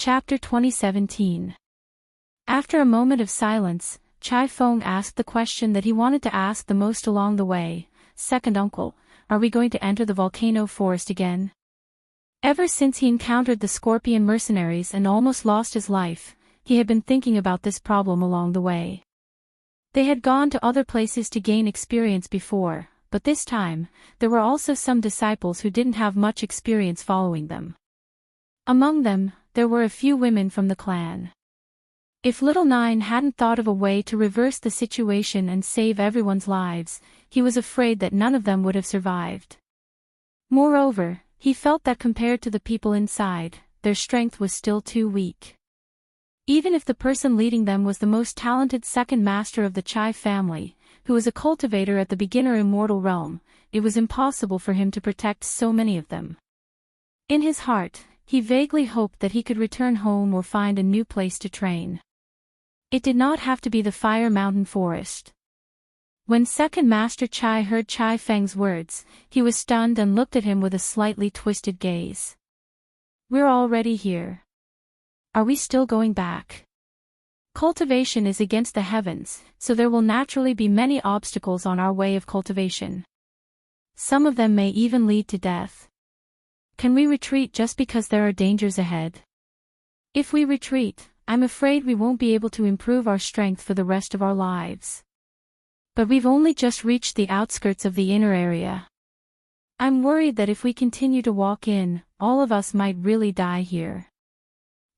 Chapter 2017. After a moment of silence, Chai Feng asked the question that he wanted to ask the most along the way. Second uncle, are we going to enter the volcano forest again? Ever since he encountered the scorpion mercenaries and almost lost his life, he had been thinking about this problem along the way. They had gone to other places to gain experience before, but this time, there were also some disciples who didn't have much experience following them. Among them, there were a few women from the clan. If Little Nine hadn't thought of a way to reverse the situation and save everyone's lives, he was afraid that none of them would have survived. Moreover, he felt that compared to the people inside, their strength was still too weak. Even if the person leading them was the most talented second master of the Chai family, who was a cultivator at the beginner immortal realm, it was impossible for him to protect so many of them. In his heart, he vaguely hoped that he could return home or find a new place to train. It did not have to be the Fire Mountain Forest. When Second Master Chai heard Chai Feng's words, he was stunned and looked at him with a slightly twisted gaze. We're already here. Are we still going back? Cultivation is against the heavens, so there will naturally be many obstacles on our way of cultivation. Some of them may even lead to death. Can we retreat just because there are dangers ahead? If we retreat, I'm afraid we won't be able to improve our strength for the rest of our lives. But we've only just reached the outskirts of the inner area. I'm worried that if we continue to walk in, all of us might really die here.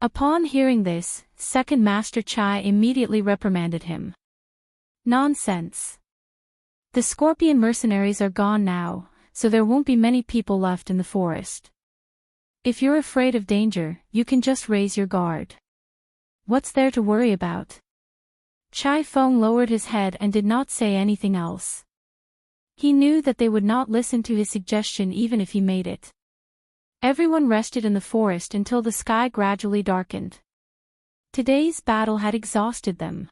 Upon hearing this, Second Master Chai immediately reprimanded him. Nonsense. The scorpion mercenaries are gone now, so there won't be many people left in the forest. If you're afraid of danger, you can just raise your guard. What's there to worry about? Chai Feng lowered his head and did not say anything else. He knew that they would not listen to his suggestion even if he made it. Everyone rested in the forest until the sky gradually darkened. Today's battle had exhausted them.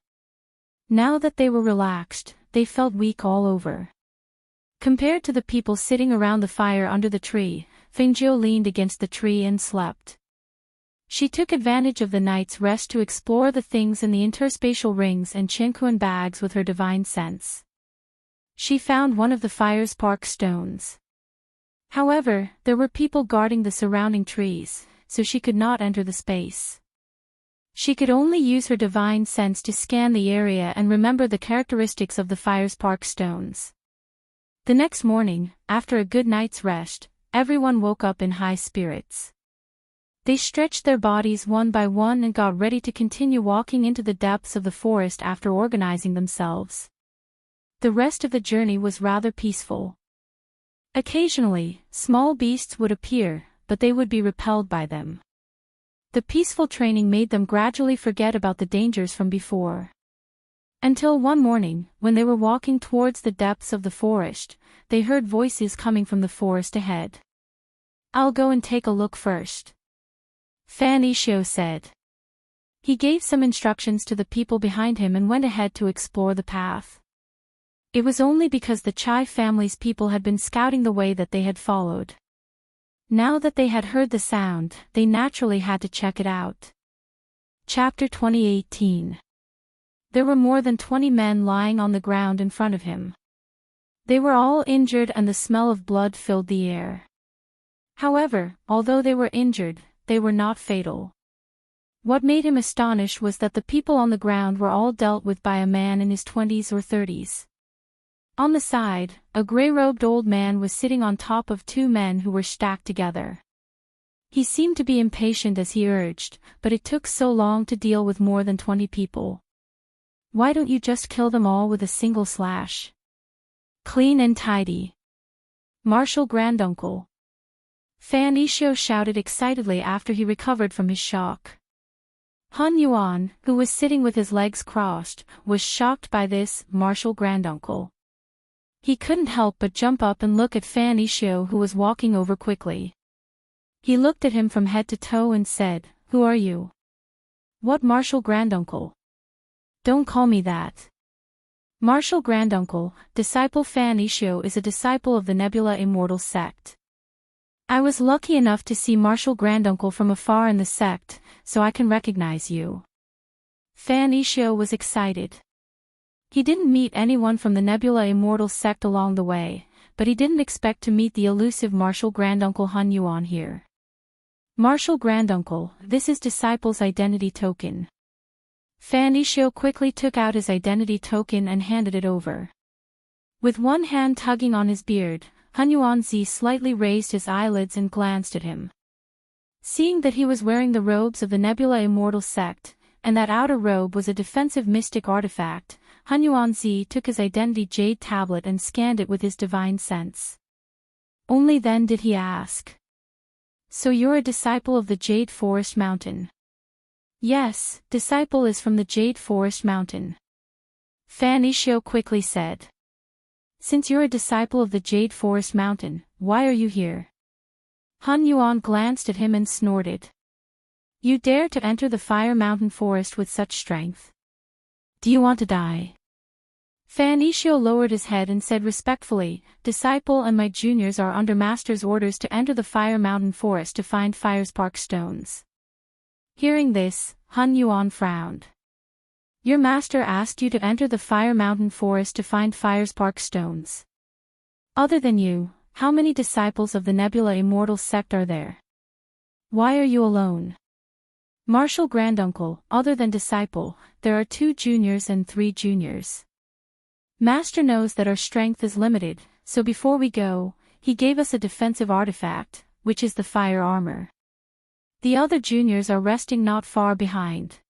Now that they were relaxed, they felt weak all over. Compared to the people sitting around the fire under the tree, Fengjiu leaned against the tree and slept. She took advantage of the night's rest to explore the things in the interspatial rings and Chenkuan bags with her divine sense. She found one of the fire's spark stones. However, there were people guarding the surrounding trees, so she could not enter the space. She could only use her divine sense to scan the area and remember the characteristics of the fire's spark stones. The next morning, after a good night's rest, everyone woke up in high spirits. They stretched their bodies one by one and got ready to continue walking into the depths of the forest after organizing themselves. The rest of the journey was rather peaceful. Occasionally, small beasts would appear, but they would be repelled by them. The peaceful training made them gradually forget about the dangers from before. Until one morning, when they were walking towards the depths of the forest, they heard voices coming from the forest ahead. I'll go and take a look first, Fan Yishuo said. He gave some instructions to the people behind him and went ahead to explore the path. It was only because the Chai family's people had been scouting the way that they had followed. Now that they had heard the sound, they naturally had to check it out. Chapter 2018. There were more than 20 men lying on the ground in front of him. They were all injured and the smell of blood filled the air. However, although they were injured, they were not fatal. What made him astonished was that the people on the ground were all dealt with by a man in his 20s or 30s. On the side, a gray-robed old man was sitting on top of two men who were stacked together. He seemed to be impatient as he urged, but it took so long to deal with more than 20 people. Why don't you just kill them all with a single slash? Clean and tidy. Martial Granduncle. Fan Yishuo shouted excitedly after he recovered from his shock. Hun Yuan, who was sitting with his legs crossed, was shocked by this martial granduncle. He couldn't help but jump up and look at Fan Yishuo, who was walking over quickly. He looked at him from head to toe and said, "Who are you?" "What martial granduncle?" "Don't call me that." Martial Granduncle, disciple Fan Yishuo is a disciple of the Nebula Immortal sect. I was lucky enough to see Marshal Granduncle from afar in the sect, so I can recognize you. Fan Ishio was excited. He didn't meet anyone from the Nebula Immortal sect along the way, but he didn't expect to meet the elusive Marshal Granduncle Hun Yuan here. Marshal Granduncle, this is Disciple's identity token. Fan Ishio quickly took out his identity token and handed it over. With one hand tugging on his beard, Hun Yuanzi slightly raised his eyelids and glanced at him. Seeing that he was wearing the robes of the Nebula Immortal sect, and that outer robe was a defensive mystic artifact, Hun Yuanzi took his identity jade tablet and scanned it with his divine sense. Only then did he ask. So you're a disciple of the Jade Forest Mountain? Yes, disciple is from the Jade Forest Mountain. Fan Ishio quickly said. Since you're a disciple of the Jade Forest Mountain, why are you here? Hun Yuan glanced at him and snorted. You dare to enter the Fire Mountain Forest with such strength? Do you want to die? Fan Ishio lowered his head and said respectfully, Disciple and my juniors are under Master's orders to enter the Fire Mountain Forest to find Firespark Stones. Hearing this, Hun Yuan frowned. Your master asked you to enter the Fire Mountain Forest to find Firespark Stones. Other than you, how many disciples of the Nebula Immortal sect are there? Why are you alone? Marshal Granduncle, other than disciple, there are 2 juniors and 3 juniors. Master knows that our strength is limited, so before we go, he gave us a defensive artifact, which is the fire armor. The other juniors are resting not far behind.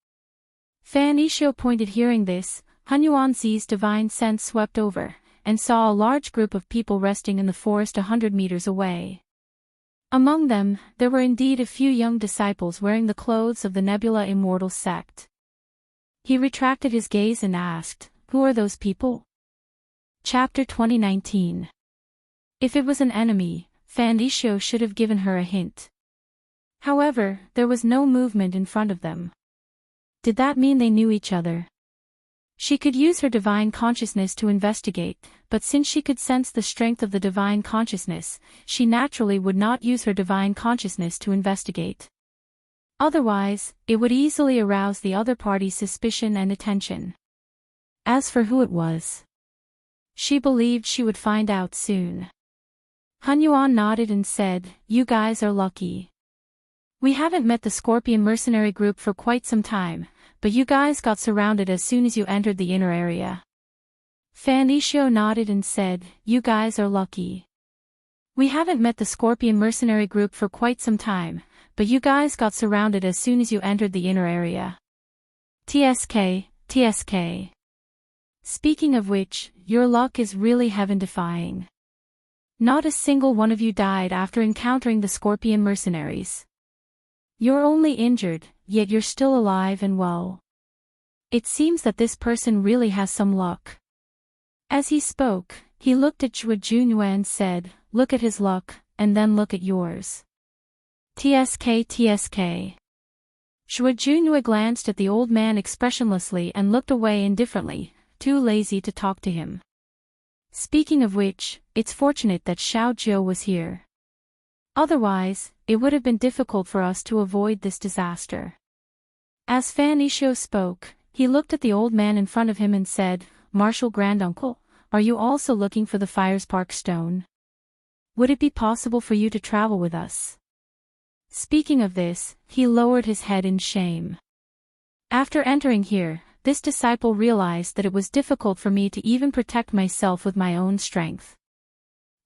Fan Ishio pointed. Hearing this, Hun Yuanzi's divine sense swept over, and saw a large group of people resting in the forest 100 meters away. Among them, there were indeed a few young disciples wearing the clothes of the Nebula Immortal sect. He retracted his gaze and asked, Who are those people? Chapter 2019. If it was an enemy, Fan Ishio should have given her a hint. However, there was no movement in front of them. Did that mean they knew each other? She could use her divine consciousness to investigate, but since she could sense the strength of the divine consciousness, she naturally would not use her divine consciousness to investigate. Otherwise, it would easily arouse the other party's suspicion and attention. As for who it was, she believed she would find out soon. Hun Yuan nodded and said, You guys are lucky. We haven't met the Scorpion mercenary group for quite some time, but you guys got surrounded as soon as you entered the inner area. Fan Ishio nodded and said, You guys are lucky. We haven't met the Scorpion mercenary group for quite some time, but you guys got surrounded as soon as you entered the inner area. TSK. Speaking of which, your luck is really heaven-defying. Not a single one of you died after encountering the Scorpion mercenaries. You're only injured, yet you're still alive and well. It seems that this person really has some luck. As he spoke, he looked at Zhua Junyue and said, Look at his luck, and then look at yours. TSK. Zhua Junyue glanced at the old man expressionlessly and looked away indifferently, too lazy to talk to him. Speaking of which, it's fortunate that Xiao Zhou was here. Otherwise, it would have been difficult for us to avoid this disaster. As Fan Ishio spoke, he looked at the old man in front of him and said, Marshal Granduncle, are you also looking for the Firespark Stone? Would it be possible for you to travel with us? Speaking of this, he lowered his head in shame. After entering here, this disciple realized that it was difficult for me to even protect myself with my own strength.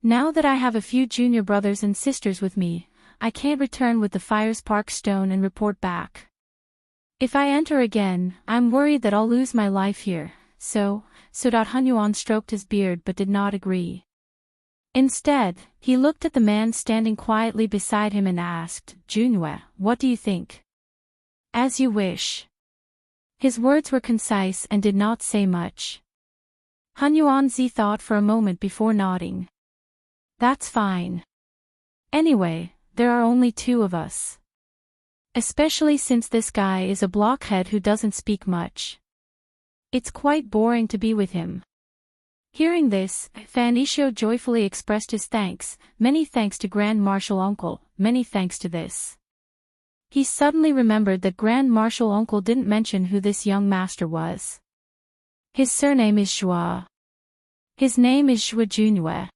Now that I have a few junior brothers and sisters with me, I can't return with the Firespark Stone and report back. If I enter again, I'm worried that I'll lose my life here, so. Hun Yuan stroked his beard but did not agree. Instead, he looked at the man standing quietly beside him and asked, Junyue, what do you think? As you wish. His words were concise and did not say much. Hun Yuanzi thought for a moment before nodding. That's fine. Anyway, there are only 2 of us. Especially since this guy is a blockhead who doesn't speak much. It's quite boring to be with him. Hearing this, Fan Isho joyfully expressed his thanks. Many thanks to Grand Marshal Uncle, many thanks to this. He suddenly remembered that Grand Marshal Uncle didn't mention who this young master was. His surname is Joie. His name is Joie Junue.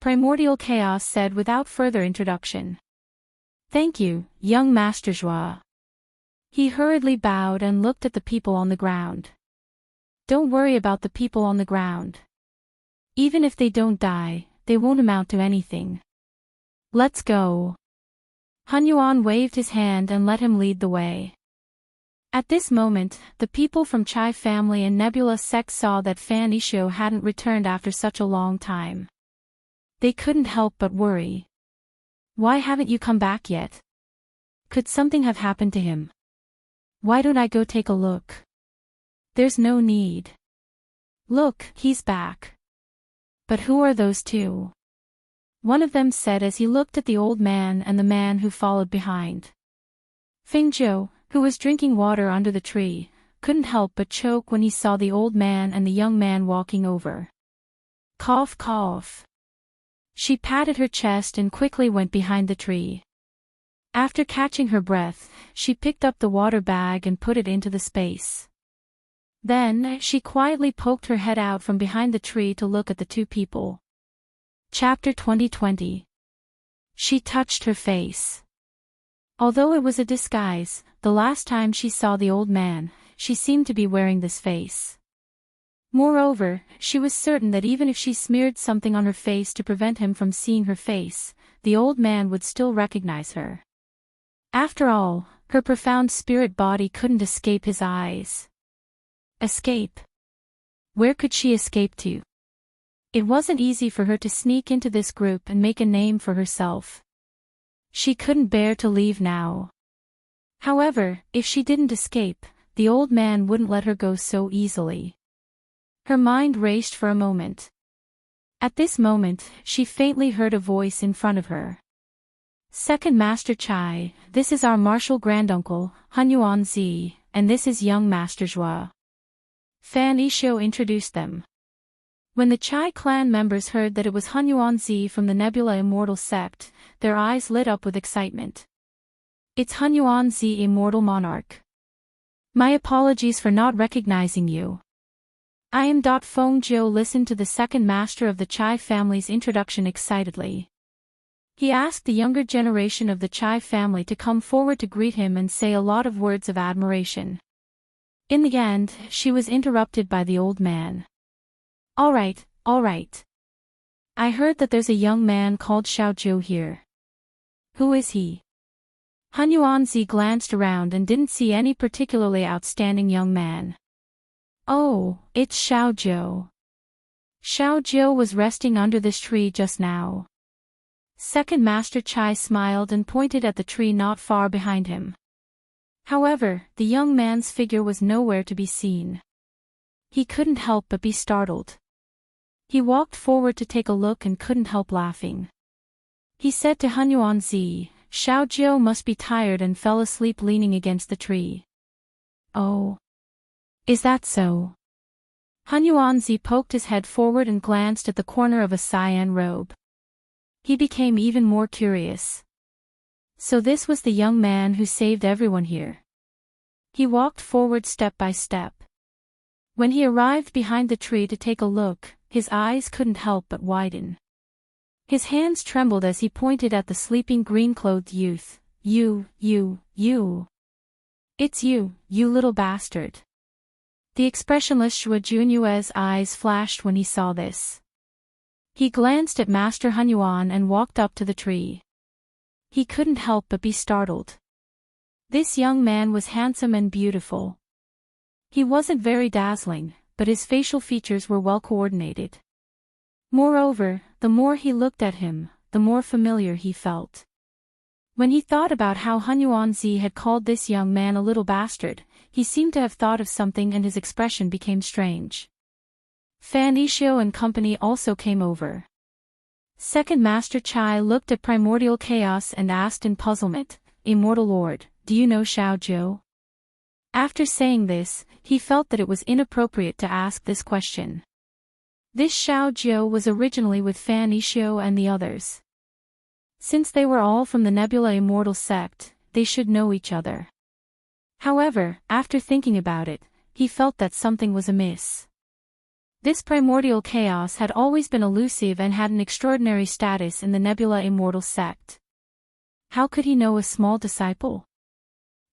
Primordial Chaos said without further introduction. Thank you, young Master Joie. He hurriedly bowed and looked at the people on the ground. Don't worry about the people on the ground. Even if they don't die, they won't amount to anything. Let's go. Hunyuan waved his hand and let him lead the way. At this moment, the people from Chai family and Nebula sect saw that Fan Isho hadn't returned after such a long time. They couldn't help but worry. Why haven't you come back yet? Could something have happened to him? Why don't I go take a look? There's no need. Look, he's back. But who are those two? One of them said as he looked at the old man and the man who followed behind. Feng Zhou, who was drinking water under the tree, couldn't help but choke when he saw the old man and the young man walking over. Cough, cough. She patted her chest and quickly went behind the tree. After catching her breath, she picked up the water bag and put it into the space. Then, she quietly poked her head out from behind the tree to look at the two people. Chapter 2020. She touched her face. Although it was a disguise, the last time she saw the old man, she seemed to be wearing this face. Moreover, she was certain that even if she smeared something on her face to prevent him from seeing her face, the old man would still recognize her. After all, her profound spirit body couldn't escape his eyes. Escape? Where could she escape to? It wasn't easy for her to sneak into this group and make a name for herself. She couldn't bear to leave now. However, if she didn't escape, the old man wouldn't let her go so easily. Her mind raced for a moment. At this moment, she faintly heard a voice in front of her. Second Master Chai, this is our martial granduncle, Hunyuan Zi, and this is young Master Joie. Fan Isho introduced them. When the Chai clan members heard that it was Hunyuan Zi from the Nebula Immortal sect, their eyes lit up with excitement. It's Hunyuan Zi, Immortal Monarch. My apologies for not recognizing you. I am. Feng Zhou listened to the second master of the Chai family's introduction excitedly. He asked the younger generation of the Chai family to come forward to greet him and say a lot of words of admiration. In the end, she was interrupted by the old man. All right. I heard that there's a young man called Xiao Zhou here. Who is he? Hunyuan Zi glanced around and didn't see any particularly outstanding young man. Oh, it's Xiao Zhou. Xiao Zhou was resting under this tree just now. Second Master Chai smiled and pointed at the tree not far behind him. However, the young man's figure was nowhere to be seen. He couldn't help but be startled. He walked forward to take a look and couldn't help laughing. He said to Hunyuan Zi, Xiao Zhou must be tired and fell asleep leaning against the tree. Oh. Is that so? Hunyuan Zi poked his head forward and glanced at the corner of a cyan robe. He became even more curious. So this was the young man who saved everyone here. He walked forward step by step. When he arrived behind the tree to take a look, his eyes couldn't help but widen. His hands trembled as he pointed at the sleeping green-clothed youth. You. It's you little bastard. The expressionless Joie Junue's eyes flashed when he saw this. He glanced at Master Hunyuan and walked up to the tree. He couldn't help but be startled. This young man was handsome and beautiful. He wasn't very dazzling, but his facial features were well coordinated. Moreover, the more he looked at him, the more familiar he felt. When he thought about how Hunyuan Zi had called this young man a little bastard, he seemed to have thought of something and his expression became strange. Fan Isho and company also came over. Second Master Chai looked at Primordial Chaos and asked in puzzlement, Immortal Lord, do you know Xiao Zhou? After saying this, he felt that it was inappropriate to ask this question. This Xiao Jiu was originally with Fan Yishuo and the others. Since they were all from the Nebula Immortal sect, they should know each other. However, after thinking about it, he felt that something was amiss. This primordial chaos had always been elusive and had an extraordinary status in the Nebula Immortal sect. How could he know a small disciple?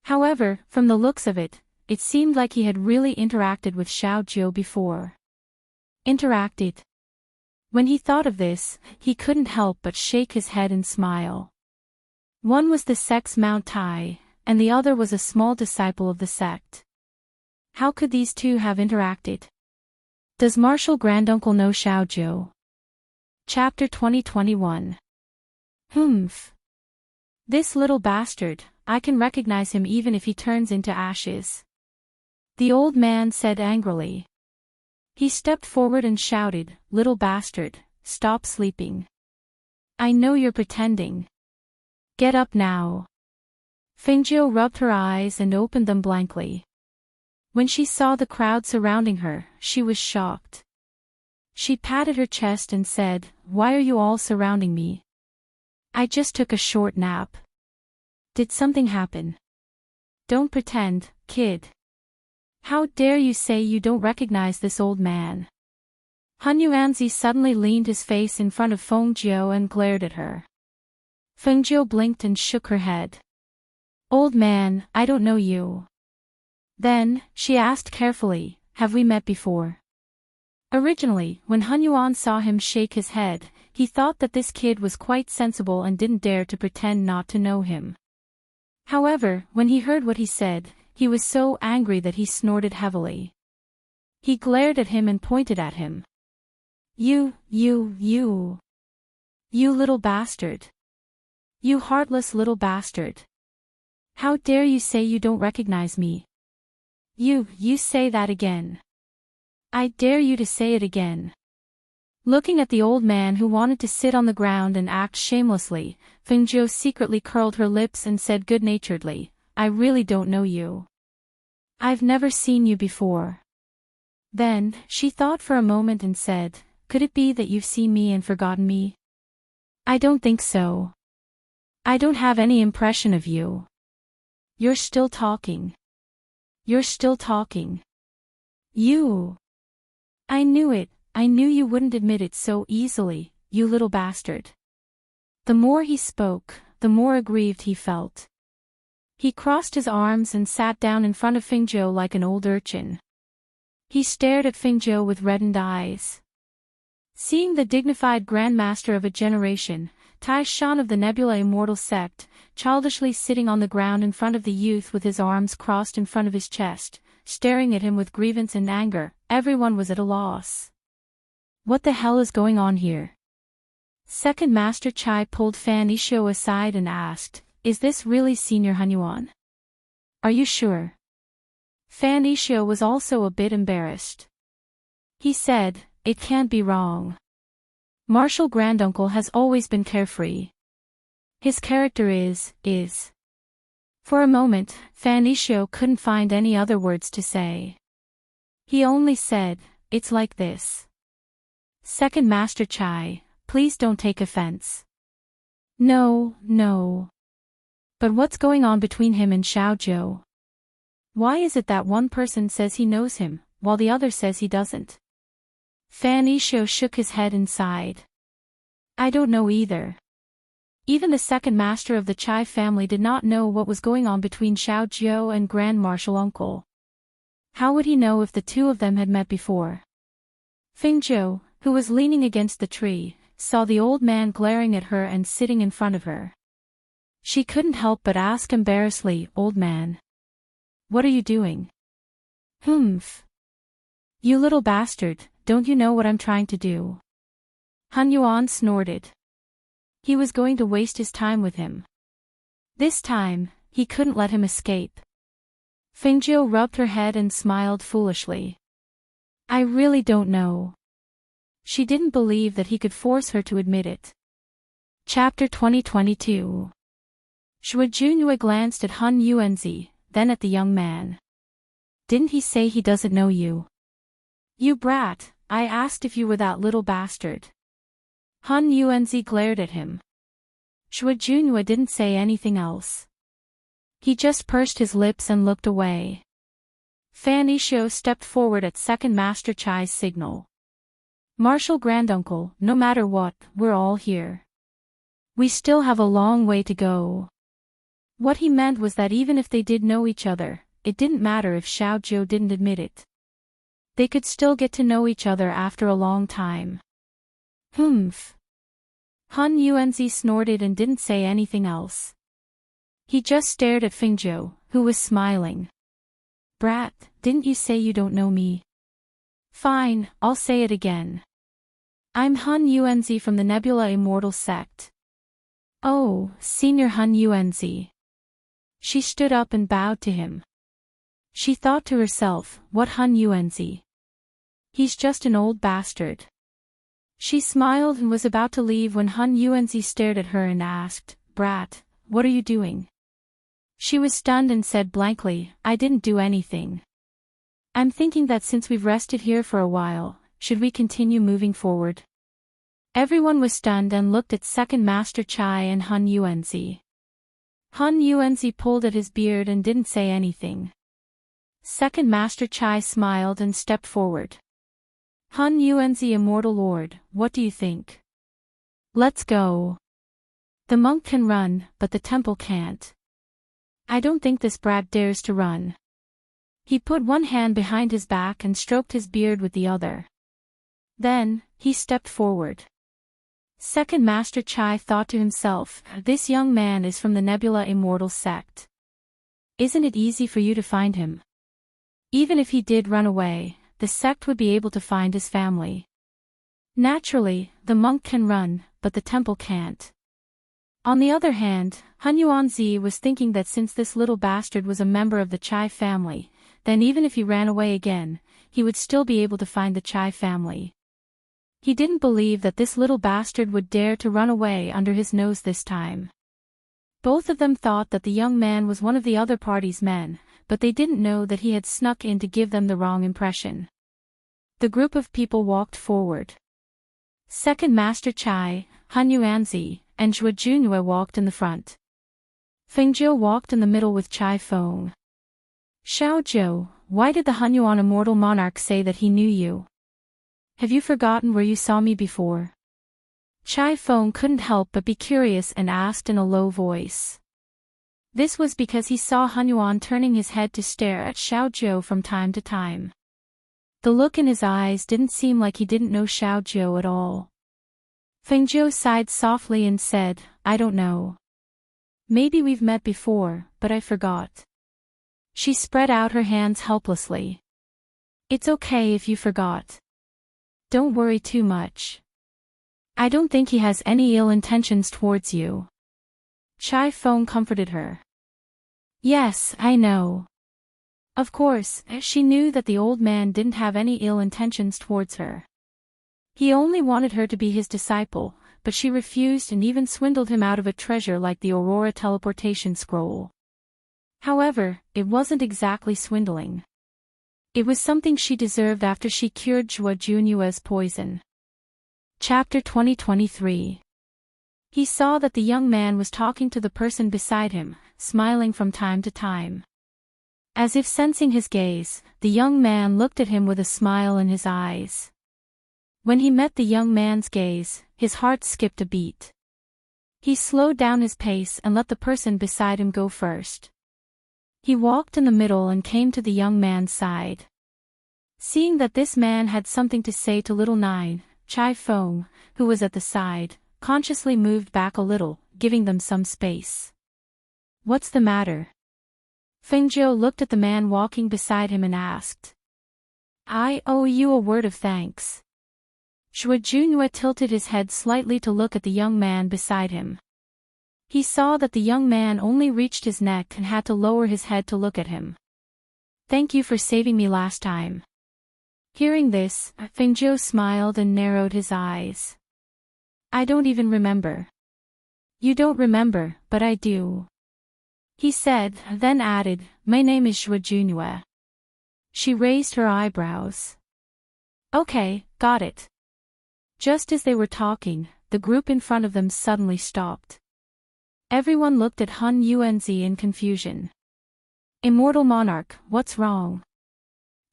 However, from the looks of it, it seemed like he had really interacted with Xiao Jiu before. Interacted. When he thought of this, he couldn't help but shake his head and smile. One was the sect's Mount Tai, and the other was a small disciple of the sect. How could these two have interacted? Does Martial Granduncle know Xiao Jiu? Chapter 2021. Humph. This little bastard, I can recognize him even if he turns into ashes. The old man said angrily. He stepped forward and shouted, "Little bastard, stop sleeping. I know you're pretending. Get up now." Fengjiu rubbed her eyes and opened them blankly. When she saw the crowd surrounding her, she was shocked. She patted her chest and said, "Why are you all surrounding me? I just took a short nap. Did something happen? Don't pretend, kid. How dare you say you don't recognize this old man?" Han Yuanzi suddenly leaned his face in front of Feng Jiu and glared at her. Feng Jiu blinked and shook her head. "Old man, I don't know you." Then, she asked carefully, "Have we met before?" Originally, when Han Yuan saw him shake his head, he thought that this kid was quite sensible and didn't dare to pretend not to know him. However, when he heard what he said, he was so angry that he snorted heavily. He glared at him and pointed at him. You little bastard. You heartless little bastard. How dare you say you don't recognize me? You say that again. I dare you to say it again." Looking at the old man who wanted to sit on the ground and act shamelessly, Fengjiu secretly curled her lips and said good-naturedly, "I really don't know you. I've never seen you before." Then, she thought for a moment and said, "Could it be that you've seen me and forgotten me? I don't think so. I don't have any impression of you. You're still talking. You're still talking. You. I knew it, I knew you wouldn't admit it so easily, you little bastard." The more he spoke, the more aggrieved he felt. He crossed his arms and sat down in front of Fengjiu like an old urchin. He stared at Fengjiu with reddened eyes. Seeing the dignified grandmaster of a generation, Tai Shan of the Nebula Immortal sect, childishly sitting on the ground in front of the youth with his arms crossed in front of his chest, staring at him with grievance and anger, everyone was at a loss. What the hell is going on here? Second Master Chai pulled Fan Yishuo aside and asked, "Is this really Senior Han Yuan? Are you sure?" Fan Yishuo was also a bit embarrassed. He said, "It can't be wrong. Martial Granduncle has always been carefree. His character is. For a moment, Fan Yishuo couldn't find any other words to say. He only said, "It's like this." Second Master Chai, please don't take offense. No. But what's going on between him and Xiao Jiu? Why is it that one person says he knows him, while the other says he doesn't? Fan Yishuo shook his head and sighed. I don't know either. Even the second master of the Chai family did not know what was going on between Xiao Jiu and Grand Martial Uncle. How would he know if the two of them had met before? Fengjiu, who was leaning against the tree, saw the old man glaring at her and sitting in front of her. She couldn't help but ask embarrassedly, "Old man, what are you doing?" "Humph. You little bastard, don't you know what I'm trying to do?" Han Yuan snorted. He was going to waste his time with him. This time, he couldn't let him escape. Fengjiu rubbed her head and smiled foolishly. I really don't know. She didn't believe that he could force her to admit it. Chapter 2022. Shui Junyue glanced at Han Yuanzi, then at the young man. Didn't he say he doesn't know you? You brat, I asked if you were that little bastard. Han Yuanzi glared at him. Shui Junhua didn't say anything else. He just pursed his lips and looked away. Fan Yishou stepped forward at Second Master Chai's signal. Martial Granduncle, no matter what, we're all here. We still have a long way to go. What he meant was that even if they did know each other, it didn't matter if Xiao Zhou didn't admit it. They could still get to know each other after a long time. Humph. Han Yuanzi snorted and didn't say anything else. He just stared at Feng Zhou, who was smiling. Brat, didn't you say you don't know me? Fine, I'll say it again. I'm Han Yuanzi from the Nebula Immortal Sect. Oh, Senior Han Yuanzi. She stood up and bowed to him. She thought to herself, what Han Yuanzi? He's just an old bastard. She smiled and was about to leave when Han Yuanzi stared at her and asked, Brat, what are you doing? She was stunned and said blankly, I didn't do anything. I'm thinking that since we've rested here for a while, should we continue moving forward? Everyone was stunned and looked at Second Master Chai and Han Yuanzi. Han Yuanzi pulled at his beard and didn't say anything. Second Master Chai smiled and stepped forward. Han Yuanzi, Immortal Lord, what do you think? Let's go. The monk can run, but the temple can't. I don't think this brat dares to run. He put one hand behind his back and stroked his beard with the other. Then, he stepped forward. Second Master Chai thought to himself, this young man is from the Nebula Immortal Sect. Isn't it easy for you to find him? Even if he did run away, the sect would be able to find his family. Naturally, the monk can run, but the temple can't. On the other hand, Han Yuanzi was thinking that since this little bastard was a member of the Chai family, then even if he ran away again, he would still be able to find the Chai family. He didn't believe that this little bastard would dare to run away under his nose this time. Both of them thought that the young man was one of the other party's men, but they didn't know that he had snuck in to give them the wrong impression. The group of people walked forward. Second Master Chai, Han Yuanzi, and Shui Junhua walked in the front. Feng Zhou walked in the middle with Chai Feng. Xiao Zhou, why did the Hunyuan Immortal Monarch say that he knew you? Have you forgotten where you saw me before? Chai Feng couldn't help but be curious and asked in a low voice. This was because he saw Hunyuan turning his head to stare at Xiao Zhou from time to time. The look in his eyes didn't seem like he didn't know Xiao Zhou at all. Feng Zhou sighed softly and said, I don't know. Maybe we've met before, but I forgot. She spread out her hands helplessly. It's okay if you forgot. Don't worry too much. I don't think he has any ill intentions towards you. Chai Feng comforted her. Yes, I know. Of course, she knew that the old man didn't have any ill intentions towards her. He only wanted her to be his disciple, but she refused and even swindled him out of a treasure like the Aurora teleportation scroll. However, it wasn't exactly swindling. It was something she deserved after she cured Shui Junua's poison. Chapter 2023. He saw that the young man was talking to the person beside him, smiling from time to time. As if sensing his gaze, the young man looked at him with a smile in his eyes. When he met the young man's gaze, his heart skipped a beat. He slowed down his pace and let the person beside him go first. He walked in the middle and came to the young man's side. Seeing that this man had something to say to little Nine, Chai Feng, who was at the side, consciously moved back a little, giving them some space. What's the matter? Feng Zhou looked at the man walking beside him and asked. I owe you a word of thanks. Shui Junhua tilted his head slightly to look at the young man beside him. He saw that the young man only reached his neck and had to lower his head to look at him. Thank you for saving me last time. Hearing this, Feng Zhou smiled and narrowed his eyes. I don't even remember. You don't remember, but I do. He said, then added, my name is Shui Junhua. She raised her eyebrows. Okay, Got it. Just as they were talking, the group in front of them suddenly stopped. Everyone looked at Hun Yuanzi in confusion. Immortal Monarch, what's wrong?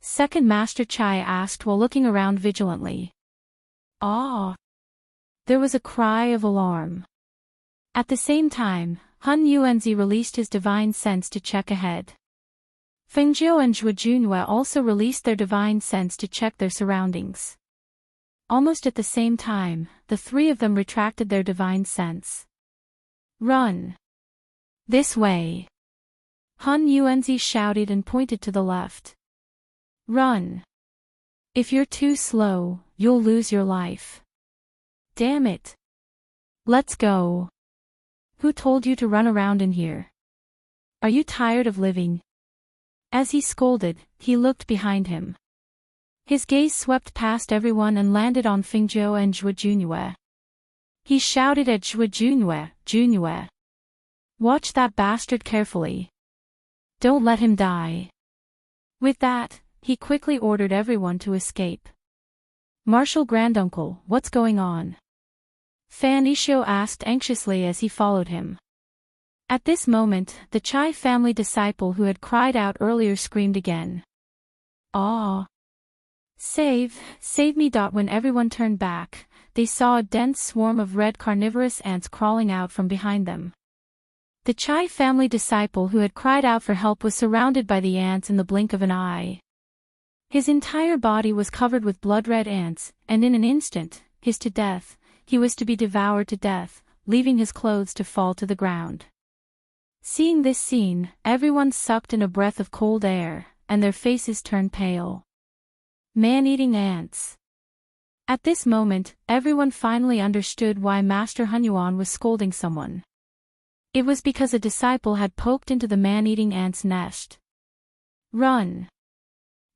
Second Master Chai asked while looking around vigilantly. Ah! There was a cry of alarm. At the same time, Hun Yuanzi released his divine sense to check ahead. Fengjiu and Zhuo Junhua also released their divine sense to check their surroundings. Almost at the same time, the three of them retracted their divine sense. Run! This way! Hun Yuanzi shouted and pointed to the left. Run! If you're too slow, you'll lose your life. Damn it! Let's go! Who told you to run around in here? Are you tired of living? As he scolded, he looked behind him. His gaze swept past everyone and landed on Fengjiu and Zhuo Junhua. He shouted at Zhuo Junhua, Junhua. Watch that bastard carefully. Don't let him die. With that, he quickly ordered everyone to escape. Martial Granduncle, what's going on? Fan Yishio asked anxiously as he followed him. At this moment, the Chai family disciple who had cried out earlier screamed again. Ah! Save me! When everyone turned back, they saw a dense swarm of red carnivorous ants crawling out from behind them. The Chai family disciple who had cried out for help was surrounded by the ants in the blink of an eye. His entire body was covered with blood-red ants, and in an instant, he was to be devoured to death, leaving his clothes to fall to the ground. Seeing this scene, everyone sucked in a breath of cold air, and their faces turned pale. Man-eating ants. At this moment, everyone finally understood why Master Hunyuan was scolding someone. It was because a disciple had poked into the man-eating ant's nest. Run!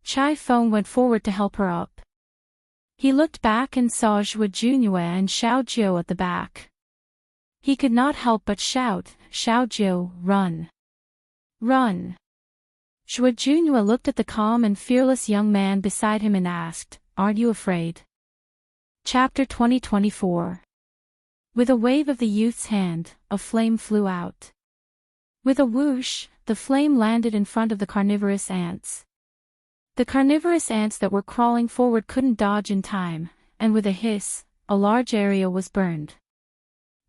Chai Feng went forward to help her up. He looked back and saw Zhuo Junhua and Xiao Jiu at the back. He could not help but shout, Xiao Jiu, run! Run! Zhuo Junhua looked at the calm and fearless young man beside him and asked, Aren't you afraid? Chapter 2024. With a wave of the youth's hand, a flame flew out. With a whoosh, the flame landed in front of the carnivorous ants. The carnivorous ants that were crawling forward couldn't dodge in time, and with a hiss, a large area was burned.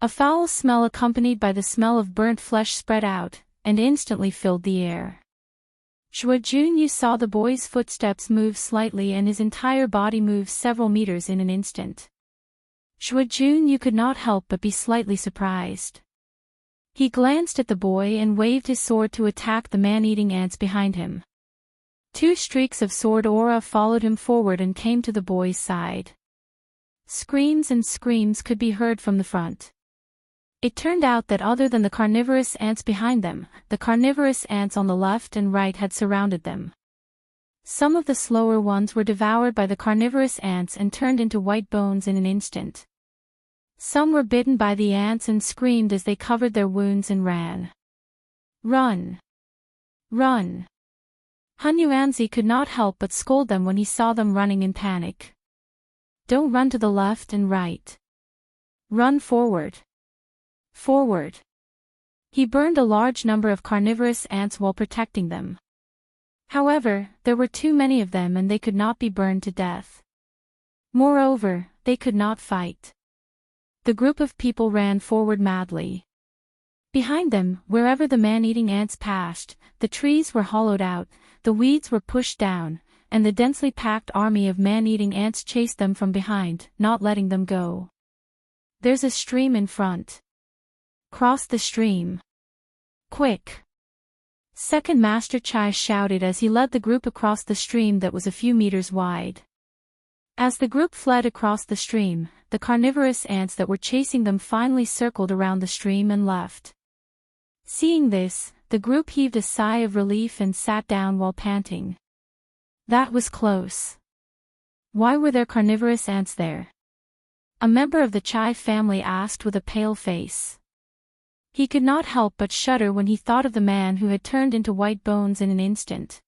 A foul smell accompanied by the smell of burnt flesh spread out, and instantly filled the air. Zhuo Junhua saw the boy's footsteps move slightly and his entire body move several meters in an instant. Zhuo Junhua could not help but be slightly surprised. He glanced at the boy and waved his sword to attack the man-eating ants behind him. Two streaks of sword aura followed him forward and came to the boy's side. Screams and screams could be heard from the front. It turned out that other than the carnivorous ants behind them, the carnivorous ants on the left and right had surrounded them. Some of the slower ones were devoured by the carnivorous ants and turned into white bones in an instant. Some were bitten by the ants and screamed as they covered their wounds and ran. Run! Run! Hun Yuanzi could not help but scold them when he saw them running in panic. Don't run to the left and right. Run forward. Forward. He burned a large number of carnivorous ants while protecting them. However, there were too many of them and they could not be burned to death. Moreover, they could not fight. The group of people ran forward madly. Behind them, wherever the man-eating ants passed, the trees were hollowed out, the weeds were pushed down, and the densely packed army of man-eating ants chased them from behind, not letting them go. There's a stream in front. Cross the stream. Quick! Second Master Chai shouted as he led the group across the stream that was a few meters wide. As the group fled across the stream, the carnivorous ants that were chasing them finally circled around the stream and left. Seeing this, the group heaved a sigh of relief and sat down while panting. That was close. Why were there carnivorous ants there? A member of the Chai family asked with a pale face. He could not help but shudder when he thought of the man who had turned into white bones in an instant.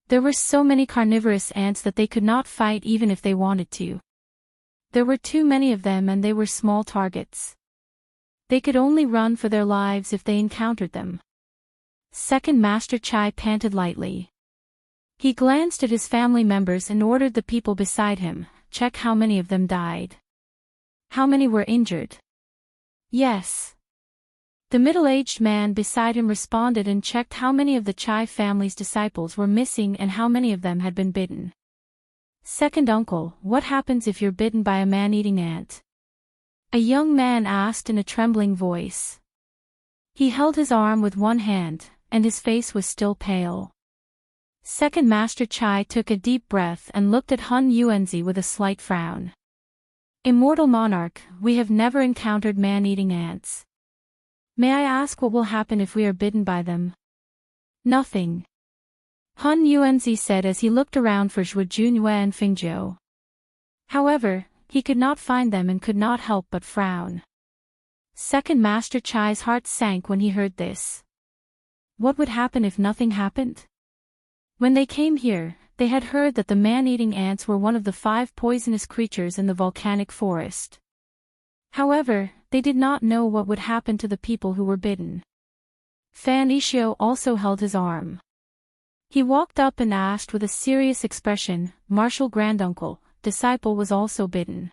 There were so many carnivorous ants that they could not fight even if they wanted to. There were too many of them and they were small targets. They could only run for their lives if they encountered them. Second Master Chai panted lightly. He glanced at his family members and ordered the people beside him, check how many of them died. How many were injured? Yes. The middle-aged man beside him responded and checked how many of the Chai family's disciples were missing and how many of them had been bitten. Second uncle, what happens if you're bitten by a man-eating ant? A young man asked in a trembling voice. He held his arm with one hand, and his face was still pale. Second Master Chai took a deep breath and looked at Hun Yuanzi with a slight frown. Immortal monarch, we have never encountered man-eating ants. May I ask what will happen if we are bitten by them? Nothing. Hun Yuanzi said as he looked around for Zhuo Junyue and Fingzhou. However, he could not find them and could not help but frown. Second Master Chai's heart sank when he heard this. What would happen if nothing happened? When they came here, they had heard that the man-eating ants were one of the 5 poisonous creatures in the volcanic forest. However, they did not know what would happen to the people who were bitten. Fan Yixio also held his arm. He walked up and asked with a serious expression, Martial Granduncle, disciple was also bitten.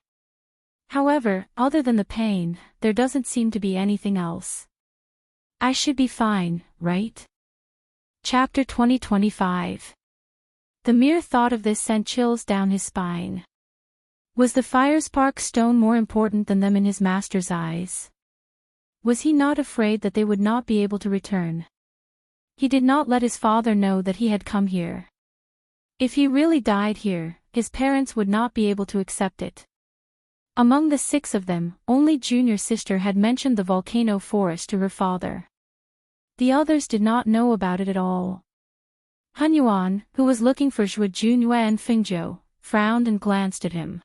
However, other than the pain, there doesn't seem to be anything else. I should be fine, right? Chapter 2025. The mere thought of this sent chills down his spine. Was the Firespark stone more important than them in his master's eyes? Was he not afraid that they would not be able to return? He did not let his father know that he had come here. If he really died here, his parents would not be able to accept it. Among the 6 of them, only junior sister had mentioned the volcano forest to her father. The others did not know about it at all. Han Yuan, who was looking for Zhuo Junyue and Fingzhou, frowned and glanced at him.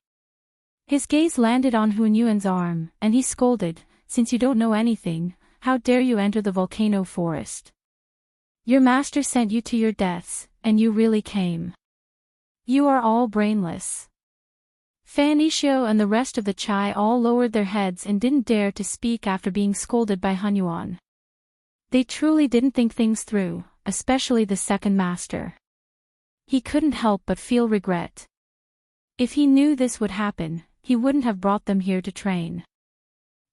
His gaze landed on Hun Yuan's arm, and he scolded, since you don't know anything, how dare you enter the volcano forest? Your master sent you to your deaths, and you really came. You are all brainless. Fan Yixio and the rest of the Chai all lowered their heads and didn't dare to speak after being scolded by Han Yuan. They truly didn't think things through, especially the second master. He couldn't help but feel regret. If he knew this would happen, he wouldn't have brought them here to train.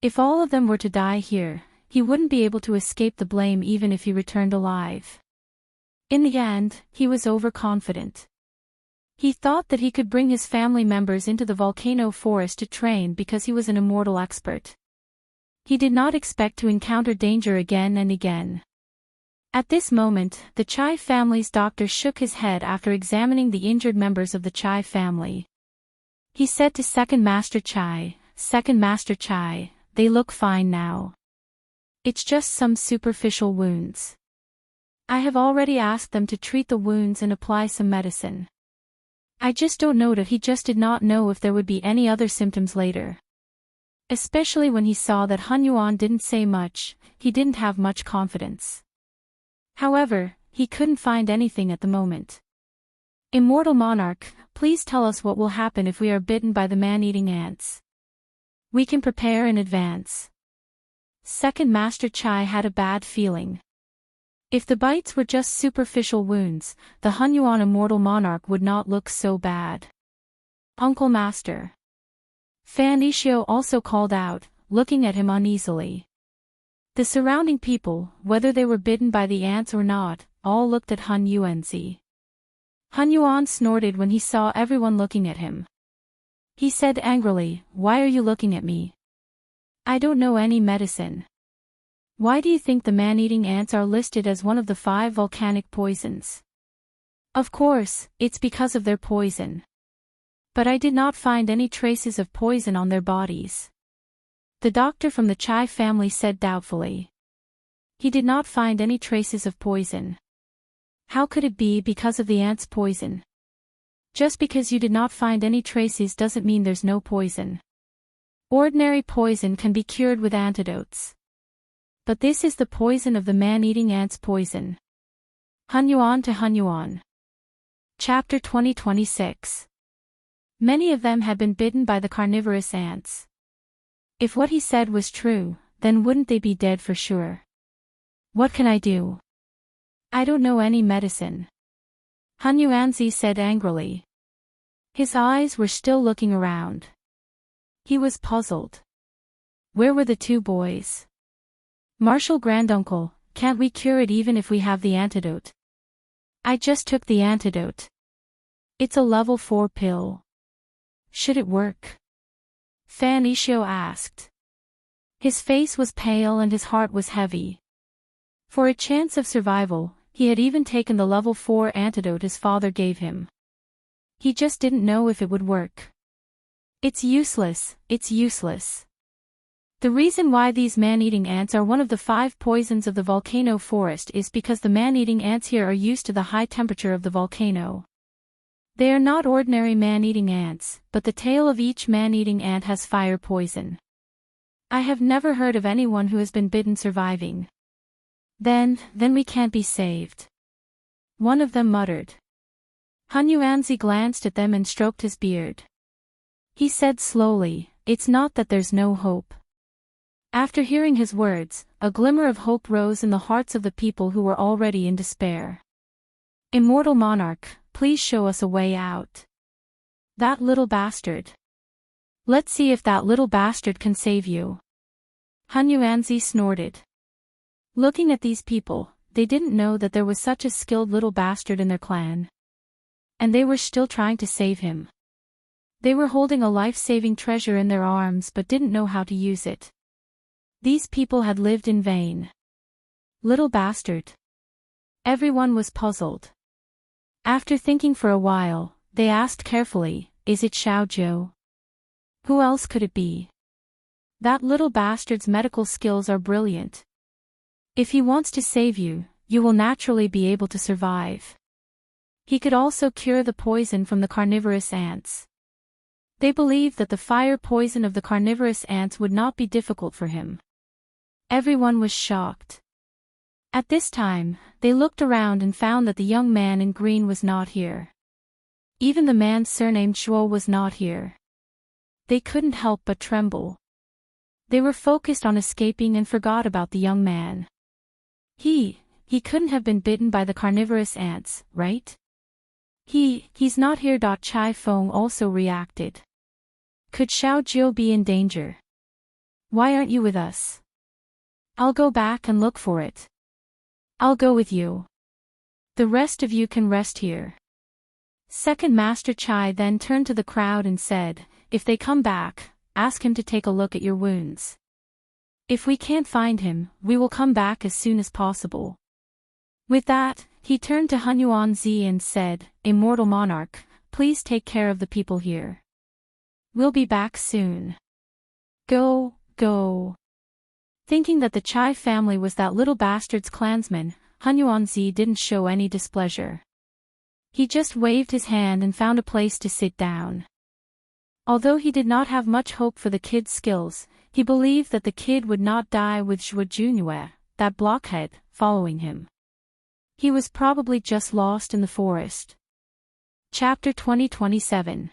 If all of them were to die here, he wouldn't be able to escape the blame even if he returned alive. In the end, he was overconfident. He thought that he could bring his family members into the volcano forest to train because he was an immortal expert. He did not expect to encounter danger again and again. At this moment, the Chai family's doctor shook his head after examining the injured members of the Chai family. He said to Second Master Chai, they look fine now. It's just some superficial wounds. I have already asked them to treat the wounds and apply some medicine. I just don't know that he just did not know if there would be any other symptoms later. Especially when he saw that Han Yuan didn't say much, he didn't have much confidence. However, he couldn't find anything at the moment. Immortal monarch, please tell us what will happen if we are bitten by the man-eating ants. We can prepare in advance. Second Master Chai had a bad feeling. If the bites were just superficial wounds, the Han Yuan immortal monarch would not look so bad. Uncle Master. Fan Yixio also called out, looking at him uneasily. The surrounding people, whether they were bitten by the ants or not, all looked at Han Yuanzi. Han Yuan snorted when he saw everyone looking at him. He said angrily, why are you looking at me? I don't know any medicine. Why do you think the man-eating ants are listed as one of the 5 volcanic poisons? Of course, it's because of their poison. But I did not find any traces of poison on their bodies. The doctor from the Chai family said doubtfully. He did not find any traces of poison. How could it be because of the ants' poison? Just because you did not find any traces doesn't mean there's no poison. Ordinary poison can be cured with antidotes. But this is the poison of the man-eating ants' poison. Han Yuan to Han Yuan. Chapter 2026. Many of them had been bitten by the carnivorous ants. If what he said was true, then wouldn't they be dead for sure? What can I do? I don't know any medicine. Hunyuanzi said angrily. His eyes were still looking around. He was puzzled. Where were the two boys? Marshal Granduncle, can't we cure it even if we have the antidote? I just took the antidote. It's a level 4 pill. Should it work? Fan Ishio asked. His face was pale and his heart was heavy. For a chance of survival, he had even taken the level 4 antidote his father gave him. He just didn't know if it would work. It's useless, it's useless. The reason why these man-eating ants are one of the 5 poisons of the volcano forest is because the man-eating ants here are used to the high temperature of the volcano. They are not ordinary man-eating ants, but the tail of each man-eating ant has fire poison. I have never heard of anyone who has been bitten surviving. Then we can't be saved. One of them muttered. Hunyuanzi glanced at them and stroked his beard. He said slowly, it's not that there's no hope. After hearing his words, a glimmer of hope rose in the hearts of the people who were already in despair. Immortal monarch, please show us a way out. That little bastard. Let's see if that little bastard can save you. Hunyuanzi snorted. Looking at these people, they didn't know that there was such a skilled little bastard in their clan. And they were still trying to save him. They were holding a life-saving treasure in their arms but didn't know how to use it. These people had lived in vain. Little bastard. Everyone was puzzled. After thinking for a while, they asked carefully, is it Xiaojiu? Who else could it be? That little bastard's medical skills are brilliant. If he wants to save you, you will naturally be able to survive. He could also cure the poison from the carnivorous ants. They believed that the fire poison of the carnivorous ants would not be difficult for him. Everyone was shocked. At this time, they looked around and found that the young man in green was not here. Even the man surnamed Shuo was not here. They couldn't help but tremble. They were focused on escaping and forgot about the young man. He couldn't have been bitten by the carnivorous ants, right? He's not here. Chai Feng also reacted. Could Xiaojiu be in danger? Why aren't you with us? I'll go back and look for it. I'll go with you. The rest of you can rest here. Second Master Chai then turned to the crowd and said, if they come back, ask him to take a look at your wounds. If we can't find him, we will come back as soon as possible. With that, he turned to Hunyuanzi and said, Immortal Monarch, please take care of the people here. We'll be back soon. Go. Thinking that the Chai family was that little bastard's clansman, Hunyuanzi didn't show any displeasure. He just waved his hand and found a place to sit down. Although he did not have much hope for the kid's skills, he believed that the kid would not die with Zhuojunue, that blockhead, following him. He was probably just lost in the forest. Chapter 2027.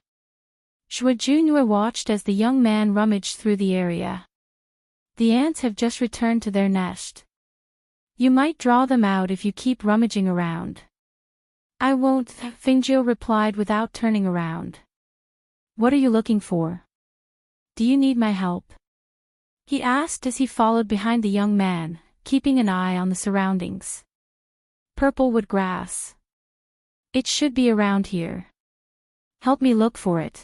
Zhuojunue watched as the young man rummaged through the area. The ants have just returned to their nest. You might draw them out if you keep rummaging around. I won't, Fengjiu replied without turning around. What are you looking for? Do you need my help? He asked as he followed behind the young man, keeping an eye on the surroundings. Purple-wood grass. It should be around here. Help me look for it.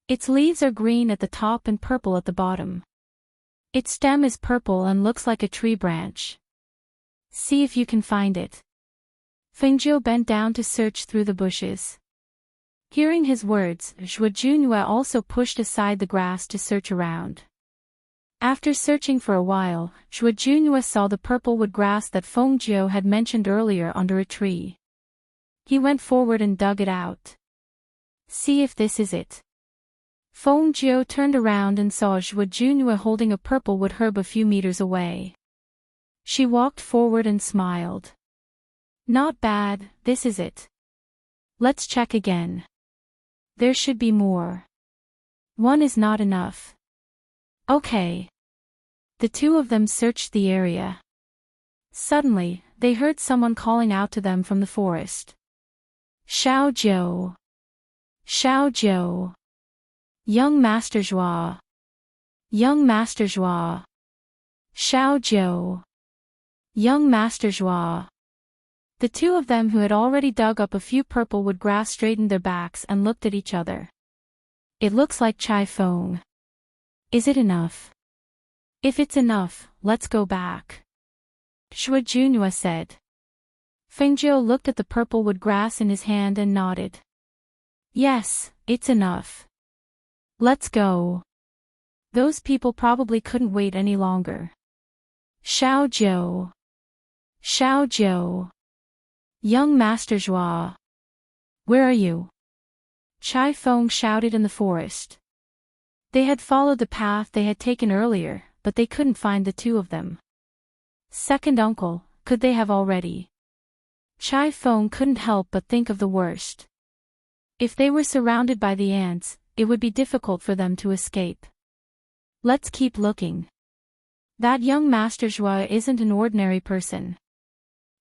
Its leaves are green at the top and purple at the bottom. Its stem is purple and looks like a tree branch. See if you can find it. Fengjiu bent down to search through the bushes. Hearing his words, Zhuojunue also pushed aside the grass to search around. After searching for a while, Zhuojunue saw the purple-wood grass that Fengjiu had mentioned earlier under a tree. He went forward and dug it out. See if this is it. Fengjiu turned around and saw Zhuojunue holding a purple-wood herb a few meters away. She walked forward and smiled. Not bad, this is it. Let's check again. There should be more. One is not enough. Okay. The two of them searched the area. Suddenly, they heard someone calling out to them from the forest. Xiao Zhou. Xiao Zhou. Young Master Zhua. Young Master Zhua. Xiao Zhou. Young Master Zhua. The two of them who had already dug up a few purple wood grass straightened their backs and looked at each other. It looks like Chai Feng. Is it enough? If it's enough, let's go back. Shui Junhua said. Feng Zhou looked at the purple wood grass in his hand and nodded. Yes, it's enough. Let's go. Those people probably couldn't wait any longer. Xiao Zhou. Xiao Zhou. Young Master Zhua. Where are you? Chai Feng shouted in the forest. They had followed the path they had taken earlier, but they couldn't find the two of them. Second uncle, could they have already? Chai Feng couldn't help but think of the worst. If they were surrounded by the ants, it would be difficult for them to escape. Let's keep looking. That young Master Zhua isn't an ordinary person.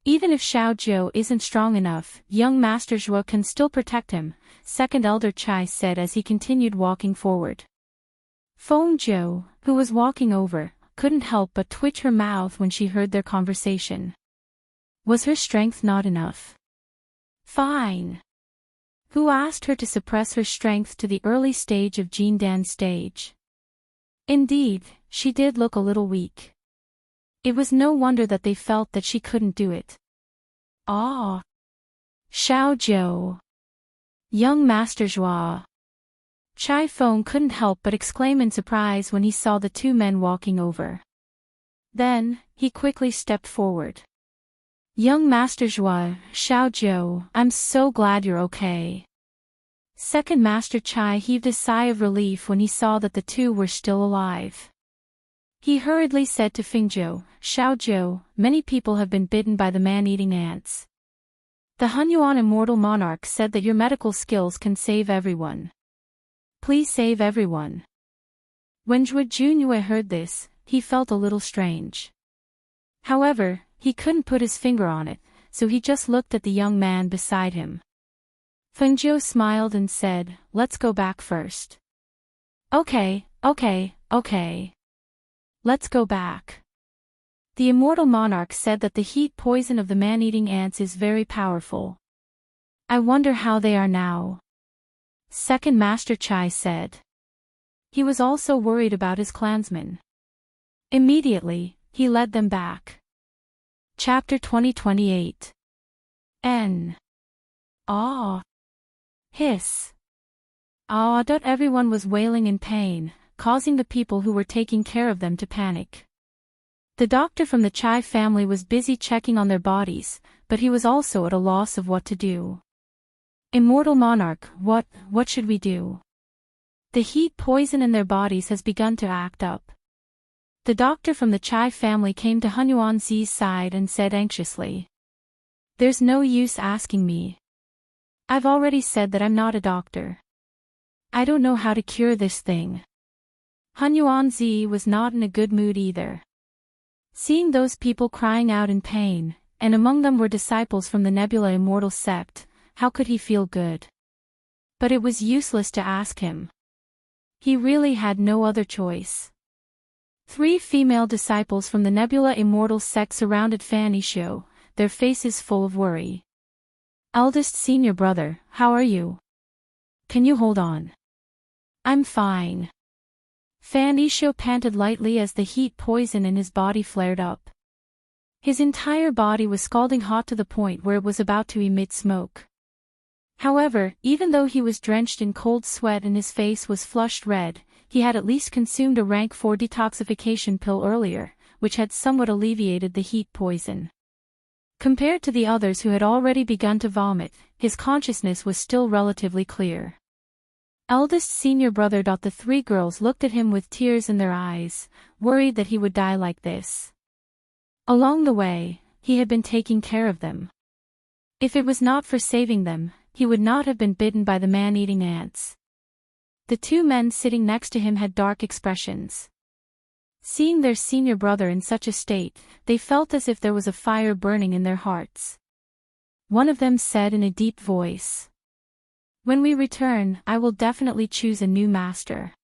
Even if Xiao Zhou isn't strong enough, young Master Zhua can still protect him, Second Elder Chai said as he continued walking forward. Feng Zhou, who was walking over, couldn't help but twitch her mouth when she heard their conversation. Was her strength not enough? Fine. Who asked her to suppress her strength to the early stage of Jindan stage? Indeed, she did look a little weak. It was no wonder that they felt that she couldn't do it. Ah! Xiao Zhou. Young Master Zhua. Chai Feng couldn't help but exclaim in surprise when he saw the two men walking over. Then, he quickly stepped forward. Young Master Zhua, Xiao Zhou, I'm so glad you're okay. Second Master Chai heaved a sigh of relief when he saw that the two were still alive. He hurriedly said to Feng Zhou, Xiao Zhou, many people have been bitten by the man-eating ants. The Hunyuan Immortal Monarch said that your medical skills can save everyone. Please save everyone. When Shui Junhua heard this, he felt a little strange. However, he couldn't put his finger on it, so he just looked at the young man beside him. Feng Zhou smiled and said, let's go back first. Okay. Let's go back. The Immortal Monarch said that the heat poison of the man-eating ants is very powerful. I wonder how they are now. Second Master Chai said. He was also worried about his clansmen. Immediately, he led them back. Chapter 2028. N. Ah. Hiss. Ah. Everyone was wailing in pain, causing the people who were taking care of them to panic. The doctor from the Chai family was busy checking on their bodies, but he was also at a loss of what to do. Immortal Monarch, what should we do? The heat poison in their bodies has begun to act up. The doctor from the Chai family came to Hunyuan Zi's side and said anxiously. There's no use asking me. I've already said that I'm not a doctor. I don't know how to cure this thing. Hunyuan Zi was not in a good mood either. Seeing those people crying out in pain, and among them were disciples from the Nebula Immortal sect, how could he feel good? But it was useless to ask him. He really had no other choice. 3 female disciples from the Nebula Immortal sect surrounded Fan Yishuo, their faces full of worry. Eldest senior brother, how are you? Can you hold on? I'm fine. Fan Yishuo panted lightly as the heat poison in his body flared up. His entire body was scalding hot to the point where it was about to emit smoke. However, even though he was drenched in cold sweat and his face was flushed red, he had at least consumed a rank 4 detoxification pill earlier, which had somewhat alleviated the heat poison. Compared to the others who had already begun to vomit, his consciousness was still relatively clear. Eldest senior brother. The 3 girls looked at him with tears in their eyes, worried that he would die like this. Along the way, he had been taking care of them. If it was not for saving them, he would not have been bitten by the man-eating ants. The two men sitting next to him had dark expressions. Seeing their senior brother in such a state, they felt as if there was a fire burning in their hearts. One of them said in a deep voice, "When we return, I will definitely choose a new master.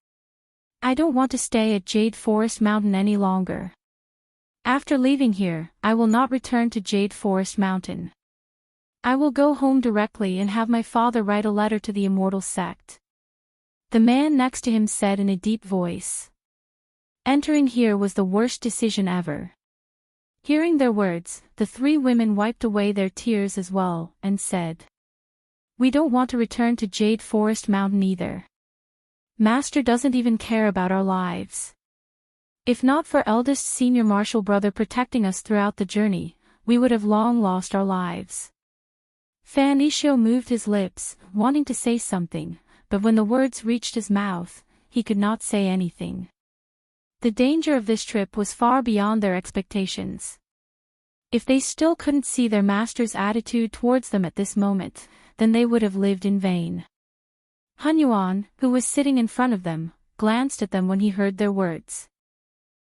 I don't want to stay at Jade Forest Mountain any longer. After leaving here, I will not return to Jade Forest Mountain. I will go home directly and have my father write a letter to the Immortal Sect." The man next to him said in a deep voice, "Entering here was the worst decision ever." Hearing their words, the three women wiped away their tears as well, and said, "We don't want to return to Jade Forest Mountain either. Master doesn't even care about our lives. If not for eldest senior martial brother protecting us throughout the journey, we would have long lost our lives." Faniscio moved his lips, wanting to say something, but when the words reached his mouth, he could not say anything. The danger of this trip was far beyond their expectations. If they still couldn't see their master's attitude towards them at this moment, then they would have lived in vain. Hunyuan, who was sitting in front of them, glanced at them when he heard their words.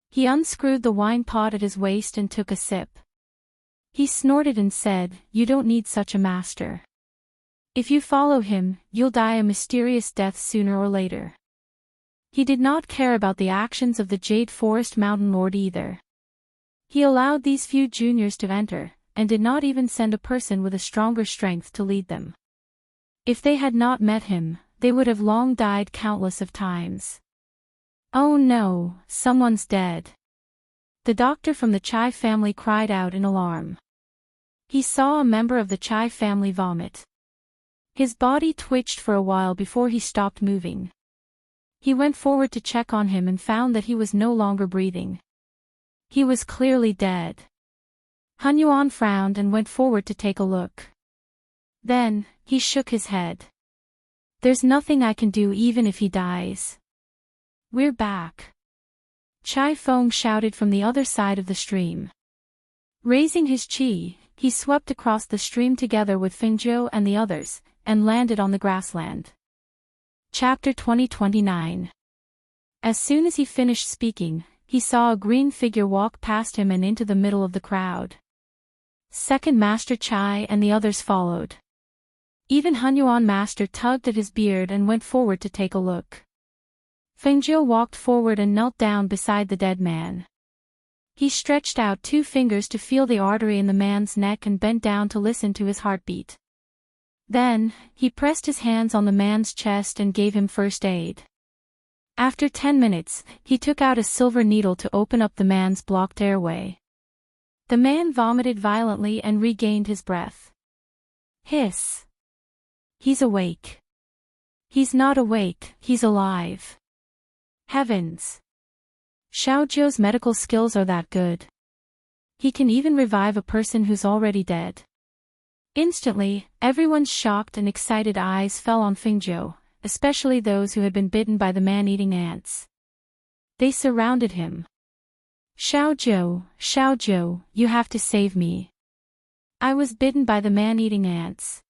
He unscrewed the wine pot at his waist and took a sip. He snorted and said, "You don't need such a master. If you follow him, you'll die a mysterious death sooner or later." He did not care about the actions of the Jade Forest Mountain Lord either. He allowed these few juniors to enter, and did not even send a person with a stronger strength to lead them. If they had not met him, they would have long died countless of times. "Oh no, someone's dead." The doctor from the Chai family cried out in alarm. He saw a member of the Chai family vomit. His body twitched for a while before he stopped moving. He went forward to check on him and found that he was no longer breathing. He was clearly dead. Hunyuan frowned and went forward to take a look. Then, he shook his head. "There's nothing I can do even if he dies." "We're back," Chai Feng shouted from the other side of the stream. Raising his chi, he swept across the stream together with Fengzhou and the others, and landed on the grassland. Chapter 2029. As soon as he finished speaking, he saw a green figure walk past him and into the middle of the crowd. Second Master Chai and the others followed. Even Hunyuan Master tugged at his beard and went forward to take a look. Fengzhou walked forward and knelt down beside the dead man. He stretched out two fingers to feel the artery in the man's neck and bent down to listen to his heartbeat. Then, he pressed his hands on the man's chest and gave him first aid. After 10 minutes, he took out a silver needle to open up the man's blocked airway. The man vomited violently and regained his breath. Hiss. "He's awake." "He's not awake, he's alive." Heavens! Xiaozhou's medical skills are that good. He can even revive a person who's already dead. Instantly, everyone's shocked and excited eyes fell on Fengzhou, especially those who had been bitten by the man-eating ants. They surrounded him. "Xiaozhou, Xiaozhou, you have to save me. I was bitten by the man-eating ants.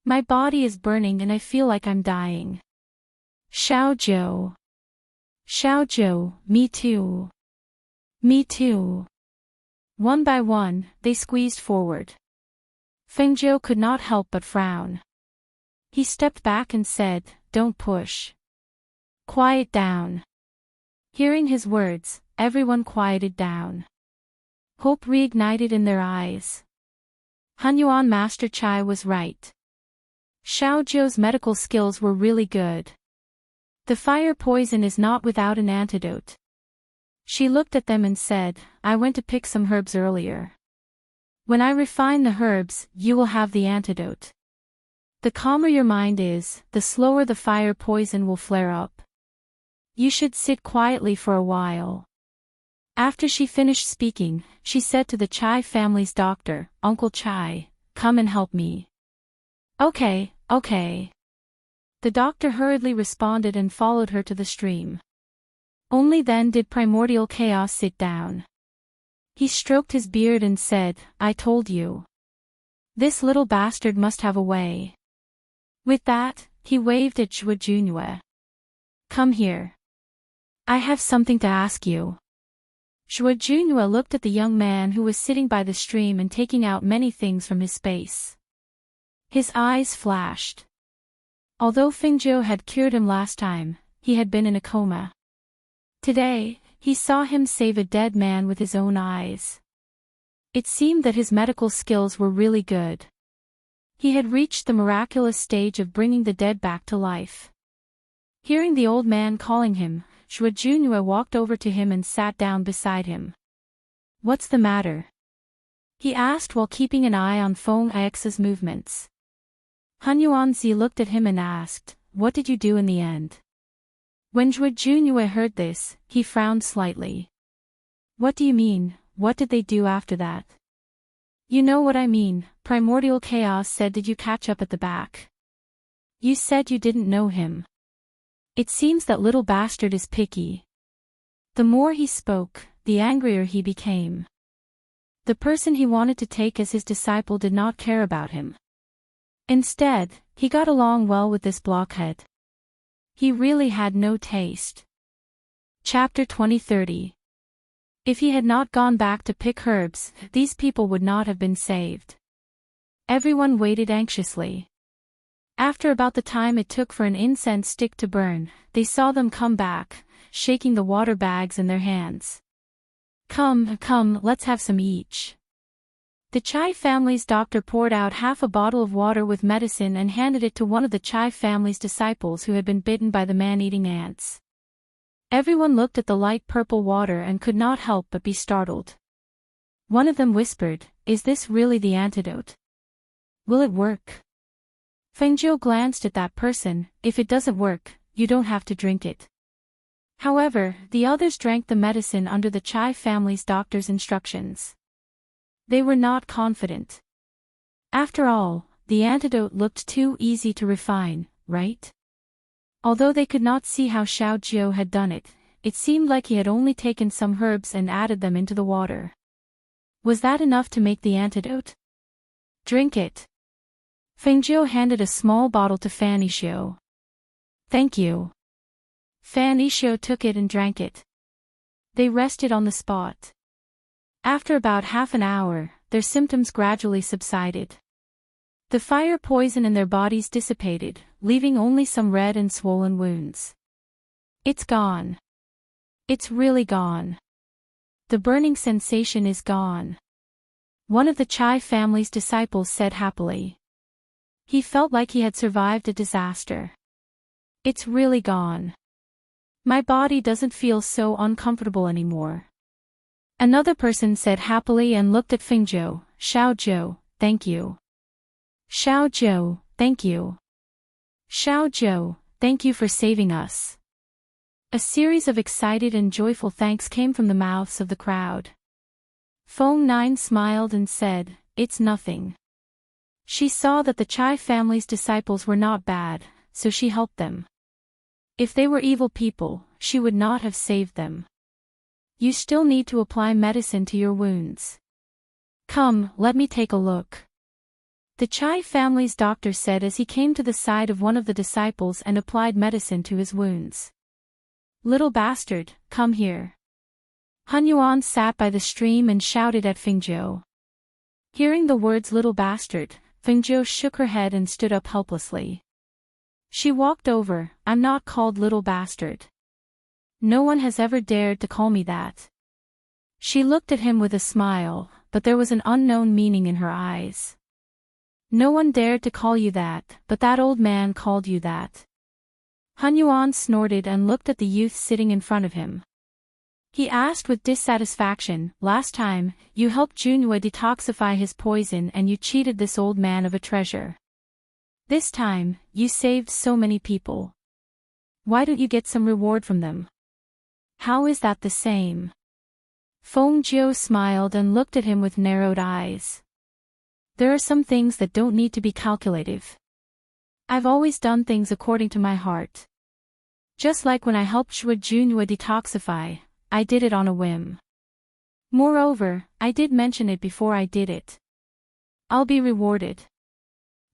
My body is burning and I feel like I'm dying." "Xiaozhou. Xiaozhou, me too. Me too." One by one, they squeezed forward. Fengzhou could not help but frown. He stepped back and said, "Don't push. Quiet down." Hearing his words, everyone quieted down. Hope reignited in their eyes. Hunyuan Master Chai was right. Xiaozhou's medical skills were really good. The fire poison is not without an antidote. She looked at them and said, "I went to pick some herbs earlier. When I refine the herbs, you will have the antidote. The calmer your mind is, the slower the fire poison will flare up. You should sit quietly for a while." After she finished speaking, she said to the Chai family's doctor, "Uncle Chai, come and help me." "Okay, okay." The doctor hurriedly responded and followed her to the stream. Only then did Primordial Chaos sit down. He stroked his beard and said, "I told you. This little bastard must have a way." With that, he waved at Zhuo Junue. Come here. I have something to ask you. Zhuo Junue looked at the young man who was sitting by the stream and taking out many things from his space. His eyes flashed. Although Fengzhou had cured him last time, he had been in a coma. Today, he saw him save a dead man with his own eyes. It seemed that his medical skills were really good. He had reached the miraculous stage of bringing the dead back to life. Hearing the old man calling him, Zhuo Junue walked over to him and sat down beside him. What's the matter? He asked while keeping an eye on Feng Ix's movements. Han Yuanzi looked at him and asked, what did you do in the end? When Zhuo Junue heard this, he frowned slightly. What do you mean, what did they do after that? You know what I mean, Primordial Chaos said did you catch up at the back? You said you didn't know him. It seems that little bastard is picky. The more he spoke, the angrier he became. The person he wanted to take as his disciple did not care about him. Instead, he got along well with this blockhead. He really had no taste. Chapter 20:30. If he had not gone back to pick herbs, these people would not have been saved. Everyone waited anxiously. After about the time it took for an incense stick to burn, they saw them come back, shaking the water bags in their hands. Come, let's have some each. The Chai family's doctor poured out half a bottle of water with medicine and handed it to one of the Chai family's disciples who had been bitten by the man-eating ants. Everyone looked at the light purple water and could not help but be startled. One of them whispered, is this really the antidote? Will it work? Fengzhou glanced at that person, if it doesn't work, you don't have to drink it. However, the others drank the medicine under the Chai family's doctor's instructions. They were not confident. After all, the antidote looked too easy to refine, right? Although they could not see how Xiao Jiu had done it, it seemed like he had only taken some herbs and added them into the water. Was that enough to make the antidote? Drink it. Fengzhou handed a small bottle to Fan Yishuo. Thank you. Fan Yishuo took it and drank it. They rested on the spot. After about half an hour, their symptoms gradually subsided. The fire poison in their bodies dissipated, leaving only some red and swollen wounds. It's gone. It's really gone. The burning sensation is gone. One of the Chai family's disciples said happily. He felt like he had survived a disaster. It's really gone. My body doesn't feel so uncomfortable anymore. Another person said happily and looked at Fengzhou, Xiao Zhou, thank you. Xiao Zhou, thank you. Xiao Zhou, thank you for saving us. A series of excited and joyful thanks came from the mouths of the crowd. Feng Nine smiled and said, it's nothing. She saw that the Chai family's disciples were not bad, so she helped them. If they were evil people, she would not have saved them. You still need to apply medicine to your wounds. Come, let me take a look. The Chai family's doctor said as he came to the side of one of the disciples and applied medicine to his wounds. Little bastard, come here. Han Yuan sat by the stream and shouted at Fengzhou. Hearing the words little bastard, Fengzhou shook her head and stood up helplessly. She walked over, I'm not called little bastard. No one has ever dared to call me that. She looked at him with a smile, but there was an unknown meaning in her eyes. No one dared to call you that, but that old man called you that. Han Yuan snorted and looked at the youth sitting in front of him. He asked with dissatisfaction, last time, you helped Junue detoxify his poison and you cheated this old man of a treasure. This time, you saved so many people. Why don't you get some reward from them? How is that the same? Feng Jiu smiled and looked at him with narrowed eyes. There are some things that don't need to be calculative. I've always done things according to my heart. Just like when I helped Zhuo Junue detoxify, I did it on a whim. Moreover, I did mention it before I did it. I'll be rewarded.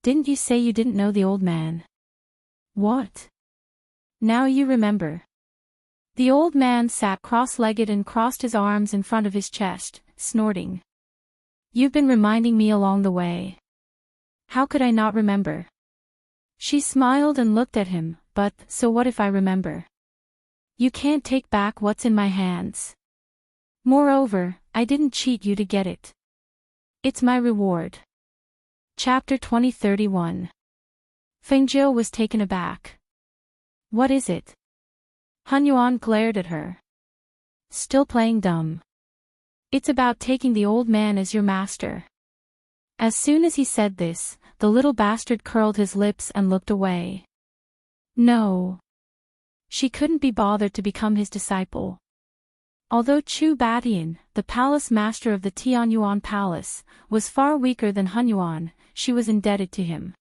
Didn't you say you didn't know the old man? What? Now you remember. The old man sat cross-legged and crossed his arms in front of his chest, snorting. You've been reminding me along the way. How could I not remember? She smiled and looked at him, but, so what if I remember? You can't take back what's in my hands. Moreover, I didn't cheat you to get it. It's my reward. Chapter 2031. Fengjiu was taken aback. What is it? Han Yuan glared at her. Still playing dumb. It's about taking the old man as your master. As soon as he said this, the little bastard curled his lips and looked away. No. She couldn't be bothered to become his disciple. Although Chu Batian, the palace master of the Tianyuan Palace, was far weaker than Han Yuan, she was indebted to him.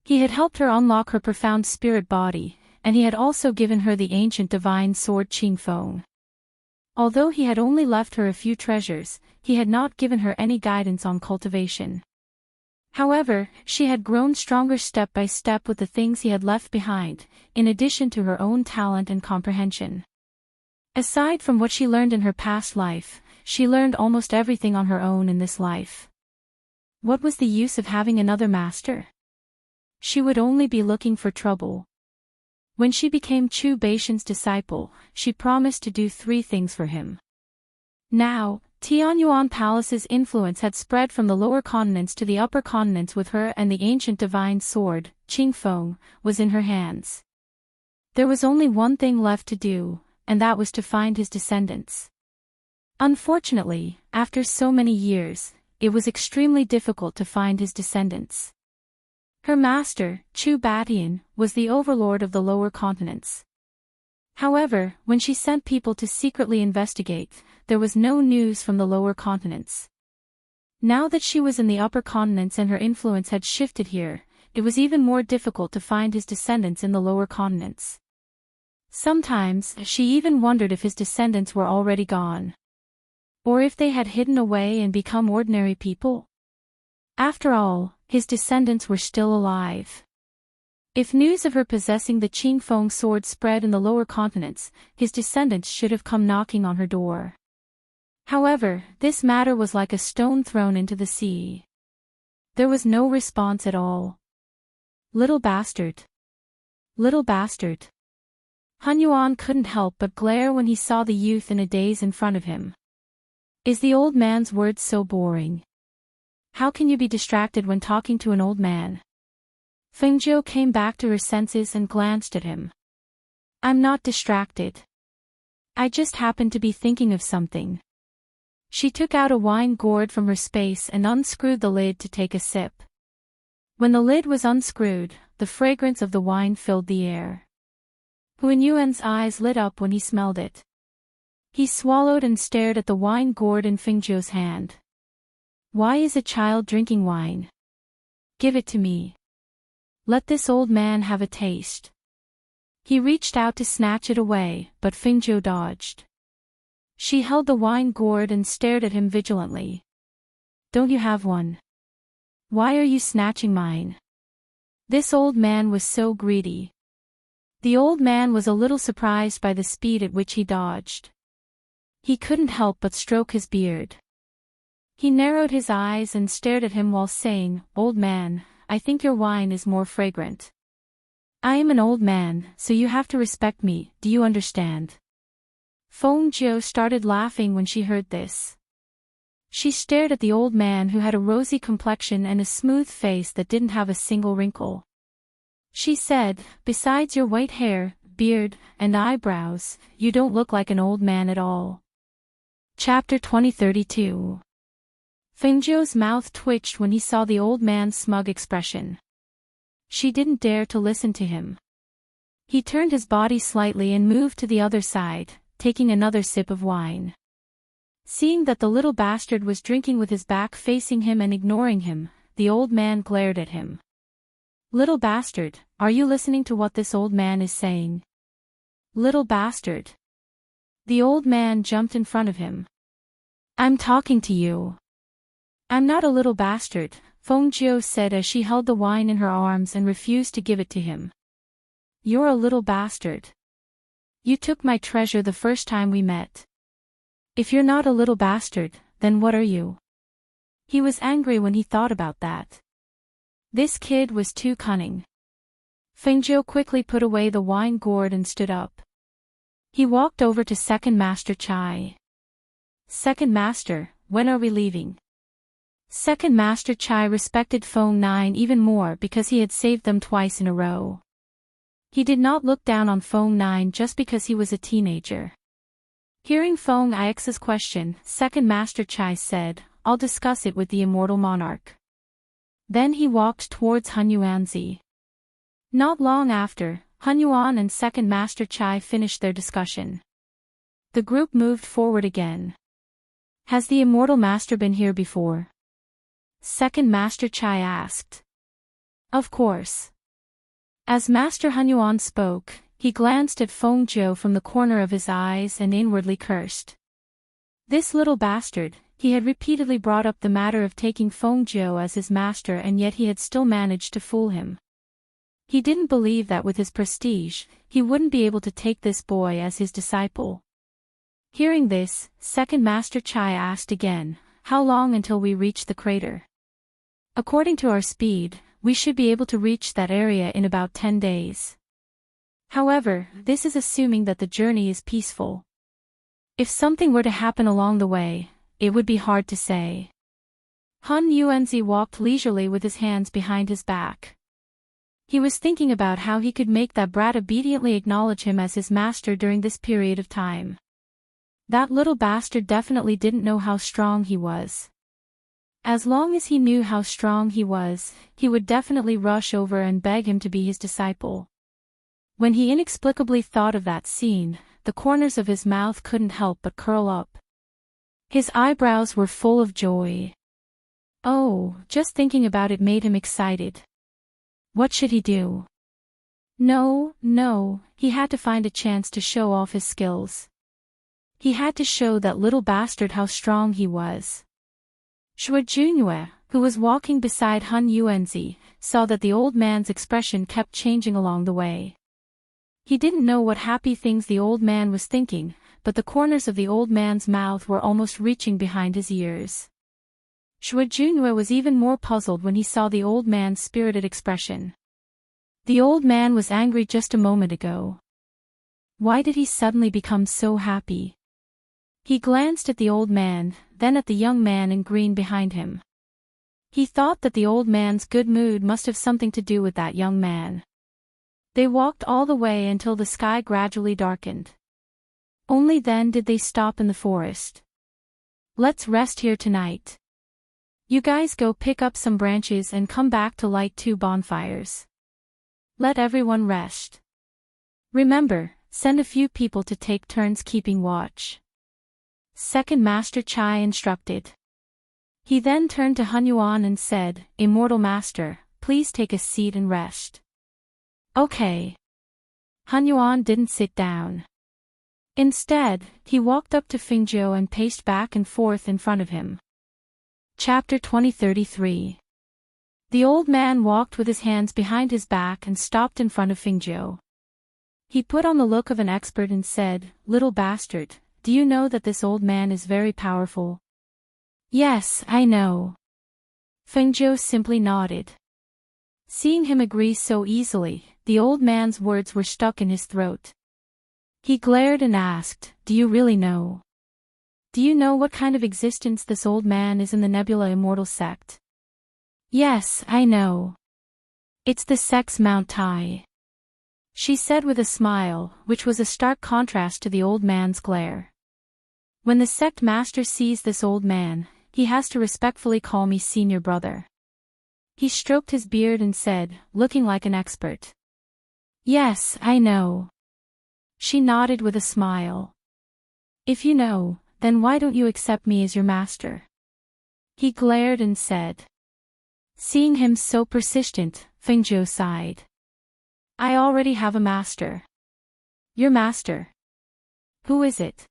He had helped her unlock her profound spirit body, and he had also given her the ancient divine sword Qingfeng. Although he had only left her a few treasures, he had not given her any guidance on cultivation. However, she had grown stronger step by step with the things he had left behind, in addition to her own talent and comprehension. Aside from what she learned in her past life, she learned almost everything on her own in this life. What was the use of having another master? She would only be looking for trouble. When she became Chu Baishan's disciple, she promised to do 3 things for him. Now, Tianyuan Palace's influence had spread from the lower continents to the upper continents with her, and the ancient divine sword, Qingfeng, was in her hands. There was only one thing left to do, and that was to find his descendants. Unfortunately, after so many years, it was extremely difficult to find his descendants. Her master, Chu Batian, was the overlord of the lower continents. However, when she sent people to secretly investigate, there was no news from the lower continents. Now that she was in the upper continents and her influence had shifted here, it was even more difficult to find his descendants in the lower continents. Sometimes, she even wondered if his descendants were already gone. Or if they had hidden away and become ordinary people. After all, his descendants were still alive. If news of her possessing the Qingfeng sword spread in the lower continents, his descendants should have come knocking on her door. However, this matter was like a stone thrown into the sea. There was no response at all. Little bastard. Little bastard. Han Yuan couldn't help but glare when he saw the youth in a daze in front of him. Is the old man's words so boring? How can you be distracted when talking to an old man? Fengjiu came back to her senses and glanced at him. I'm not distracted. I just happened to be thinking of something. She took out a wine gourd from her space and unscrewed the lid to take a sip. When the lid was unscrewed, the fragrance of the wine filled the air. Huan Yuan's eyes lit up when he smelled it. He swallowed and stared at the wine gourd in Fengjiu's hand. Why is a child drinking wine? Give it to me. Let this old man have a taste. He reached out to snatch it away, but Fengjiu dodged. She held the wine gourd and stared at him vigilantly. Don't you have one? Why are you snatching mine? This old man was so greedy. The old man was a little surprised by the speed at which he dodged. He couldn't help but stroke his beard. He narrowed his eyes and stared at him while saying, Old man, I think your wine is more fragrant. I am an old man, so you have to respect me, do you understand? Fengjiu started laughing when she heard this. She stared at the old man who had a rosy complexion and a smooth face that didn't have a single wrinkle. She said, besides your white hair, beard, and eyebrows, you don't look like an old man at all. Chapter 2032. Fengjiu's mouth twitched when he saw the old man's smug expression. She didn't dare to listen to him. He turned his body slightly and moved to the other side, taking another sip of wine. Seeing that the little bastard was drinking with his back facing him and ignoring him, the old man glared at him. Little bastard, are you listening to what this old man is saying? Little bastard. The old man jumped in front of him. I'm talking to you. I'm not a little bastard, Feng Jiu said as she held the wine in her arms and refused to give it to him. You're a little bastard. You took my treasure the first time we met. If you're not a little bastard, then what are you? He was angry when he thought about that. This kid was too cunning. Feng Jiu quickly put away the wine gourd and stood up. He walked over to Second Master Chai. Second Master, when are we leaving? Second Master Chai respected Feng Nine even more because he had saved them twice in a row. He did not look down on Feng Nine just because he was a teenager. Hearing Feng Ix's question, Second Master Chai said, I'll discuss it with the immortal monarch. Then he walked towards Hunyuanzi. Not long after, Hunyuan and Second Master Chai finished their discussion. The group moved forward again. Has the immortal master been here before? Second Master Chai asked. Of course. As Master Hunyuan spoke, he glanced at Feng Jiu from the corner of his eyes and inwardly cursed. This little bastard, he had repeatedly brought up the matter of taking Feng Jiu as his master and yet he had still managed to fool him. He didn't believe that with his prestige, he wouldn't be able to take this boy as his disciple. Hearing this, Second Master Chai asked again, how long until we reach the crater? According to our speed, we should be able to reach that area in about 10 days. However, this is assuming that the journey is peaceful. If something were to happen along the way, it would be hard to say. Hun Yuanzi walked leisurely with his hands behind his back. He was thinking about how he could make that brat obediently acknowledge him as his master during this period of time. That little bastard definitely didn't know how strong he was. As long as he knew how strong he was, he would definitely rush over and beg him to be his disciple. When he inexplicably thought of that scene, the corners of his mouth couldn't help but curl up. His eyebrows were full of joy. Oh, just thinking about it made him excited. What should he do? No, he had to find a chance to show off his skills. He had to show that little bastard how strong he was. Shui Junyue, who was walking beside Hun Yuanzi, saw that the old man's expression kept changing along the way. He didn't know what happy things the old man was thinking, but the corners of the old man's mouth were almost reaching behind his ears. Shui Junyue was even more puzzled when he saw the old man's spirited expression. The old man was angry just a moment ago. Why did he suddenly become so happy? He glanced at the old man, then at the young man in green behind him. He thought that the old man's good mood must have something to do with that young man. They walked all the way until the sky gradually darkened. Only then did they stop in the forest. Let's rest here tonight. You guys go pick up some branches and come back to light 2 bonfires. Let everyone rest. Remember, send a few people to take turns keeping watch. Second Master Chai instructed. He then turned to Hunyuan and said, Immortal Master, please take a seat and rest. Okay. Hunyuan didn't sit down. Instead, he walked up to Feng Jiu and paced back and forth in front of him. Chapter 2033. The old man walked with his hands behind his back and stopped in front of Feng Jiu. He put on the look of an expert and said, Little bastard, do you know that this old man is very powerful? Yes, I know. Feng Jiu simply nodded. Seeing him agree so easily, the old man's words were stuck in his throat. He glared and asked, Do you really know? Do you know what kind of existence this old man is in the Nebula Immortal sect? Yes, I know. It's the sect's Mount Tai. She said with a smile, which was a stark contrast to the old man's glare. When the sect master sees this old man, he has to respectfully call me senior brother. He stroked his beard and said, looking like an expert. Yes, I know. She nodded with a smile. If you know, then why don't you accept me as your master? He glared and said. Seeing him so persistent, Feng Jiu sighed. I already have a master. Your master? Who is it?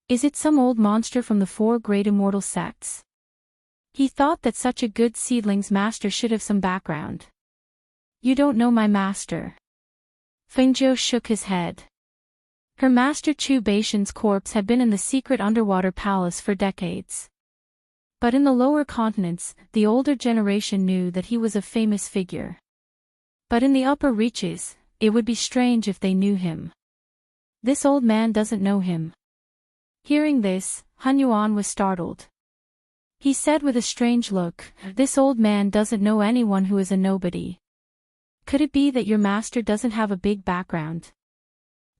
Is it some old monster from the 4 great immortal sects? He thought that such a good seedling's master should have some background. You don't know my master. Fengjiu shook his head. Her master Chu Baishan's corpse had been in the secret underwater palace for decades. But in the lower continents, the older generation knew that he was a famous figure. But in the upper reaches, it would be strange if they knew him. This old man doesn't know him. Hearing this, Han Yuan was startled. He said with a strange look, "This old man doesn't know anyone who is a nobody. Could it be that your master doesn't have a big background?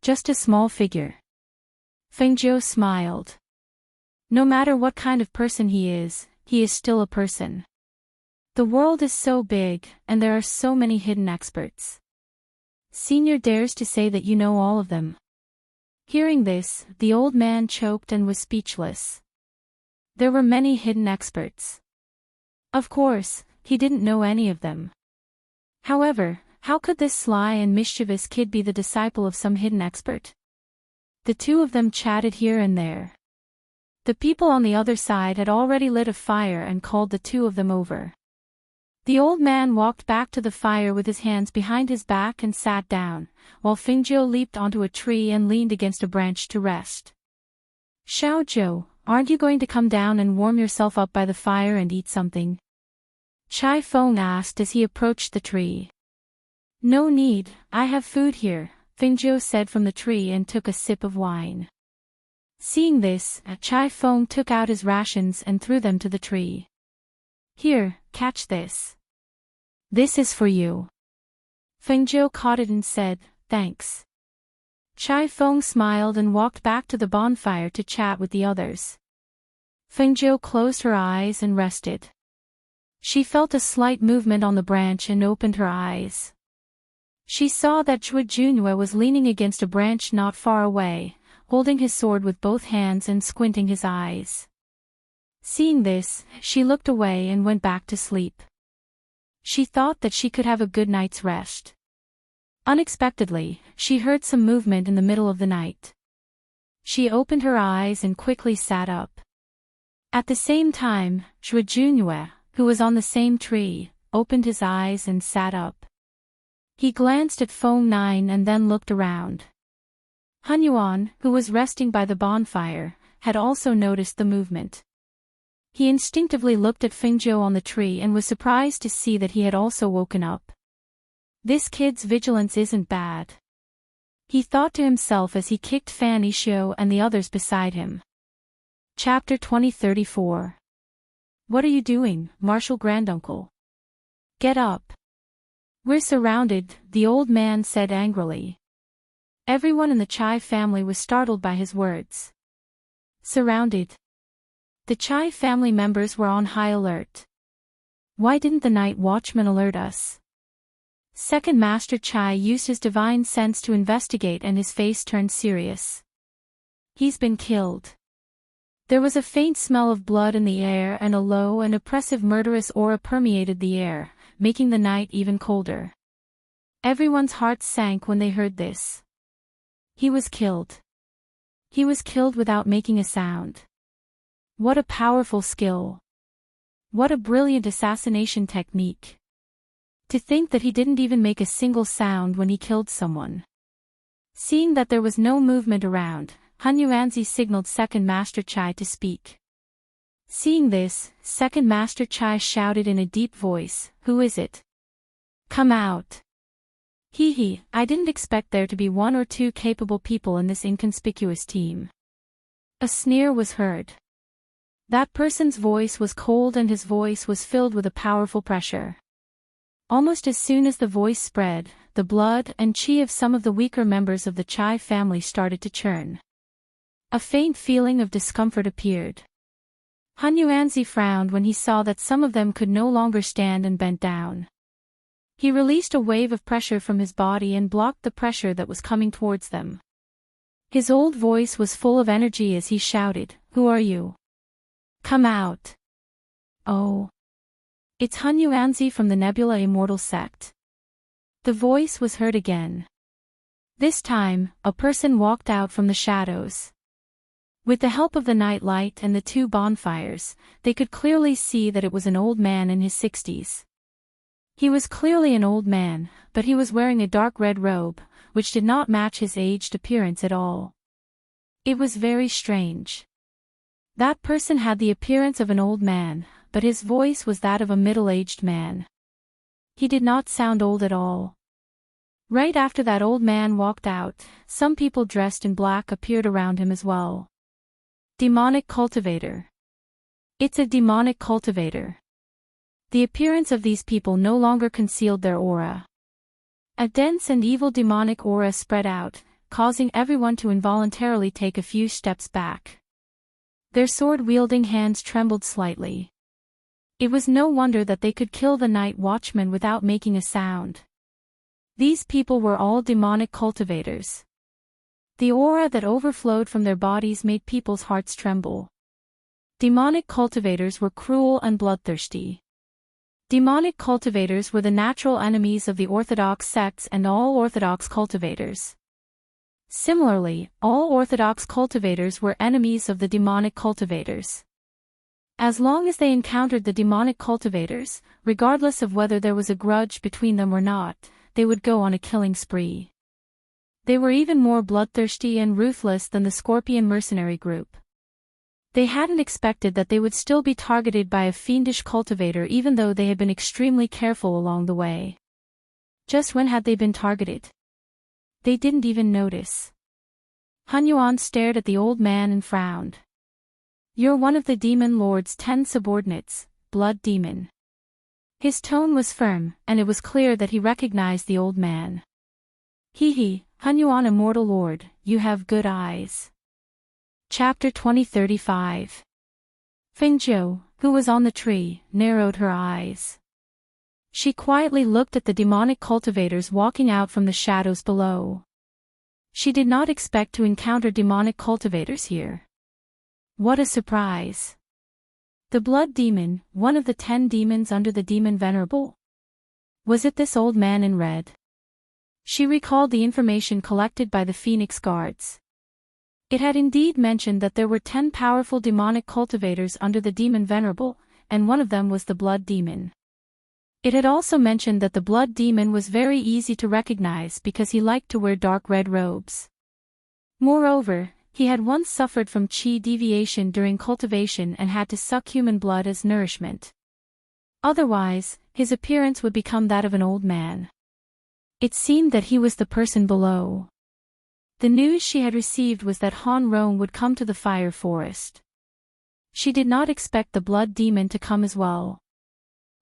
Just a small figure?" Fengjiu smiled. No matter what kind of person he is still a person. The world is so big, and there are so many hidden experts. Senior dares to say that you know all of them. Hearing this, the old man choked and was speechless. There were many hidden experts. Of course, he didn't know any of them. However, how could this sly and mischievous kid be the disciple of some hidden expert? The two of them chatted here and there. The people on the other side had already lit a fire and called the two of them over. The old man walked back to the fire with his hands behind his back and sat down, while Fengjiu leaped onto a tree and leaned against a branch to rest. "Xiaozhou, aren't you going to come down and warm yourself up by the fire and eat something?" Chai Feng asked as he approached the tree. "No need, I have food here," Fengjiu said from the tree and took a sip of wine. Seeing this, Chai Feng took out his rations and threw them to the tree. "Here, catch this. This is for you." Fengjiu caught it and said, "Thanks." Chai Feng smiled and walked back to the bonfire to chat with the others. Fengjiu closed her eyes and rested. She felt a slight movement on the branch and opened her eyes. She saw that Zhuo Junyue was leaning against a branch not far away, holding his sword with both hands and squinting his eyes. Seeing this, she looked away and went back to sleep. She thought that she could have a good night's rest. Unexpectedly, she heard some movement in the middle of the night. She opened her eyes and quickly sat up. At the same time, Zhuo Junyue, who was on the same tree, opened his eyes and sat up. He glanced at Feng Nine and then looked around. Han Yuan, who was resting by the bonfire, had also noticed the movement. He instinctively looked at Fengjiu on the tree and was surprised to see that he had also woken up. This kid's vigilance isn't bad. He thought to himself as he kicked Fan Yishuo and the others beside him. Chapter 2034. What are you doing, Martial Granduncle? Get up. We're surrounded, the old man said angrily. Everyone in the Chai family was startled by his words. Surrounded. The Chai family members were on high alert. Why didn't the night watchman alert us? Second Master Chai used his divine sense to investigate and his face turned serious. He's been killed. There was a faint smell of blood in the air and a low and oppressive murderous aura permeated the air, making the night even colder. Everyone's hearts sank when they heard this. He was killed. He was killed without making a sound. What a powerful skill. What a brilliant assassination technique. To think that he didn't even make a single sound when he killed someone. Seeing that there was no movement around, Han Yuanzi signaled Second Master Chai to speak. Seeing this, Second Master Chai shouted in a deep voice, "Who is it? Come out." Hee, I didn't expect there to be one or two capable people in this inconspicuous team. A sneer was heard. That person's voice was cold and his voice was filled with a powerful pressure. Almost as soon as the voice spread, the blood and qi of some of the weaker members of the Chai family started to churn. A faint feeling of discomfort appeared. Han Yuanzi frowned when he saw that some of them could no longer stand and bent down. He released a wave of pressure from his body and blocked the pressure that was coming towards them. His old voice was full of energy as he shouted, "Who are you? Come out." Oh. It's Han Yuanzi from the Nebula Immortal Sect. The voice was heard again. This time, a person walked out from the shadows. With the help of the night light and the two bonfires, they could clearly see that it was an old man in his 60s. He was clearly an old man, but he was wearing a dark red robe, which did not match his aged appearance at all. It was very strange. That person had the appearance of an old man, but his voice was that of a middle-aged man. He did not sound old at all. Right after that old man walked out, some people dressed in black appeared around him as well. Demonic cultivator. It's a demonic cultivator. The appearance of these people no longer concealed their aura. A dense and evil demonic aura spread out, causing everyone to involuntarily take a few steps back. Their sword-wielding hands trembled slightly. It was no wonder that they could kill the night watchman without making a sound. These people were all demonic cultivators. The aura that overflowed from their bodies made people's hearts tremble. Demonic cultivators were cruel and bloodthirsty. Demonic cultivators were the natural enemies of the Orthodox sects and all Orthodox cultivators. Similarly, all Orthodox cultivators were enemies of the demonic cultivators. As long as they encountered the demonic cultivators, regardless of whether there was a grudge between them or not, they would go on a killing spree. They were even more bloodthirsty and ruthless than the Scorpion mercenary group. They hadn't expected that they would still be targeted by a fiendish cultivator even though they had been extremely careful along the way. Just when had they been targeted? They didn't even notice. Hun Yuan stared at the old man and frowned. "You're one of the Demon Lord's 10 subordinates, Blood Demon." His tone was firm, and it was clear that he recognized the old man. "Hee, Hun Yuan Immortal Lord, you have good eyes." Chapter 2035. Fingzhou, who was on the tree, narrowed her eyes. She quietly looked at the demonic cultivators walking out from the shadows below. She did not expect to encounter demonic cultivators here. What a surprise! The Blood Demon, one of the 10 demons under the Demon Venerable? Was it this old man in red? She recalled the information collected by the Phoenix Guards. It had indeed mentioned that there were 10 powerful demonic cultivators under the Demon Venerable, and one of them was the Blood Demon. It had also mentioned that the Blood Demon was very easy to recognize because he liked to wear dark red robes. Moreover, he had once suffered from qi deviation during cultivation and had to suck human blood as nourishment. Otherwise, his appearance would become that of an old man. It seemed that he was the person below. The news she had received was that Han Rong would come to the fire forest. She did not expect the Blood Demon to come as well.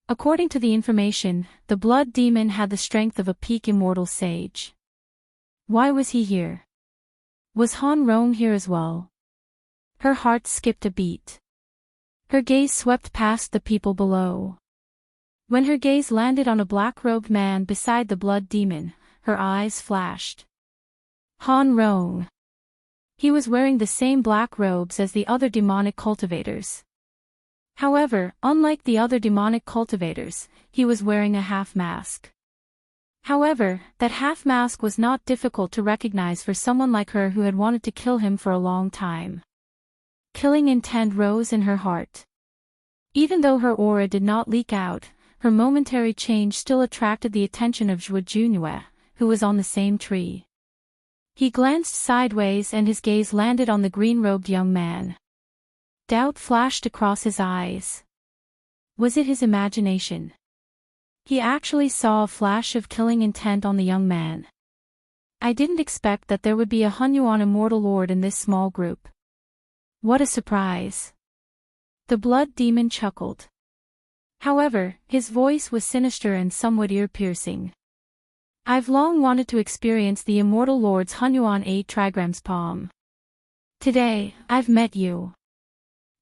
According to the information, the Blood Demon had the strength of a peak immortal sage. Why was he here? Was Han Rong here as well? Her heart skipped a beat. Her gaze swept past the people below. When her gaze landed on a black-robed man beside the Blood Demon, her eyes flashed. Han Rong. He was wearing the same black robes as the other demonic cultivators. However, unlike the other demonic cultivators, he was wearing a half-mask. However, that half-mask was not difficult to recognize for someone like her who had wanted to kill him for a long time. Killing intent rose in her heart. Even though her aura did not leak out, her momentary change still attracted the attention of Zhuo Junue, who was on the same tree. He glanced sideways and his gaze landed on the green-robed young man. Doubt flashed across his eyes. Was it his imagination? He actually saw a flash of killing intent on the young man. I didn't expect that there would be a Hun Yuan Immortal Lord in this small group. What a surprise. The Blood Demon chuckled. However, his voice was sinister and somewhat ear-piercing. I've long wanted to experience the Immortal Lord's Hun Yuan 8 trigrams palm. Today, I've met you.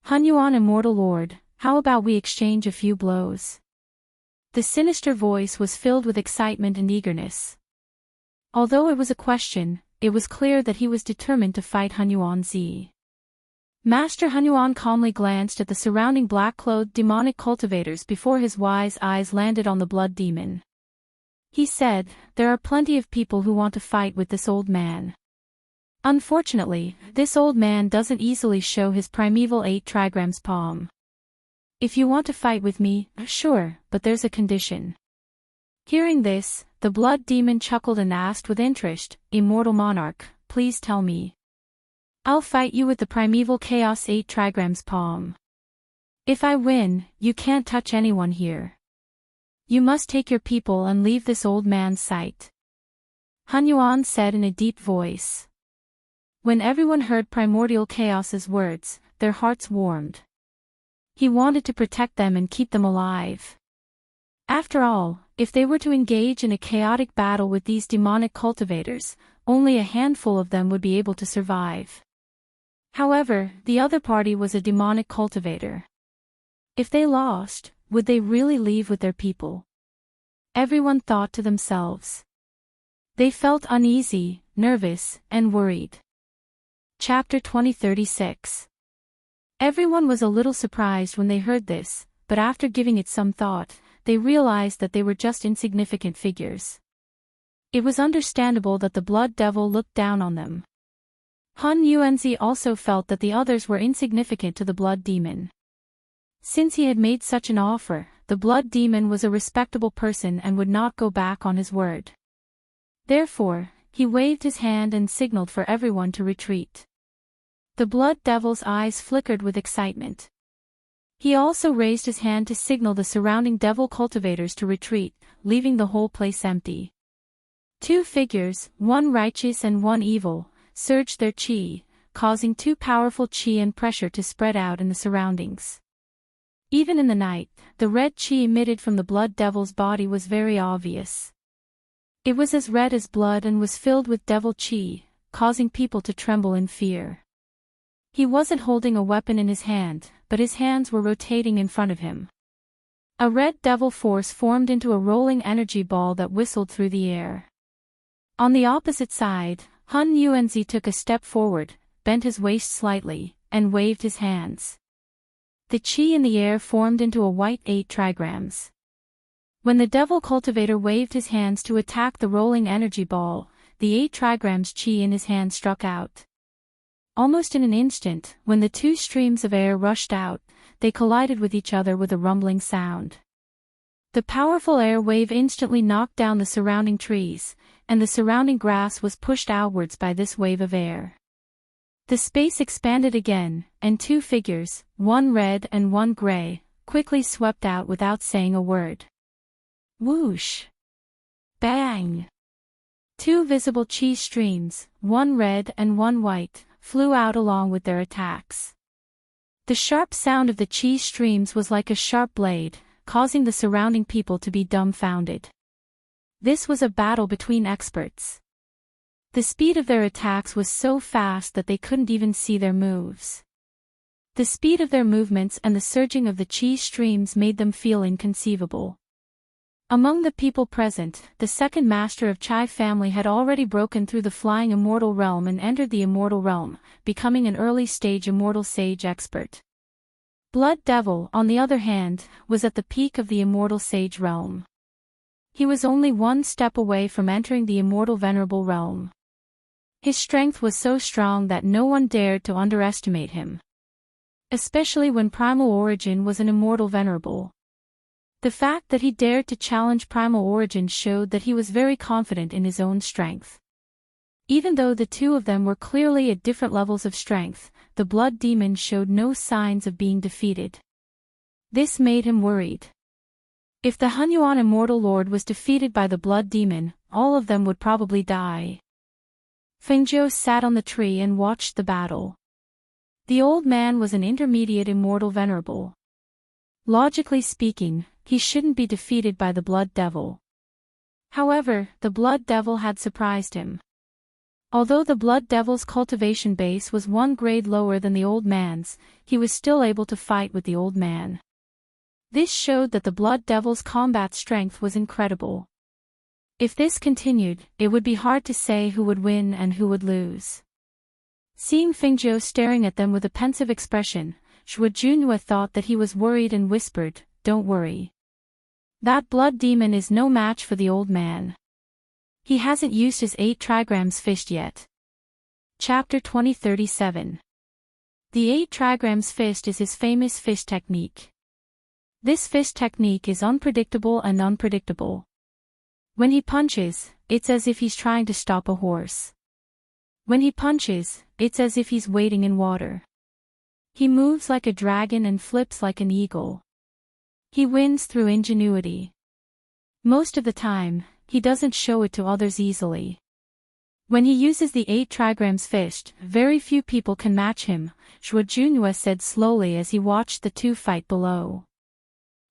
Hun Yuan Immortal Lord, how about we exchange a few blows? The sinister voice was filled with excitement and eagerness. Although it was a question, it was clear that he was determined to fight Hun Yuan Zi. Master Hun Yuan calmly glanced at the surrounding black-clothed demonic cultivators before his wise eyes landed on the Blood Demon. He said, there are plenty of people who want to fight with this old man. Unfortunately, this old man doesn't easily show his primeval 8 trigrams palm. If you want to fight with me, sure, but there's a condition. Hearing this, the blood demon chuckled and asked with interest, Immortal Monarch, please tell me. I'll fight you with the primeval chaos 8 trigrams palm. If I win, you can't touch anyone here. You must take your people and leave this old man's sight. Han Yuan said in a deep voice. When everyone heard Primordial Chaos's words, their hearts warmed. He wanted to protect them and keep them alive. After all, if they were to engage in a chaotic battle with these demonic cultivators, only a handful of them would be able to survive. However, the other party was a demonic cultivator. If they lost, would they really leave with their people? Everyone thought to themselves. They felt uneasy, nervous, and worried. Chapter 2036. Everyone was a little surprised when they heard this, but after giving it some thought, they realized that they were just insignificant figures. It was understandable that the blood devil looked down on them. Han Yuanzi also felt that the others were insignificant to the blood demon. Since he had made such an offer, the blood demon was a respectable person and would not go back on his word. Therefore, he waved his hand and signaled for everyone to retreat. The blood devil's eyes flickered with excitement. He also raised his hand to signal the surrounding devil cultivators to retreat, leaving the whole place empty. 2 figures, one righteous and one evil, surged their chi, causing 2 powerful chi and pressure to spread out in the surroundings. Even in the night, the red chi emitted from the blood devil's body was very obvious. It was as red as blood and was filled with devil chi, causing people to tremble in fear. He wasn't holding a weapon in his hand, but his hands were rotating in front of him. A red devil force formed into a rolling energy ball that whistled through the air. On the opposite side, Han Yuanzi took a step forward, bent his waist slightly, and waved his hands. The chi in the air formed into a white 8 trigrams. When the devil cultivator waved his hands to attack the rolling energy ball, the 8 trigrams chi in his hand struck out. Almost in an instant, when the 2 streams of air rushed out, they collided with each other with a rumbling sound. The powerful air wave instantly knocked down the surrounding trees, and the surrounding grass was pushed outwards by this wave of air. The space expanded again, and 2 figures, one red and one gray, quickly swept out without saying a word. Whoosh! Bang! 2 visible chi streams, one red and one white, flew out along with their attacks. The sharp sound of the chi streams was like a sharp blade, causing the surrounding people to be dumbfounded. This was a battle between experts. The speed of their attacks was so fast that they couldn't even see their moves. The speed of their movements and the surging of the chi streams made them feel inconceivable. Among the people present, the second master of Chai family had already broken through the flying immortal realm and entered the immortal realm, becoming an early-stage immortal sage expert. Blood Devil, on the other hand, was at the peak of the immortal sage realm. He was only 1 step away from entering the immortal venerable realm. His strength was so strong that no one dared to underestimate him. Especially when Primal Origin was an immortal venerable. The fact that he dared to challenge Primal Origin showed that he was very confident in his own strength. Even though the 2 of them were clearly at different levels of strength, the blood demon showed no signs of being defeated. This made him worried. If the Hunyuan Immortal Lord was defeated by the blood demon, all of them would probably die. Fengzhou sat on the tree and watched the battle. The old man was an intermediate immortal venerable. Logically speaking, he shouldn't be defeated by the blood devil. However, the blood devil had surprised him. Although the blood devil's cultivation base was 1 grade lower than the old man's, he was still able to fight with the old man. This showed that the blood devil's combat strength was incredible. If this continued, it would be hard to say who would win and who would lose. Seeing Fengzhou staring at them with a pensive expression, Zhuo Junhua thought that he was worried and whispered, "Don't worry. That blood demon is no match for the old man. He hasn't used his 8 trigrams fished yet." Chapter 2037. The 8 trigrams fist is his famous fist technique. This fist technique is unpredictable and unpredictable. When he punches, it's as if he's trying to stop a horse. When he punches, it's as if he's wading in water. He moves like a dragon and flips like an eagle. He wins through ingenuity. Most of the time, he doesn't show it to others easily. When he uses the 8 trigrams fist, very few people can match him, Zhuo Junhua said slowly as he watched the two fight below.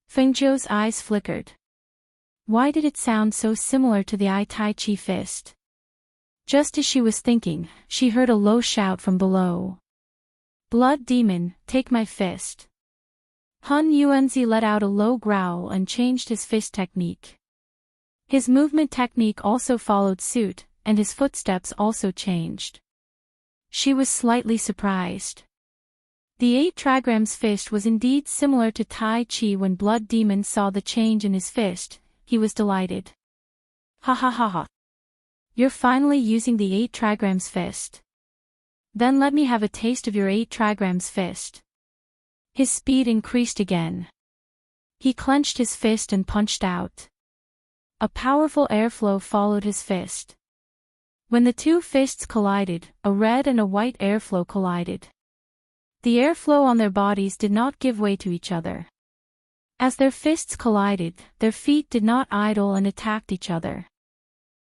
Feng Zhou's eyes flickered. Why did it sound so similar to the I Tai Chi fist? Just as she was thinking, she heard a low shout from below. Blood demon, take my fist. Han Yuanzi let out a low growl and changed his fist technique. His movement technique also followed suit, and his footsteps also changed. She was slightly surprised. The 8 trigrams fist was indeed similar to Tai Chi. When Blood Demon saw the change in his fist, he was delighted. Ha ha ha ha. You're finally using the 8 trigrams fist. Then let me have a taste of your 8 trigrams fist. His speed increased again. He clenched his fist and punched out. A powerful airflow followed his fist. When the two fists collided, a red and a white airflow collided. The airflow on their bodies did not give way to each other. As their fists collided, their feet did not idle and attacked each other.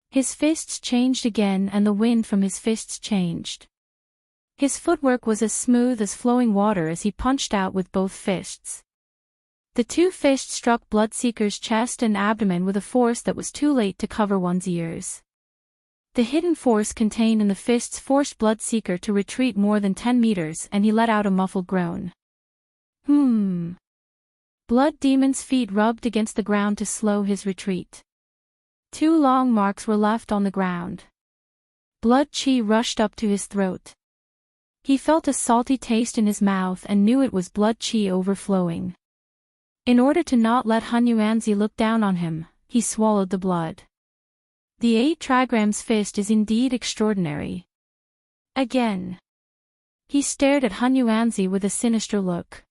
His fists changed again and the wind from his fists changed. His footwork was as smooth as flowing water as he punched out with both fists. The two fists struck Bloodseeker's chest and abdomen with a force that was too late to cover one's ears. The hidden force contained in the fists forced Bloodseeker to retreat more than 10 meters and he let out a muffled groan. Blood Demon's feet rubbed against the ground to slow his retreat. 2 long marks were left on the ground. Blood Chi rushed up to his throat. He felt a salty taste in his mouth and knew it was blood Chi overflowing. In order to not let Han Yuanzi look down on him, he swallowed the blood. The 8 trigrams fist is indeed extraordinary. Again. He stared at Han Yuanzi with a sinister look.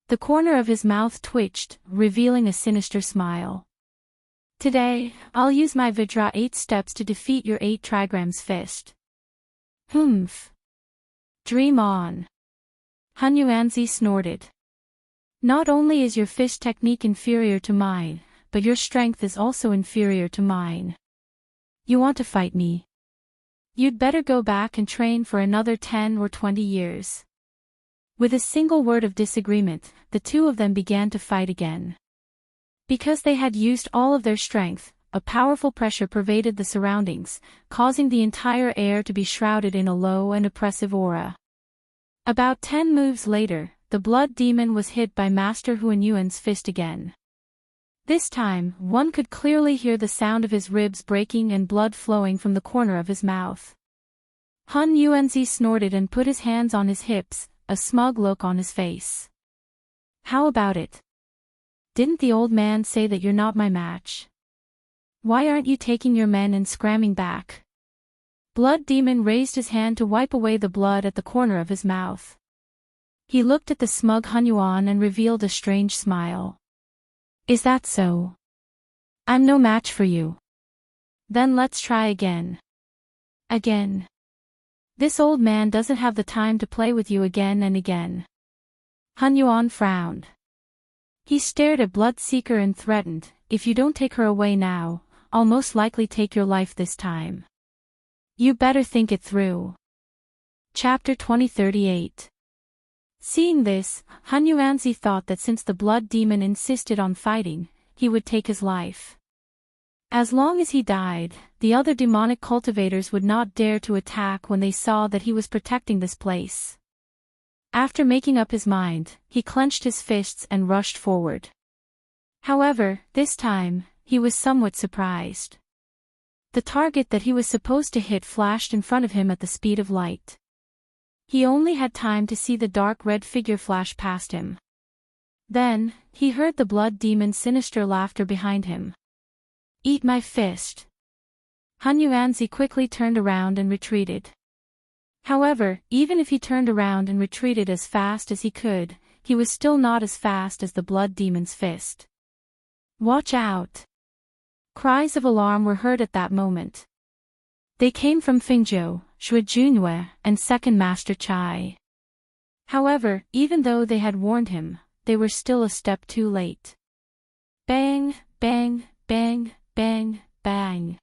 The corner of his mouth twitched, revealing a sinister smile. Today, I'll use my Vajra 8 steps to defeat your 8 trigrams fist. Humph. Dream on. Han Yuanzi snorted. Not only is your fist technique inferior to mine, but your strength is also inferior to mine. You want to fight me? You'd better go back and train for another 10 or 20 years. With a single word of disagreement, the two of them began to fight again. Because they had used all of their strength, a powerful pressure pervaded the surroundings, causing the entire air to be shrouded in a low and oppressive aura. About 10 moves later, the Blood Demon was hit by Master Huanyuan's fist again. This time, one could clearly hear the sound of his ribs breaking and blood flowing from the corner of his mouth. Han Yuanzi snorted and put his hands on his hips, a smug look on his face. How about it? Didn't the old man say that you're not my match? Why aren't you taking your men and scramming back? Blood Demon raised his hand to wipe away the blood at the corner of his mouth. He looked at the smug Han Yuan and revealed a strange smile. Is that so? I'm no match for you. Then let's try again. Again. This old man doesn't have the time to play with you again and again. Han Yuan frowned. He stared at Bloodseeker and threatened, if you don't take her away now, I'll most likely take your life this time. You better think it through. Chapter 2038. Seeing this, Han Yuanzi thought that since the Blood Demon insisted on fighting, he would take his life. As long as he died, the other demonic cultivators would not dare to attack when they saw that he was protecting this place. After making up his mind, he clenched his fists and rushed forward. However, this time, he was somewhat surprised. The target that he was supposed to hit flashed in front of him at the speed of light. He only had time to see the dark red figure flash past him. Then, he heard the Blood Demon's sinister laughter behind him. Eat my fist. Han Yuanzi quickly turned around and retreated. However, even if he turned around and retreated as fast as he could, he was still not as fast as the blood demon's fist. "Watch out!" Cries of alarm were heard at that moment. They came from Fengzhou, Shuijunhua, and Second Master Chai. However, even though they had warned him, they were still a step too late. Bang, bang, bang, bang, bang.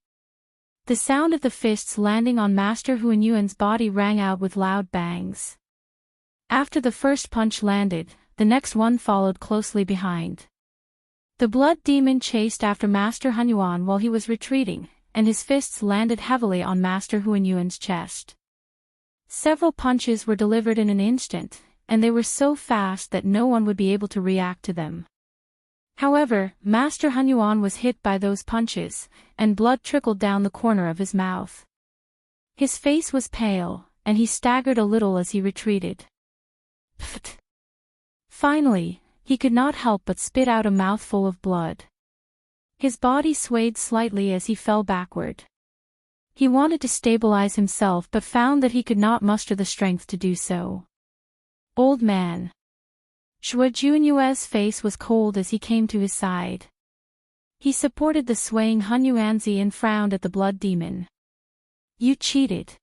The sound of the fists landing on Master Huanyuan's body rang out with loud bangs. After the first punch landed, the next one followed closely behind. The blood demon chased after Master Huanyuan while he was retreating, and his fists landed heavily on Master Huanyuan's chest. Several punches were delivered in an instant, and they were so fast that no one would be able to react to them. However, Master Huanyuan was hit by those punches, and blood trickled down the corner of his mouth. His face was pale, and he staggered a little as he retreated. Pfft! Finally, he could not help but spit out a mouthful of blood. His body swayed slightly as he fell backward. He wanted to stabilize himself but found that he could not muster the strength to do so. "Old man." Shuijunhua's face was cold as he came to his side. He supported the swaying Hunyuanzi and frowned at the blood demon. "You cheated."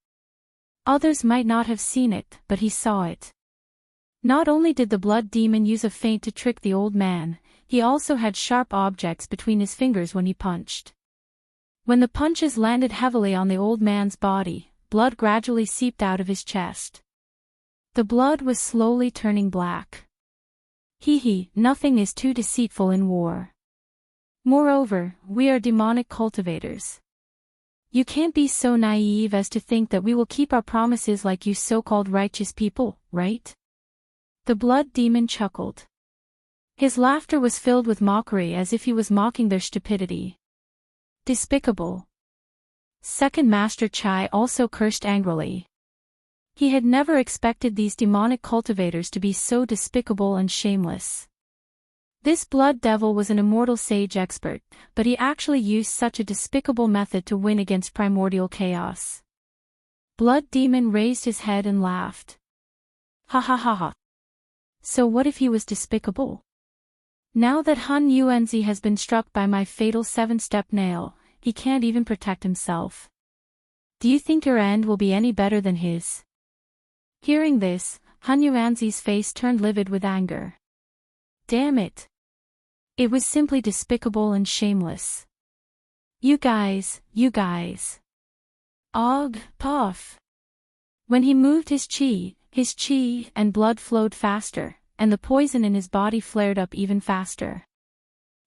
Others might not have seen it, but he saw it. Not only did the blood demon use a feint to trick the old man, he also had sharp objects between his fingers when he punched. When the punches landed heavily on the old man's body, blood gradually seeped out of his chest. The blood was slowly turning black. Nothing is too deceitful in war. Moreover, we are demonic cultivators. You can't be so naive as to think that we will keep our promises like you so-called righteous people, right? The blood demon chuckled. His laughter was filled with mockery as if he was mocking their stupidity. Despicable. Second Master Chai also cursed angrily. He had never expected these demonic cultivators to be so despicable and shameless. This blood devil was an immortal sage expert, but he actually used such a despicable method to win against primordial chaos. Blood demon raised his head and laughed. Ha ha ha ha. So what if he was despicable? Now that Han Yuanzi has been struck by my fatal 7-step nail, he can't even protect himself. Do you think your end will be any better than his? Hearing this, Han Yuanzi's face turned livid with anger. Damn it. It was simply despicable and shameless. You guys. Og, puff. When he moved his chi and blood flowed faster, and the poison in his body flared up even faster.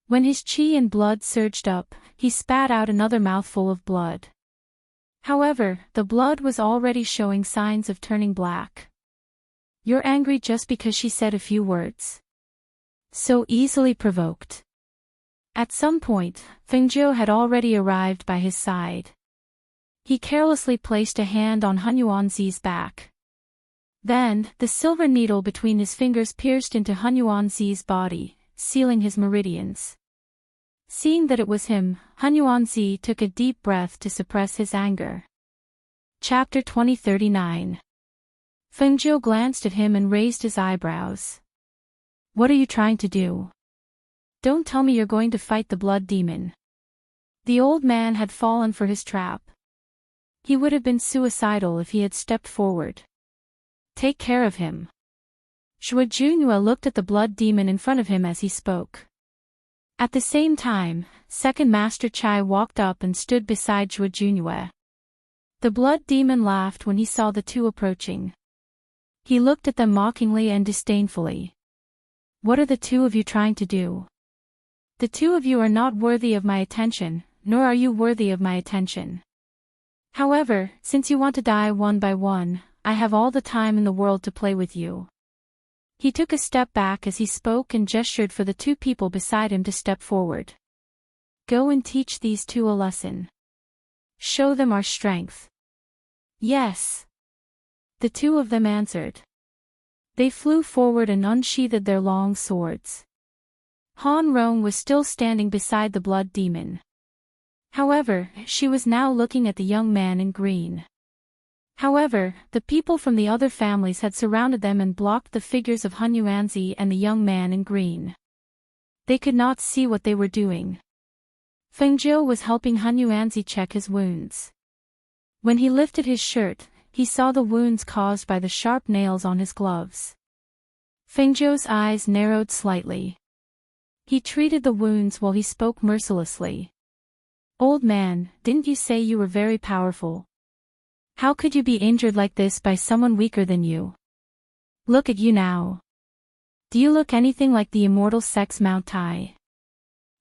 When his chi and blood surged up, he spat out another mouthful of blood. However, the blood was already showing signs of turning black. You're angry just because she said a few words. So easily provoked. At some point, Fengzhou had already arrived by his side. He carelessly placed a hand on Hunyuanzi's back. Then, the silver needle between his fingers pierced into Hunyuanzi's body, sealing his meridians. Seeing that it was him, Hunyuanzi took a deep breath to suppress his anger. Chapter 2039. Fengzhou glanced at him and raised his eyebrows. What are you trying to do? Don't tell me you're going to fight the blood demon. The old man had fallen for his trap. He would have been suicidal if he had stepped forward. Take care of him. Shuijunhua looked at the blood demon in front of him as he spoke. At the same time, Second Master Chai walked up and stood beside Shuijunhua. The blood demon laughed when he saw the two approaching. He looked at them mockingly and disdainfully. What are the two of you trying to do? The two of you are not worthy of my attention, nor are you worthy of my attention. However, since you want to die one by one, I have all the time in the world to play with you. He took a step back as he spoke and gestured for the two people beside him to step forward. Go and teach these two a lesson. Show them our strength. Yes. The two of them answered. They flew forward and unsheathed their long swords. Han Rong was still standing beside the blood demon. However, she was now looking at the young man in green. However, the people from the other families had surrounded them and blocked the figures of Han Yuanzi and the young man in green. They could not see what they were doing. Feng Zhou was helping Han Yuanzi check his wounds. When he lifted his shirt, he saw the wounds caused by the sharp nails on his gloves. Feng Zhou's eyes narrowed slightly. He treated the wounds while he spoke mercilessly. "Old man, didn't you say you were very powerful? How could you be injured like this by someone weaker than you? Look at you now. Do you look anything like the immortal sex Mount Tai?"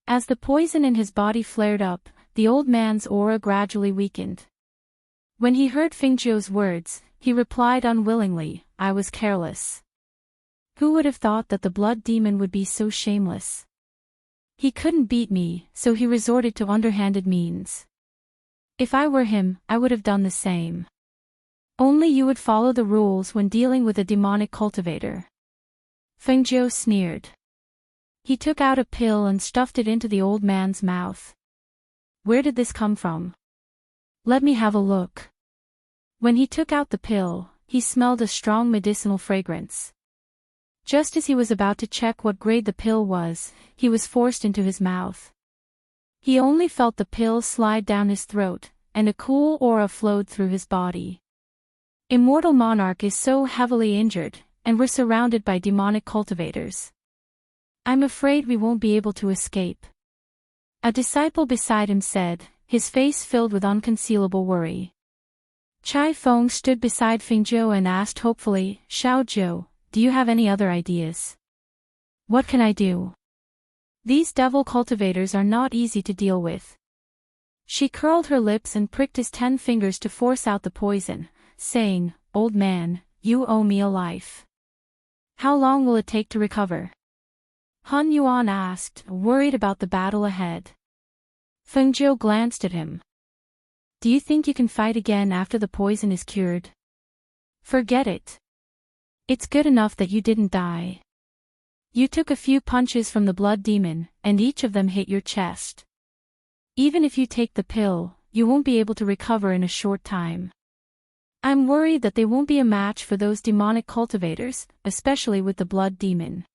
As the poison in his body flared up, the old man's aura gradually weakened. When he heard Feng Zhou's words, he replied unwillingly, "I was careless. Who would have thought that the blood demon would be so shameless? He couldn't beat me, so he resorted to underhanded means. If I were him, I would have done the same. Only you would follow the rules when dealing with a demonic cultivator." Feng Zhou sneered. He took out a pill and stuffed it into the old man's mouth. "Where did this come from? Let me have a look." When he took out the pill, he smelled a strong medicinal fragrance. Just as he was about to check what grade the pill was, he was forced into his mouth. He only felt the pill slide down his throat, and a cool aura flowed through his body. Immortal Monarch is so heavily injured, and we're surrounded by demonic cultivators. I'm afraid we won't be able to escape. A disciple beside him said, his face filled with unconcealable worry. Chai Feng stood beside Feng Zhou and asked hopefully, "Xiao Zhou, do you have any other ideas? What can I do? These devil cultivators are not easy to deal with." She curled her lips and pricked his 10 fingers to force out the poison, saying, "Old man, you owe me a life. How long will it take to recover?" Han Yuan asked, worried about the battle ahead. Feng Zhou glanced at him. "Do you think you can fight again after the poison is cured? Forget it. It's good enough that you didn't die. You took a few punches from the blood demon, and each of them hit your chest. Even if you take the pill, you won't be able to recover in a short time. I'm worried that they won't be a match for those demonic cultivators, especially with the blood demon.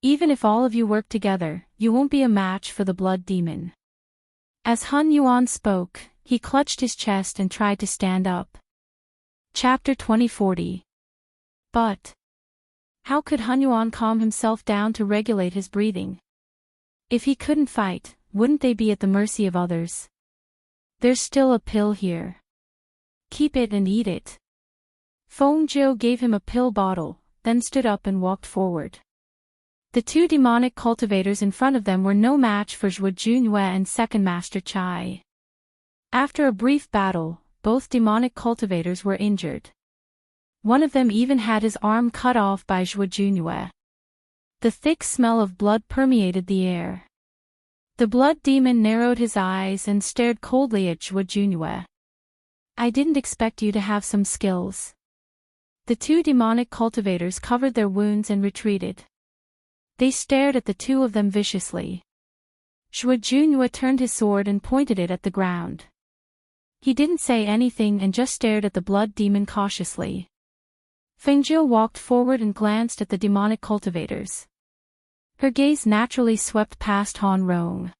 Even if all of you work together, you won't be a match for the blood demon." As Han Yuan spoke, he clutched his chest and tried to stand up. Chapter 2040. But how could Han Yuan calm himself down to regulate his breathing? If he couldn't fight, wouldn't they be at the mercy of others? "There's still a pill here. Keep it and eat it." Feng Zhou gave him a pill bottle, then stood up and walked forward. The 2 demonic cultivators in front of them were no match for Zhuo Junyue and Second Master Chai. After a brief battle, both demonic cultivators were injured. One of them even had his arm cut off by Zhuo Junyue. The thick smell of blood permeated the air. The blood demon narrowed his eyes and stared coldly at Zhuo Junyue. "I didn't expect you to have some skills." The 2 demonic cultivators covered their wounds and retreated. They stared at the 2 of them viciously. Zhuo Junyue turned his sword and pointed it at the ground. He didn't say anything and just stared at the blood demon cautiously. Feng Zhou walked forward and glanced at the demonic cultivators. Her gaze naturally swept past Han Rong.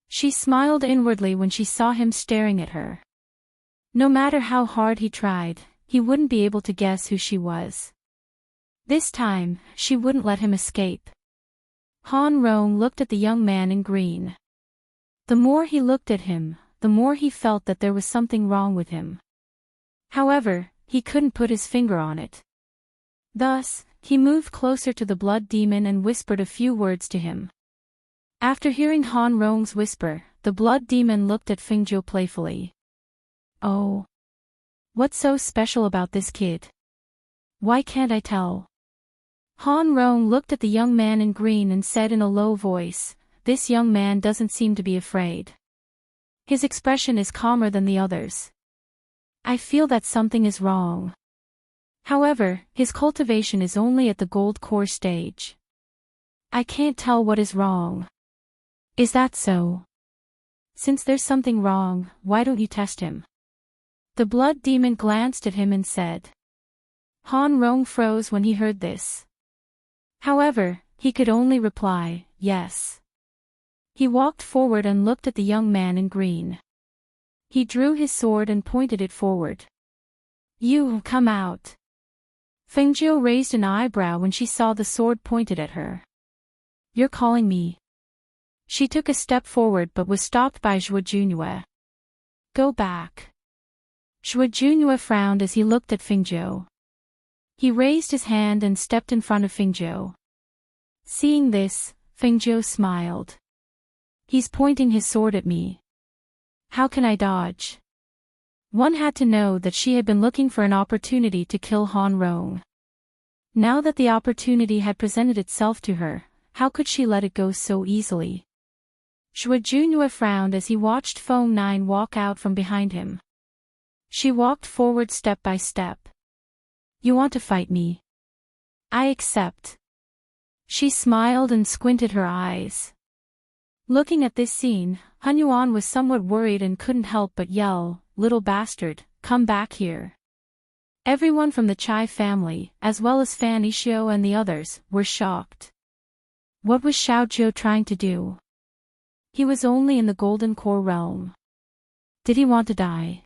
She smiled inwardly when she saw him staring at her. No matter how hard he tried, he wouldn't be able to guess who she was. This time, she wouldn't let him escape. Han Rong looked at the young man in green. The more he looked at him, the more he felt that there was something wrong with him. However, he couldn't put his finger on it. Thus, he moved closer to the blood demon and whispered a few words to him. After hearing Han Rong's whisper, the blood demon looked at Feng Zhou playfully. "Oh. What's so special about this kid? Why can't I tell?" Han Rong looked at the young man in green and said in a low voice, "This young man doesn't seem to be afraid. His expression is calmer than the others. I feel that something is wrong. However, his cultivation is only at the gold core stage. I can't tell what is wrong." "Is that so? Since there's something wrong, why don't you test him?" The blood demon glanced at him and said. Han Rong froze when he heard this. However, he could only reply, yes. He walked forward and looked at the young man in green. He drew his sword and pointed it forward. You, come out. Fengjiu raised an eyebrow when she saw the sword pointed at her. You're calling me? She took a step forward but was stopped by Zhuo Junue. Go back. Zhuo Junue frowned as he looked at Fengjiu. He raised his hand and stepped in front of Fengjiu. Seeing this, Fengjiu smiled. He's pointing his sword at me. How can I dodge? One had to know that she had been looking for an opportunity to kill Han Rong. Now that the opportunity had presented itself to her, how could she let it go so easily? Zhuo Junue frowned as he watched Feng Nine walk out from behind him. She walked forward step by step. You want to fight me? I accept. She smiled and squinted her eyes. Looking at this scene, Han Yuan was somewhat worried and couldn't help but yell, "Little bastard, come back here." Everyone from the Chai family, as well as Fan Yixio and the others, were shocked. What was Xiao Zhou trying to do? He was only in the Golden Core realm. Did he want to die?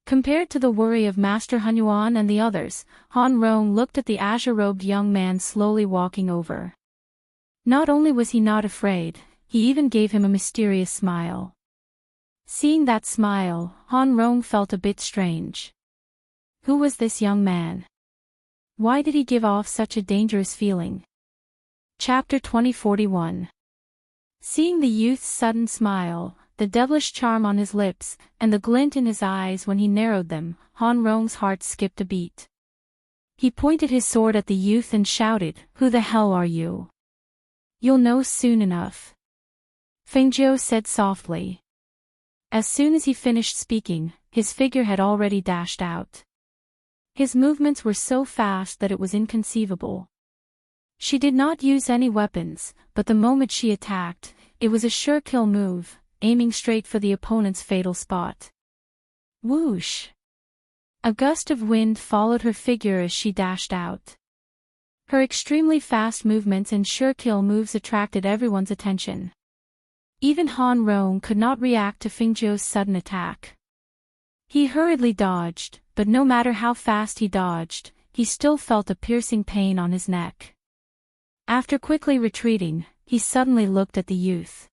Compared to the worry of Master Han Yuan and the others, Han Rong looked at the azure-robed young man slowly walking over. Not only was he not afraid, he even gave him a mysterious smile. Seeing that smile, Han Rong felt a bit strange. Who was this young man? Why did he give off such a dangerous feeling? Chapter 2041. Seeing the youth's sudden smile, the devilish charm on his lips, and the glint in his eyes when he narrowed them, Han Rong's heart skipped a beat. He pointed his sword at the youth and shouted, "Who the hell are you?" "You'll know soon enough," Fengjiu said softly. As soon as he finished speaking, his figure had already dashed out. His movements were so fast that it was inconceivable. She did not use any weapons, but the moment she attacked, it was a sure kill move, aiming straight for the opponent's fatal spot. Whoosh! A gust of wind followed her figure as she dashed out. Her extremely fast movements and sure kill moves attracted everyone's attention. Even Han Rong could not react to Fengjiu's sudden attack. He hurriedly dodged, but no matter how fast he dodged, he still felt a piercing pain on his neck. After quickly retreating, he suddenly looked at the youth.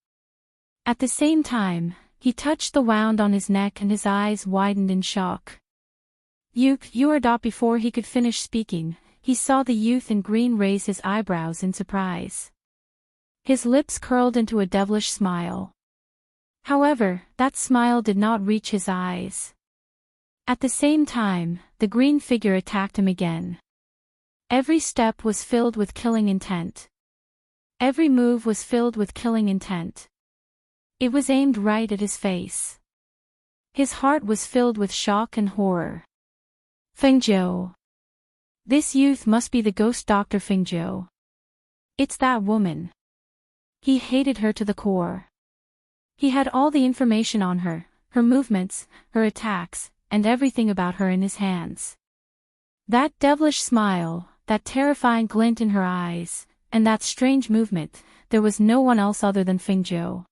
At the same time, he touched the wound on his neck and his eyes widened in shock. You are. Before he could finish speaking, he saw the youth in green raise his eyebrows in surprise. His lips curled into a devilish smile. However, that smile did not reach his eyes. At the same time, the green figure attacked him again. Every step was filled with killing intent. Every move was filled with killing intent. It was aimed right at his face. His heart was filled with shock and horror. Fengjiu. This youth must be the ghost Dr. Fengjiu. It's that woman. He hated her to the core. He had all the information on her, her movements, her attacks, and everything about her in his hands. That devilish smile, that terrifying glint in her eyes, and that strange movement, there was no one else other than Fengjiu.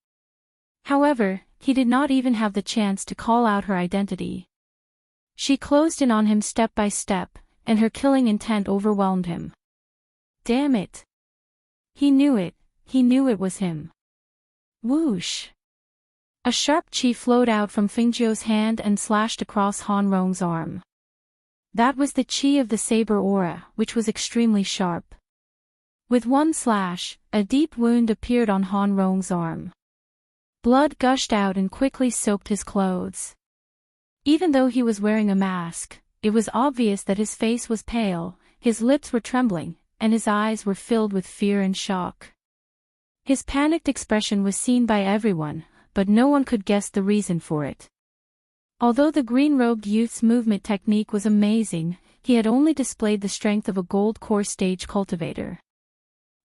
However, he did not even have the chance to call out her identity. She closed in on him step by step, and her killing intent overwhelmed him. Damn it! He knew it was him. Whoosh! A sharp chi flowed out from Fengjiu's hand and slashed across Han Rong's arm. That was the chi of the saber aura, which was extremely sharp. With one slash, a deep wound appeared on Han Rong's arm. Blood gushed out and quickly soaked his clothes. Even though he was wearing a mask, it was obvious that his face was pale, his lips were trembling, and his eyes were filled with fear and shock. His panicked expression was seen by everyone, but no one could guess the reason for it. Although the green-robed youth's movement technique was amazing, he had only displayed the strength of a gold core stage cultivator.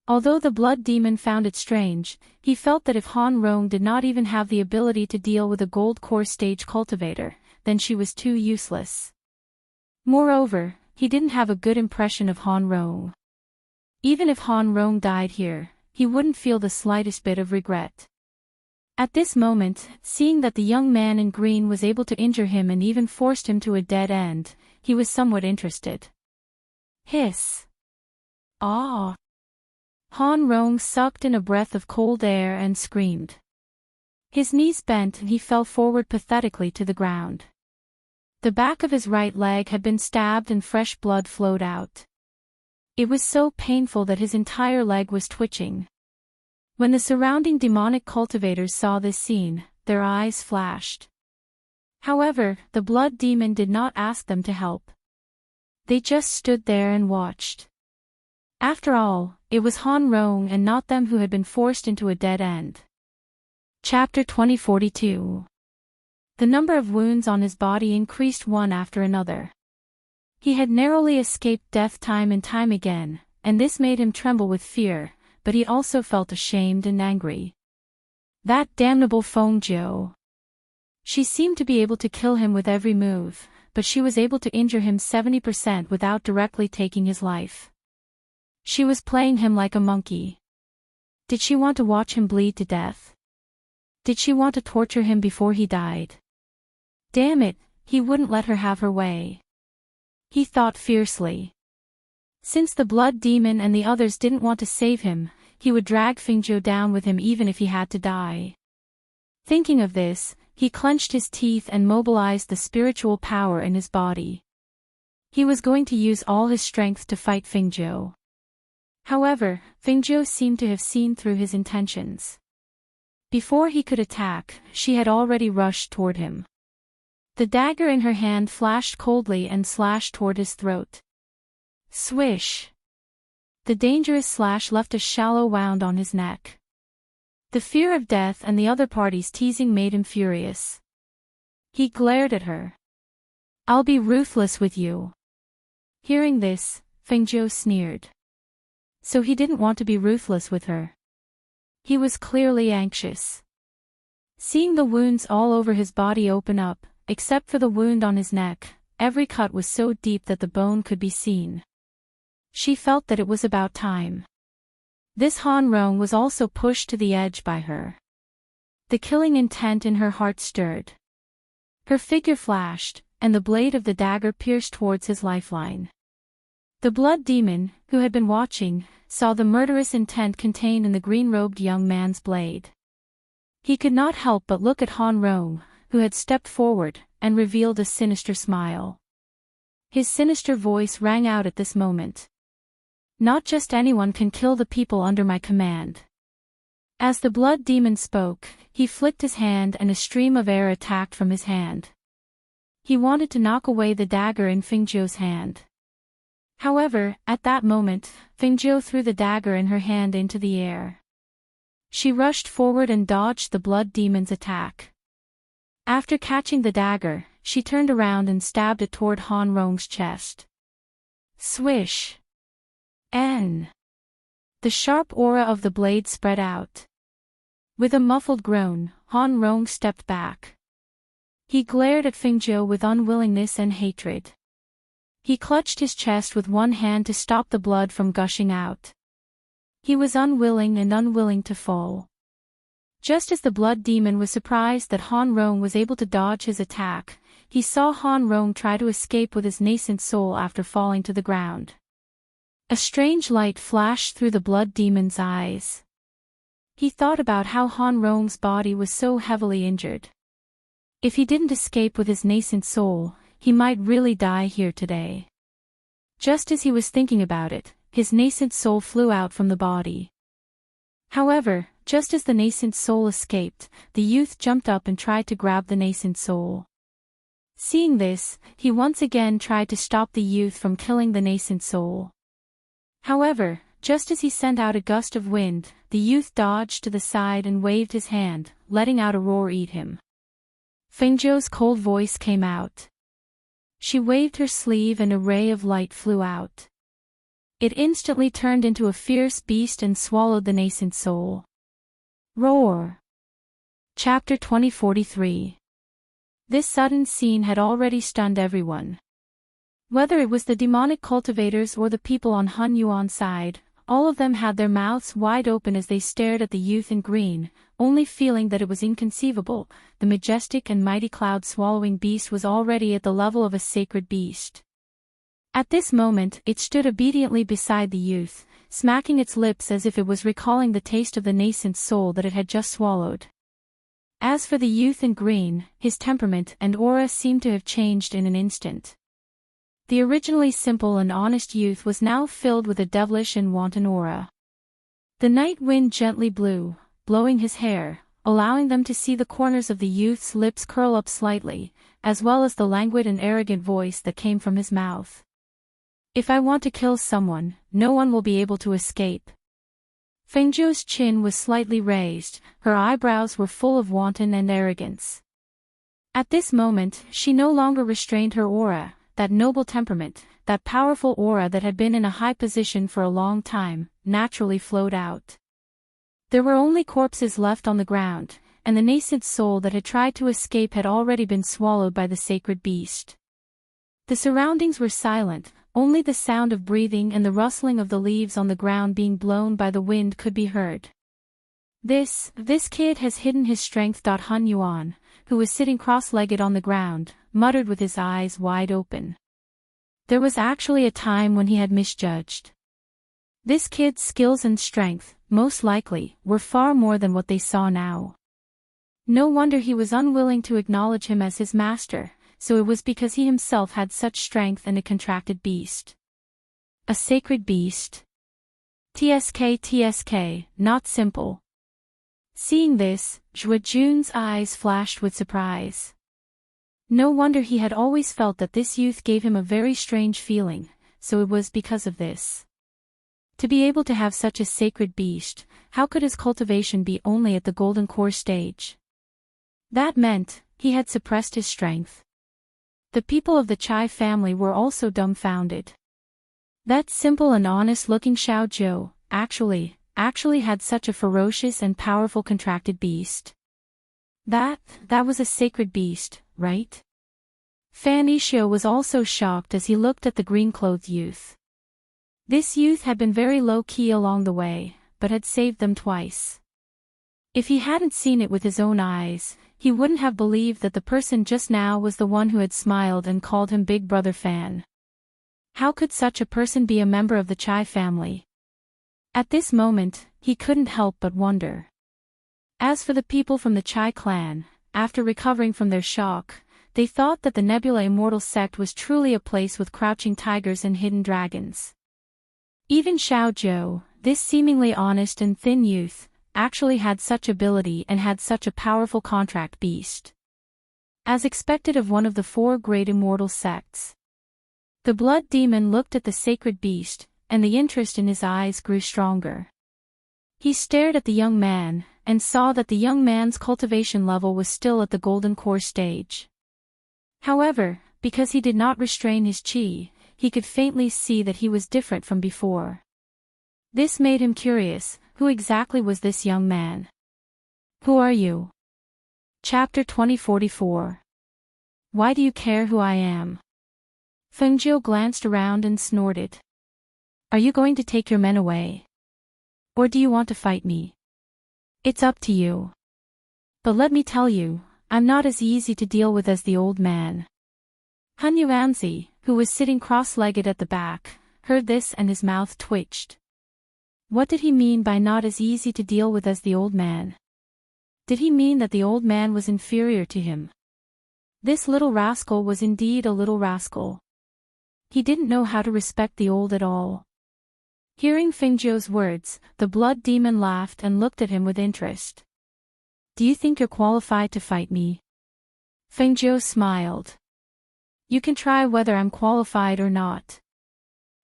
Although the blood demon found it strange, he felt that if Han Rong did not even have the ability to deal with a gold core stage cultivator, then she was too useless. Moreover, he didn't have a good impression of Han Rong. Even if Han Rong died here, he wouldn't feel the slightest bit of regret. At this moment, seeing that the young man in green was able to injure him and even forced him to a dead end, he was somewhat interested. Hiss. Ah! Han Rong sucked in a breath of cold air and screamed. His knees bent and he fell forward pathetically to the ground. The back of his right leg had been stabbed and fresh blood flowed out. It was so painful that his entire leg was twitching. When the surrounding demonic cultivators saw this scene, their eyes flashed. However, the blood demon did not ask them to help. They just stood there and watched. After all, it was Han Rong and not them who had been forced into a dead end. Chapter 2042. The number of wounds on his body increased one after another. He had narrowly escaped death time and time again, and this made him tremble with fear, but he also felt ashamed and angry. That damnable Feng Jiu. She seemed to be able to kill him with every move, but she was able to injure him 70% without directly taking his life. She was playing him like a monkey. Did she want to watch him bleed to death? Did she want to torture him before he died? Damn it, he wouldn't let her have her way. He thought fiercely. Since the blood demon and the others didn't want to save him, he would drag Fengjiu down with him even if he had to die. Thinking of this, he clenched his teeth and mobilized the spiritual power in his body. He was going to use all his strength to fight Fengjiu. However, Fengjiu seemed to have seen through his intentions. Before he could attack, she had already rushed toward him. The dagger in her hand flashed coldly and slashed toward his throat. Swish! The dangerous slash left a shallow wound on his neck. The fear of death and the other party's teasing made him furious. He glared at her. I'll be ruthless with you. Hearing this, Fengjiu sneered. So he didn't want to be ruthless with her. He was clearly anxious. Seeing the wounds all over his body open up, except for the wound on his neck, every cut was so deep that the bone could be seen. She felt that it was about time. This Han Rong was also pushed to the edge by her. The killing intent in her heart stirred. Her figure flashed, and the blade of the dagger pierced towards his lifeline. The blood demon, who had been watching, saw the murderous intent contained in the green-robed young man's blade. He could not help but look at Han Rong, who had stepped forward, and revealed a sinister smile. His sinister voice rang out at this moment. Not just anyone can kill the people under my command. As the blood demon spoke, he flicked his hand and a stream of air attacked from his hand. He wanted to knock away the dagger in Fengjiu's hand. However, at that moment, Fengjiu threw the dagger in her hand into the air. She rushed forward and dodged the blood demon's attack. After catching the dagger, she turned around and stabbed it toward Han Rong's chest. Swish! The sharp aura of the blade spread out. With a muffled groan, Han Rong stepped back. He glared at Fengjiu with unwillingness and hatred. He clutched his chest with one hand to stop the blood from gushing out. He was unwilling to fall. Just as the blood demon was surprised that Han Rong was able to dodge his attack, he saw Han Rong try to escape with his nascent soul after falling to the ground. A strange light flashed through the blood demon's eyes. He thought about how Han Rong's body was so heavily injured. If he didn't escape with his nascent soul, he might really die here today. Just as he was thinking about it, his nascent soul flew out from the body. However, just as the nascent soul escaped, the youth jumped up and tried to grab the nascent soul. Seeing this, he once again tried to stop the youth from killing the nascent soul. However, just as he sent out a gust of wind, the youth dodged to the side and waved his hand, letting out a roar eat him. Fengjiu's cold voice came out. She waved her sleeve and a ray of light flew out. It instantly turned into a fierce beast and swallowed the nascent soul. Roar! Chapter 2043. This sudden scene had already stunned everyone. Whether it was the demonic cultivators or the people on Hun Yuan's side, all of them had their mouths wide open as they stared at the youth in green, only feeling that it was inconceivable. The majestic and mighty cloud-swallowing beast was already at the level of a sacred beast. At this moment, it stood obediently beside the youth, smacking its lips as if it was recalling the taste of the nascent soul that it had just swallowed. As for the youth in green, his temperament and aura seemed to have changed in an instant. The originally simple and honest youth was now filled with a devilish and wanton aura. The night wind gently blew, blowing his hair, allowing them to see the corners of the youth's lips curl up slightly, as well as the languid and arrogant voice that came from his mouth. "If I want to kill someone, no one will be able to escape." Fengzhou's chin was slightly raised, her eyebrows were full of wanton and arrogance. At this moment, she no longer restrained her aura, that noble temperament, that powerful aura that had been in a high position for a long time, naturally flowed out. There were only corpses left on the ground, and the nascent soul that had tried to escape had already been swallowed by the sacred beast. The surroundings were silent, only the sound of breathing and the rustling of the leaves on the ground being blown by the wind could be heard. This kid has hidden his strength. Hun Yuan, who was sitting cross-legged on the ground, muttered with his eyes wide open. There was actually a time when he had misjudged. This kid's skills and strength, most likely, were far more than what they saw now. No wonder he was unwilling to acknowledge him as his master, so it was because he himself had such strength and a contracted beast. A sacred beast. TSK, not simple. Seeing this, Zhue Jun's eyes flashed with surprise. No wonder he had always felt that this youth gave him a very strange feeling, so it was because of this. To be able to have such a sacred beast, how could his cultivation be only at the golden core stage? That meant, he had suppressed his strength. The people of the Chai family were also dumbfounded. That simple and honest-looking Xiao Zhou, actually had such a ferocious and powerful contracted beast. That was a sacred beast, right? Fan Yishio was also shocked as he looked at the green-clothed youth. This youth had been very low-key along the way, but had saved them twice. If he hadn't seen it with his own eyes, he wouldn't have believed that the person just now was the one who had smiled and called him Big Brother Fan. How could such a person be a member of the Chai family? At this moment, he couldn't help but wonder. As for the people from the Chai clan, after recovering from their shock, they thought that the Nebula Immortal sect was truly a place with crouching tigers and hidden dragons. Even Xiao Zhou, this seemingly honest and thin youth, actually had such ability and had such a powerful contract beast. As expected of one of the four great immortal sects. The blood demon looked at the sacred beast, and the interest in his eyes grew stronger. He stared at the young man, and saw that the young man's cultivation level was still at the golden core stage. However, because he did not restrain his qi, he could faintly see that he was different from before. This made him curious. Who exactly was this young man? Who are you? Chapter 2044. Why do you care who I am? Fengzhou glanced around and snorted. Are you going to take your men away? Or do you want to fight me? It's up to you. But let me tell you, I'm not as easy to deal with as the old man. Hun Yuanzi, who was sitting cross-legged at the back, heard this and his mouth twitched. What did he mean by not as easy to deal with as the old man? Did he mean that the old man was inferior to him? This little rascal was indeed a little rascal. He didn't know how to respect the old at all. Hearing Fengzhou's words, the blood demon laughed and looked at him with interest. Do you think you're qualified to fight me? Fengzhou smiled. You can try whether I'm qualified or not.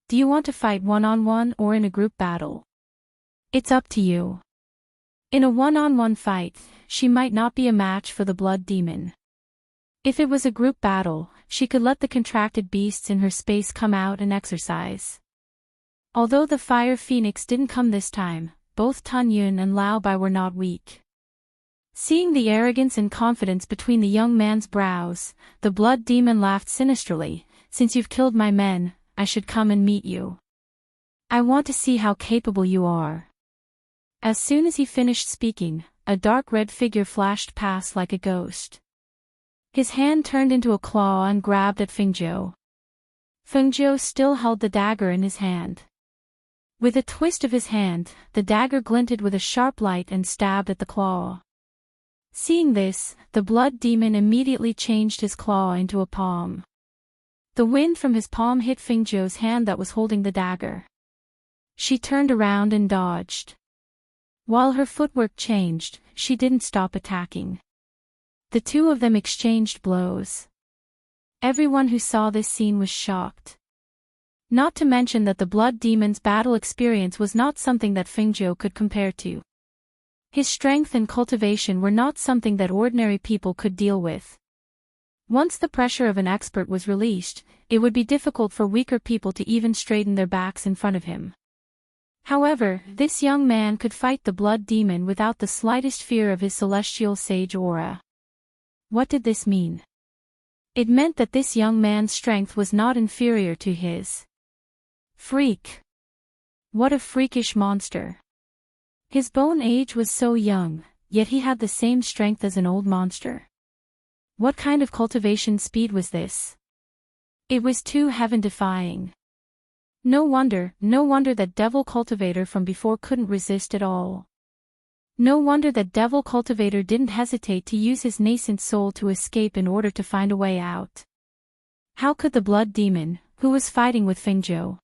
Do you want to fight one-on-one or in a group battle? It's up to you. In a one-on-one fight, she might not be a match for the blood demon. If it was a group battle, she could let the contracted beasts in her space come out and exercise. Although the fire phoenix didn't come this time, both Tun Yun and Lao Bai were not weak. Seeing the arrogance and confidence between the young man's brows, the blood demon laughed sinisterly. Since you've killed my men, I should come and meet you. I want to see how capable you are. As soon as he finished speaking, a dark red figure flashed past like a ghost. His hand turned into a claw and grabbed at Fengjiu. Fengjiu still held the dagger in his hand. With a twist of his hand, the dagger glinted with a sharp light and stabbed at the claw. Seeing this, the blood demon immediately changed his claw into a palm. The wind from his palm hit Fengjiu's hand that was holding the dagger. She turned around and dodged. While her footwork changed, she didn't stop attacking. The two of them exchanged blows. Everyone who saw this scene was shocked. Not to mention that the blood demon's battle experience was not something that Fengjiu could compare to. His strength and cultivation were not something that ordinary people could deal with. Once the pressure of an expert was released, it would be difficult for weaker people to even straighten their backs in front of him. However, this young man could fight the blood demon without the slightest fear of his celestial sage aura. What did this mean? It meant that this young man's strength was not inferior to his. Freak! What a freakish monster! His bone age was so young, yet he had the same strength as an old monster. What kind of cultivation speed was this? It was too heaven-defying. No wonder that Devil Cultivator from before couldn't resist at all. No wonder that Devil Cultivator didn't hesitate to use his nascent soul to escape in order to find a way out. How could the blood demon, who was fighting with Fengjiu?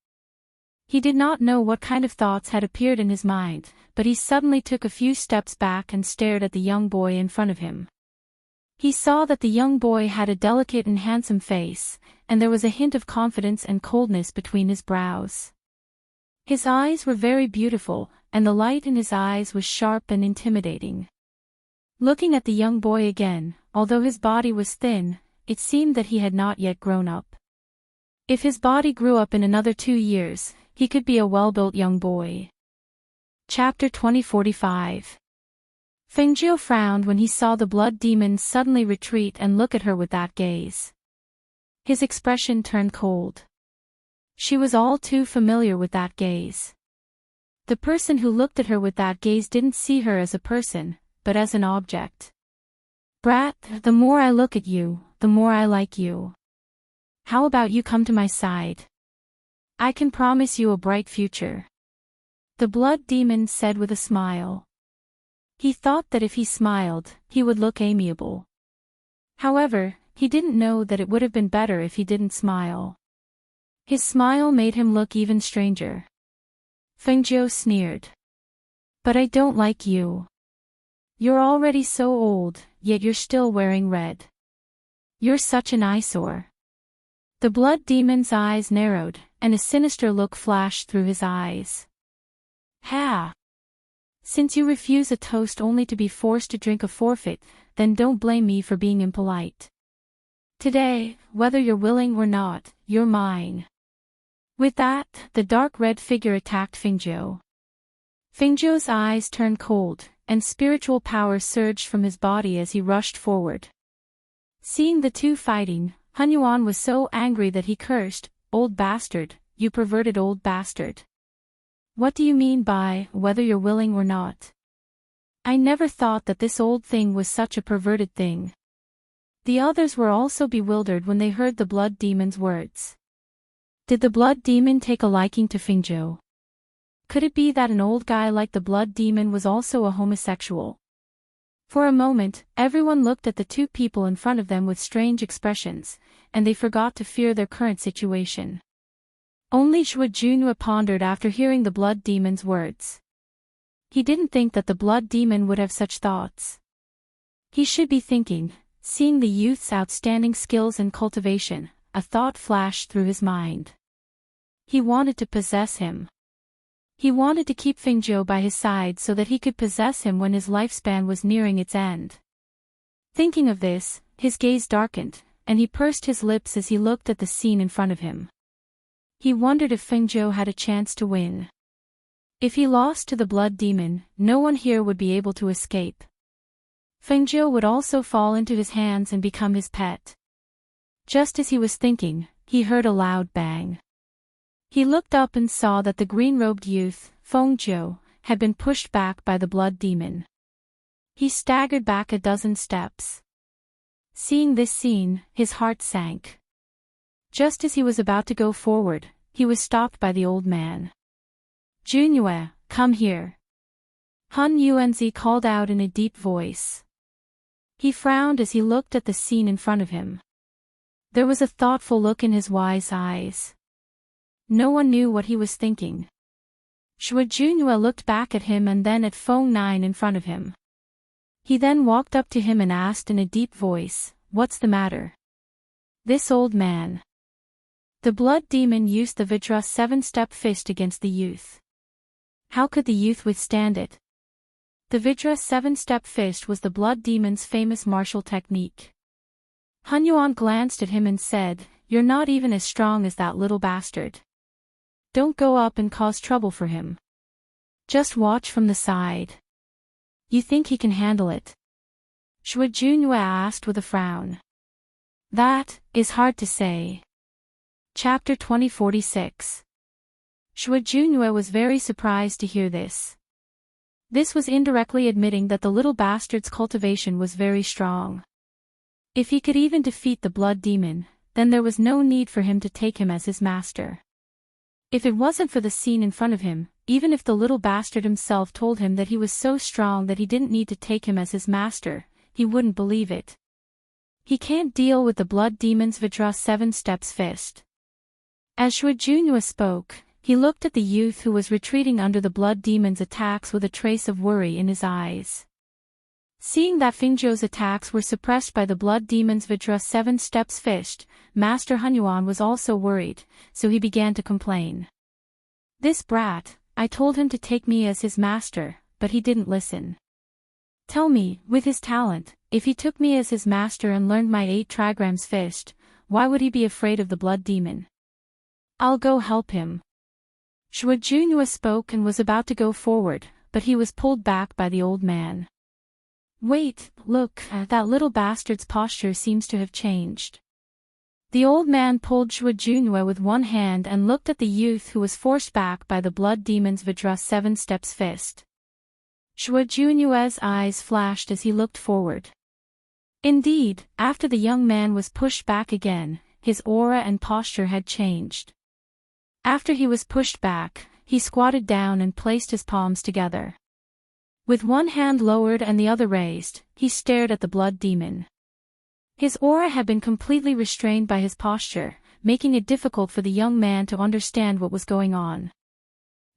He did not know what kind of thoughts had appeared in his mind, but he suddenly took a few steps back and stared at the young boy in front of him. He saw that the young boy had a delicate and handsome face, and there was a hint of confidence and coldness between his brows. His eyes were very beautiful, and the light in his eyes was sharp and intimidating. Looking at the young boy again, although his body was thin, it seemed that he had not yet grown up. If his body grew up in another 2 years, he could be a well-built young boy. Chapter 2045. Fengjiu frowned when he saw the blood demon suddenly retreat and look at her with that gaze. His expression turned cold. She was all too familiar with that gaze. The person who looked at her with that gaze didn't see her as a person, but as an object. Brat, the more I look at you, the more I like you. How about you come to my side? I can promise you a bright future. The blood demon said with a smile. He thought that if he smiled, he would look amiable. However, he didn't know that it would have been better if he didn't smile. His smile made him look even stranger. Fengjiu sneered. But I don't like you. You're already so old, yet you're still wearing red. You're such an eyesore. The blood demon's eyes narrowed, and a sinister look flashed through his eyes. Ha! Since you refuse a toast only to be forced to drink a forfeit, then don't blame me for being impolite. Today, whether you're willing or not, you're mine. With that, the dark red figure attacked Fengjiu. Fengjiu's eyes turned cold, and spiritual power surged from his body as he rushed forward. Seeing the two fighting, Hunyuan was so angry that he cursed, "Old bastard, you perverted old bastard. What do you mean by, whether you're willing or not? I never thought that this old thing was such a perverted thing." The others were also bewildered when they heard the blood demon's words. Did the blood demon take a liking to Fengjiu? Could it be that an old guy like the blood demon was also a homosexual? For a moment, everyone looked at the two people in front of them with strange expressions, and they forgot to fear their current situation. Only Zhuo Junhua pondered after hearing the blood demon's words. He didn't think that the blood demon would have such thoughts. He should be thinking, seeing the youth's outstanding skills and cultivation, a thought flashed through his mind. He wanted to possess him. He wanted to keep Fengjiu by his side so that he could possess him when his lifespan was nearing its end. Thinking of this, his gaze darkened, and he pursed his lips as he looked at the scene in front of him. He wondered if Fengjiu had a chance to win. If he lost to the blood demon, no one here would be able to escape. Fengjiu would also fall into his hands and become his pet. Just as he was thinking, he heard a loud bang. He looked up and saw that the green-robed youth, Fengjiu, had been pushed back by the blood demon. He staggered back a dozen steps. Seeing this scene, his heart sank. Just as he was about to go forward, he was stopped by the old man. "Junyue, come here." Hun Yuanzi called out in a deep voice. He frowned as he looked at the scene in front of him. There was a thoughtful look in his wise eyes. No one knew what he was thinking. Shui Junyue looked back at him and then at Feng Nine in front of him. He then walked up to him and asked in a deep voice, "What's the matter?" "This old man." The blood demon used the Vajra 7-step fist against the youth. How could the youth withstand it? The Vajra 7-step fist was the blood demon's famous martial technique. Hun Yuan glanced at him and said, "You're not even as strong as that little bastard. Don't go up and cause trouble for him. Just watch from the side. You think he can handle it?" Shui Junyue asked with a frown. "That is hard to say." Chapter 2046. Shui Junyue was very surprised to hear this. This was indirectly admitting that the little bastard's cultivation was very strong. If he could even defeat the blood demon, then there was no need for him to take him as his master. If it wasn't for the scene in front of him, even if the little bastard himself told him that he was so strong that he didn't need to take him as his master, he wouldn't believe it. He can't deal with the blood demon's Vajra 7-steps fist. As Shui Junyue spoke, he looked at the youth who was retreating under the blood demon's attacks with a trace of worry in his eyes. Seeing that Fengjiu's attacks were suppressed by the blood demon's Vajra 7-steps fist, Master Hun Yuan was also worried, so he began to complain. "This brat, I told him to take me as his master, but he didn't listen. Tell me, with his talent, if he took me as his master and learned my 8 trigrams fist, why would he be afraid of the blood demon? I'll go help him." Shui Junyue spoke and was about to go forward, but he was pulled back by the old man. "Wait, look, that little bastard's posture seems to have changed." The old man pulled Shui Junyue with one hand and looked at the youth who was forced back by the blood demon's Vajra 7-steps fist. Shui Junyue's eyes flashed as he looked forward. Indeed, after the young man was pushed back again, his aura and posture had changed. After he was pushed back, he squatted down and placed his palms together. With one hand lowered and the other raised, he stared at the blood demon. His aura had been completely restrained by his posture, making it difficult for the young man to understand what was going on.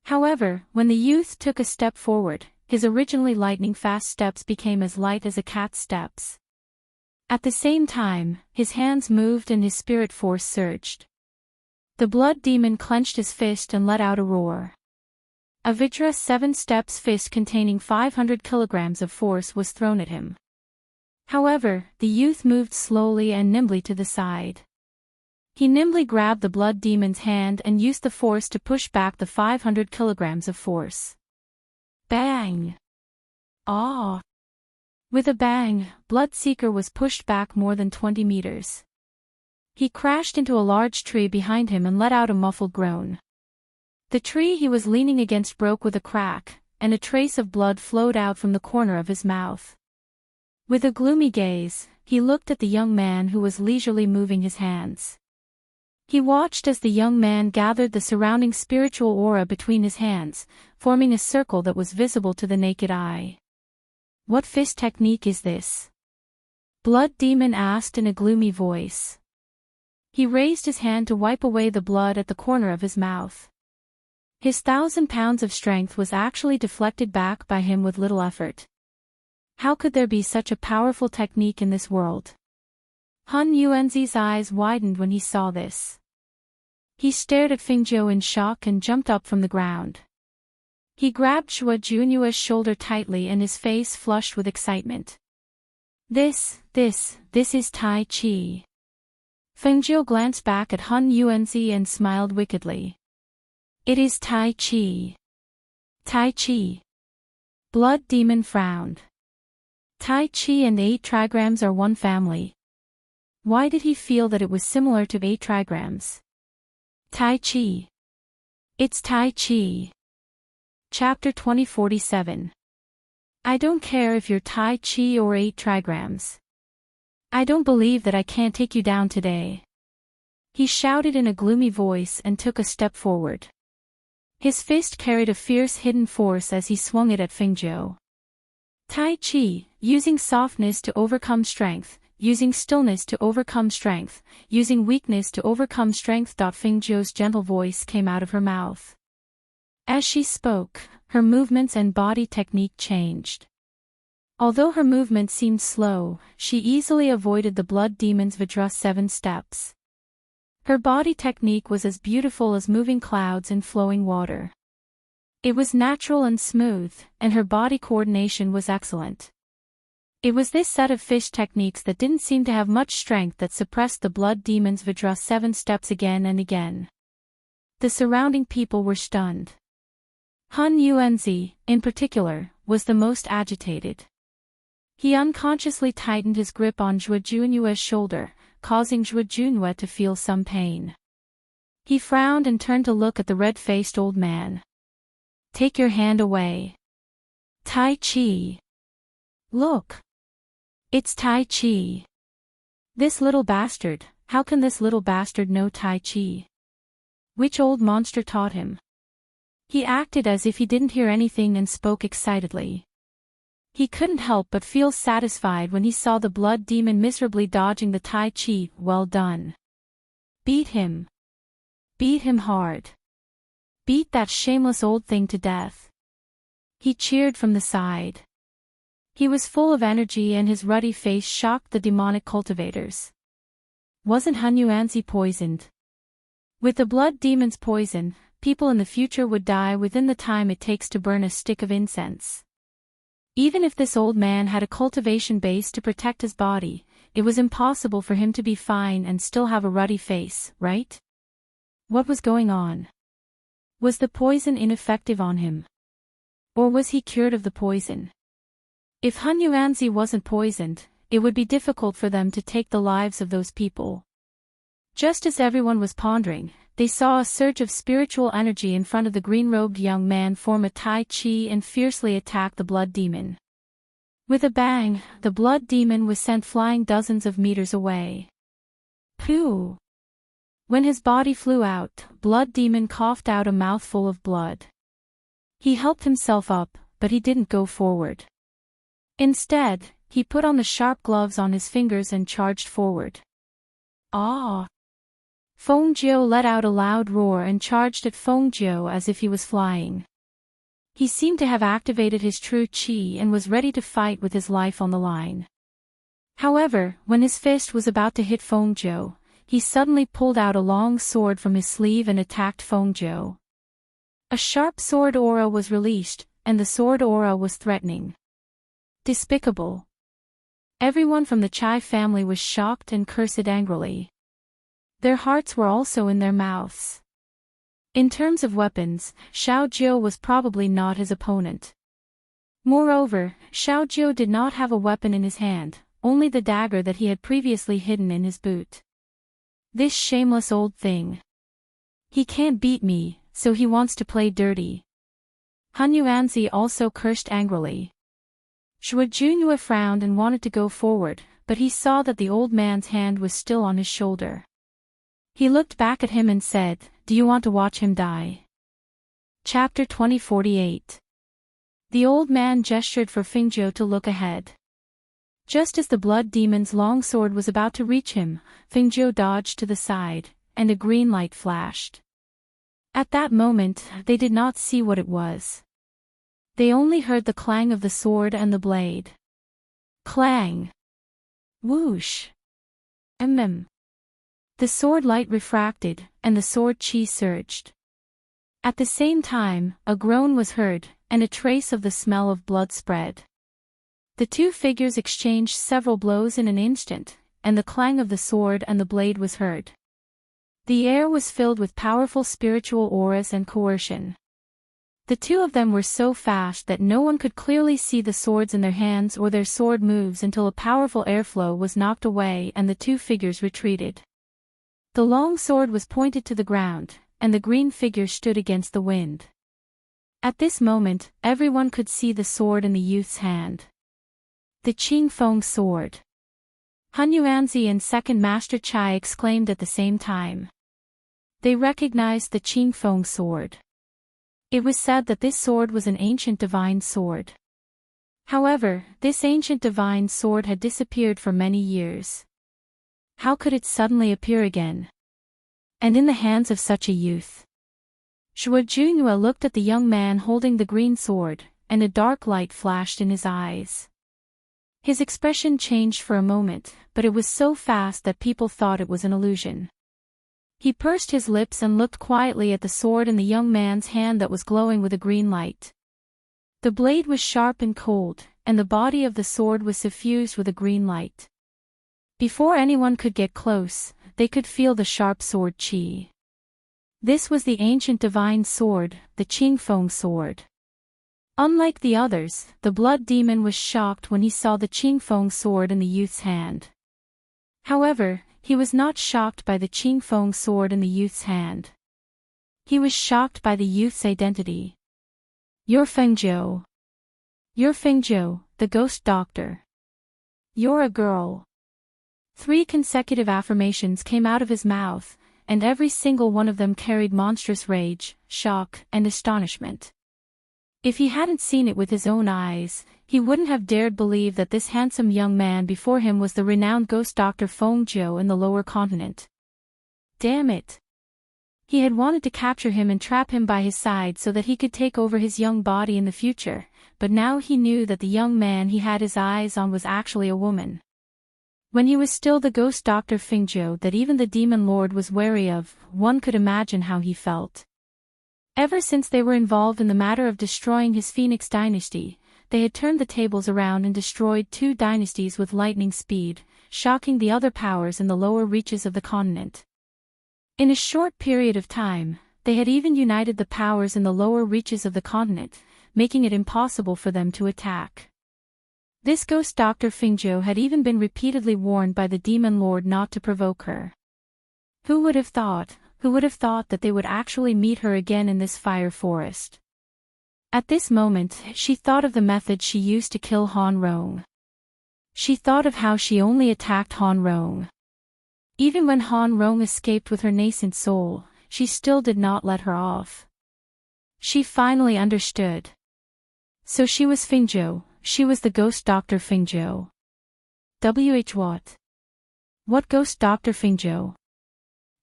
However, when the youth took a step forward, his originally lightning-fast steps became as light as a cat's steps. At the same time, his hands moved and his spirit force surged. The blood demon clenched his fist and let out a roar. A Vajra 7-steps fist containing 500 kilograms of force was thrown at him. However, the youth moved slowly and nimbly to the side. He nimbly grabbed the blood demon's hand and used the force to push back the 500 kilograms of force. Bang! Ah! With a bang, Bloodseeker was pushed back more than 20 meters. He crashed into a large tree behind him and let out a muffled groan. The tree he was leaning against broke with a crack, and a trace of blood flowed out from the corner of his mouth. With a gloomy gaze, he looked at the young man who was leisurely moving his hands. He watched as the young man gathered the surrounding spiritual aura between his hands, forming a circle that was visible to the naked eye. "What fist technique is this?" Blood Demon asked in a gloomy voice. He raised his hand to wipe away the blood at the corner of his mouth. His 1,000 pounds of strength was actually deflected back by him with little effort. How could there be such a powerful technique in this world? Hun Yuanzi's eyes widened when he saw this. He stared at Fengjiu in shock and jumped up from the ground. He grabbed Shui Junyue's shoulder tightly and his face flushed with excitement. This is Tai Chi. Fengjiu glanced back at Hun Yuanzi and smiled wickedly. It is Tai Chi. Tai Chi. Blood Demon frowned. Tai Chi and 8 trigrams are one family. Why did he feel that it was similar to 8 trigrams? Tai Chi. It's Tai Chi. Chapter 2047. I don't care if you're Tai Chi or 8 trigrams. I don't believe that I can't take you down today. He shouted in a gloomy voice and took a step forward. His fist carried a fierce hidden force as he swung it at Fengjiu. Tai Chi, using softness to overcome strength, using stillness to overcome strength, using weakness to overcome strength. Fengjiu's gentle voice came out of her mouth. As she spoke, her movements and body technique changed. Although her movement seemed slow, she easily avoided the blood demon's Vajra 7 steps. Her body technique was as beautiful as moving clouds in flowing water. It was natural and smooth, and her body coordination was excellent. It was this set of fish techniques that didn't seem to have much strength that suppressed the blood demon's Vajra 7 steps again and again. The surrounding people were stunned. Han Yuanzi, in particular, was the most agitated. He unconsciously tightened his grip on Zhuo Junyue's shoulder, causing Zhuo Junyue to feel some pain. He frowned and turned to look at the red-faced old man. Take your hand away. Tai Chi. Look. It's Tai Chi. This little bastard, how can this little bastard know Tai Chi? Which old monster taught him? He acted as if he didn't hear anything and spoke excitedly. He couldn't help but feel satisfied when he saw the blood demon miserably dodging the Tai Chi. Well done. Beat him. Beat him hard. Beat that shameless old thing to death. He cheered from the side. He was full of energy and his ruddy face shocked the demonic cultivators. Wasn't Han Yuanzi poisoned? With the blood demon's poison, people in the future would die within the time it takes to burn a stick of incense. Even if this old man had a cultivation base to protect his body, it was impossible for him to be fine and still have a ruddy face, right? What was going on? Was the poison ineffective on him? Or was he cured of the poison? If Han Yuanzi wasn't poisoned, it would be difficult for them to take the lives of those people. Just as everyone was pondering, they saw a surge of spiritual energy in front of the green-robed young man form a Tai Chi and fiercely attack the blood demon. With a bang, the blood demon was sent flying dozens of meters away. Phew! When his body flew out, blood demon coughed out a mouthful of blood. He helped himself up, but he didn't go forward. Instead, he put on the sharp gloves on his fingers and charged forward. Ah! Fengjiu let out a loud roar and charged at Fengjiu as if he was flying. He seemed to have activated his true chi and was ready to fight with his life on the line. However, when his fist was about to hit Fengjiu, he suddenly pulled out a long sword from his sleeve and attacked Fengjiu. A sharp sword aura was released, and the sword aura was threatening. Despicable. Everyone from the Chai family was shocked and cursed angrily. Their hearts were also in their mouths. In terms of weapons, Xiao Jiu was probably not his opponent. Moreover, Xiao Jiu did not have a weapon in his hand, only the dagger that he had previously hidden in his boot. This shameless old thing. He can't beat me, so he wants to play dirty. Han Yuanzi also cursed angrily. Zhuo Junyue frowned and wanted to go forward, but he saw that the old man's hand was still on his shoulder. He looked back at him and said, "Do you want to watch him die?" Chapter 2048. The old man gestured for Fengjiu to look ahead. Just as the blood demon's long sword was about to reach him, Fengjiu dodged to the side, and a green light flashed. At that moment, they did not see what it was. They only heard the clang of the sword and the blade. Clang! Whoosh! The sword light refracted, and the sword chi surged. At the same time, a groan was heard, and a trace of the smell of blood spread. The two figures exchanged several blows in an instant, and the clang of the sword and the blade was heard. The air was filled with powerful spiritual auras and coercion. The two of them were so fast that no one could clearly see the swords in their hands or their sword moves until a powerful airflow was knocked away and the two figures retreated. The long sword was pointed to the ground, and the green figure stood against the wind. At this moment, everyone could see the sword in the youth's hand. The Qing Feng sword. Han Yuanzi and Second Master Chai exclaimed at the same time. They recognized the Qing Feng sword. It was said that this sword was an ancient divine sword. However, this ancient divine sword had disappeared for many years. How could it suddenly appear again? And in the hands of such a youth? Shuo Junhua looked at the young man holding the green sword, and a dark light flashed in his eyes. His expression changed for a moment, but it was so fast that people thought it was an illusion. He pursed his lips and looked quietly at the sword in the young man's hand that was glowing with a green light. The blade was sharp and cold, and the body of the sword was suffused with a green light. Before anyone could get close, they could feel the sharp sword qi. This was the ancient divine sword, the Qing Feng sword. Unlike the others, the blood demon was shocked when he saw the Qing Feng sword in the youth's hand. However, he was not shocked by the Qing Feng sword in the youth's hand. He was shocked by the youth's identity. You're Fengzhou. You're Fengzhou, the ghost doctor. You're a girl. 3 consecutive affirmations came out of his mouth, and every single one of them carried monstrous rage, shock, and astonishment. If he hadn't seen it with his own eyes, he wouldn't have dared believe that this handsome young man before him was the renowned ghost doctor Feng Zhou in the lower continent. Damn it! He had wanted to capture him and trap him by his side so that he could take over his young body in the future, but now he knew that the young man he had his eyes on was actually a woman. When he was still the ghost doctor Feng Zhou that even the demon lord was wary of, one could imagine how he felt. Ever since they were involved in the matter of destroying his Phoenix dynasty, they had turned the tables around and destroyed 2 dynasties with lightning speed, shocking the other powers in the lower reaches of the continent. In a short period of time, they had even united the powers in the lower reaches of the continent, making it impossible for them to attack. This ghost doctor Feng Zhou had even been repeatedly warned by the demon lord not to provoke her. Who would have thought that they would actually meet her again in this fire forest? At this moment, she thought of the method she used to kill Han Rong. She thought of how she only attacked Han Rong. Even when Han Rong escaped with her nascent soul, she still did not let her off. She finally understood. So she was Feng Zhou, she was the ghost doctor Feng Zhou. What? What ghost doctor Feng Zhou?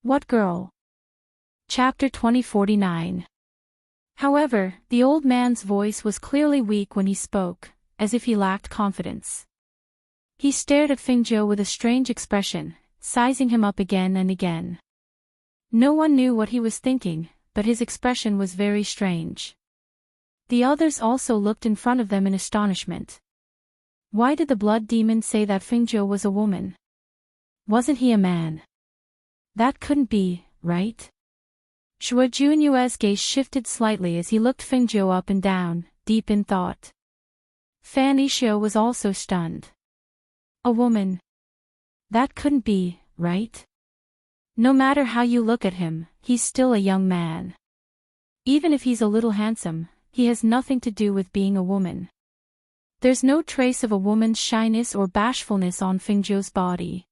What girl? Chapter 2049. However, the old man's voice was clearly weak when he spoke, as if he lacked confidence. He stared at Feng Zhou with a strange expression, sizing him up again and again. No one knew what he was thinking, but his expression was very strange. The others also looked in front of them in astonishment. Why did the blood demon say that Feng Zhou was a woman? Wasn't he a man? That couldn't be, right? Shuo Junyue's gaze shifted slightly as he looked Feng Zhou up and down, deep in thought. Fan Yishuo was also stunned. A woman? That couldn't be, right? No matter how you look at him, he's still a young man. Even if he's a little handsome, he has nothing to do with being a woman. There's no trace of a woman's shyness or bashfulness on Feng Zhou's body.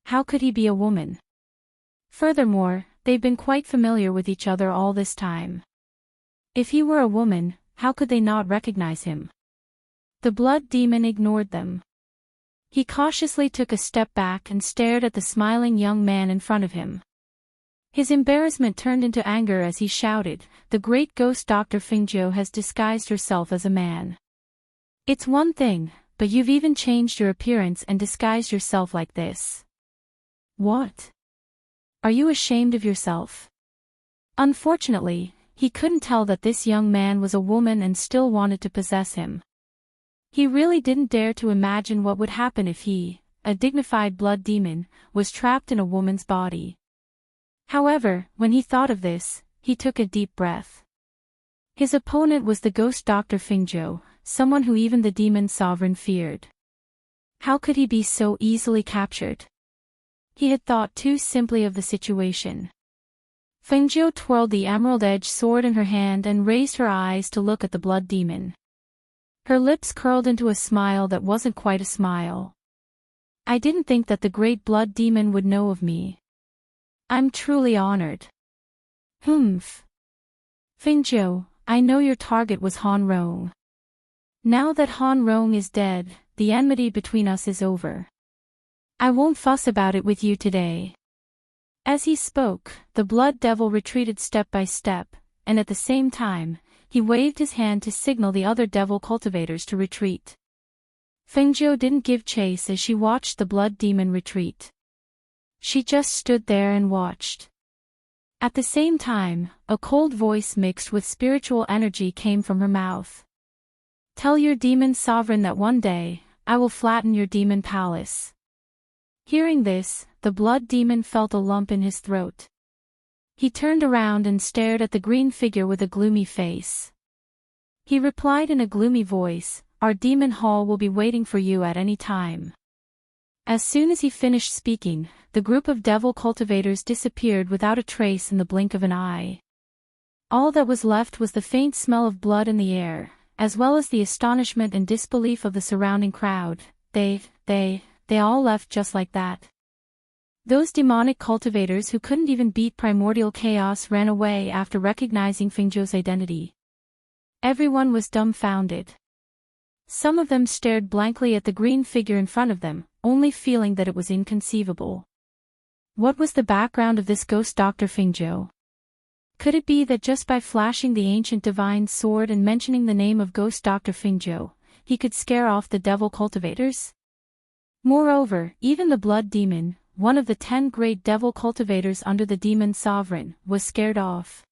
How could he be a woman? Furthermore, they've been quite familiar with each other all this time. If he were a woman, how could they not recognize him? The blood demon ignored them. He cautiously took a step back and stared at the smiling young man in front of him. His embarrassment turned into anger as he shouted, "The great ghost doctor Feng Zhou has disguised herself as a man. It's one thing, but you've even changed your appearance and disguised yourself like this. What? Are you ashamed of yourself?" Unfortunately, he couldn't tell that this young man was a woman and still wanted to possess him. He really didn't dare to imagine what would happen if he, a dignified blood demon, was trapped in a woman's body. However, when he thought of this, he took a deep breath. His opponent was the ghost Dr. Fingzhou, someone who even the demon sovereign feared. How could he be so easily captured? He had thought too simply of the situation. Fingzhou twirled the emerald-edged sword in her hand and raised her eyes to look at the blood demon. Her lips curled into a smile that wasn't quite a smile. I didn't think that the great blood demon would know of me. I'm truly honored. Humph. Fingzhou, I know your target was Han Rong. Now that Han Rong is dead, the enmity between us is over. I won't fuss about it with you today. As he spoke, the blood devil retreated step by step, and at the same time, he waved his hand to signal the other devil cultivators to retreat. Fingzhou didn't give chase as she watched the blood demon retreat. She just stood there and watched. At the same time, a cold voice mixed with spiritual energy came from her mouth. Tell your demon sovereign that one day, I will flatten your demon palace. Hearing this, the blood demon felt a lump in his throat. He turned around and stared at the green figure with a gloomy face. He replied in a gloomy voice, Our demon hall will be waiting for you at any time. As soon as he finished speaking, the group of devil cultivators disappeared without a trace in the blink of an eye. All that was left was the faint smell of blood in the air, as well as the astonishment and disbelief of the surrounding crowd. They all left just like that. Those demonic cultivators who couldn't even beat primordial chaos ran away after recognizing Fingzhou's identity. Everyone was dumbfounded. Some of them stared blankly at the green figure in front of them, only feeling that it was inconceivable. What was the background of this ghost Dr. Fingzhou? Could it be that just by flashing the ancient divine sword and mentioning the name of ghost Dr. Fingzhou, he could scare off the devil cultivators? Moreover, even the blood demon, one of the 10 great devil cultivators under the demon sovereign, was scared off.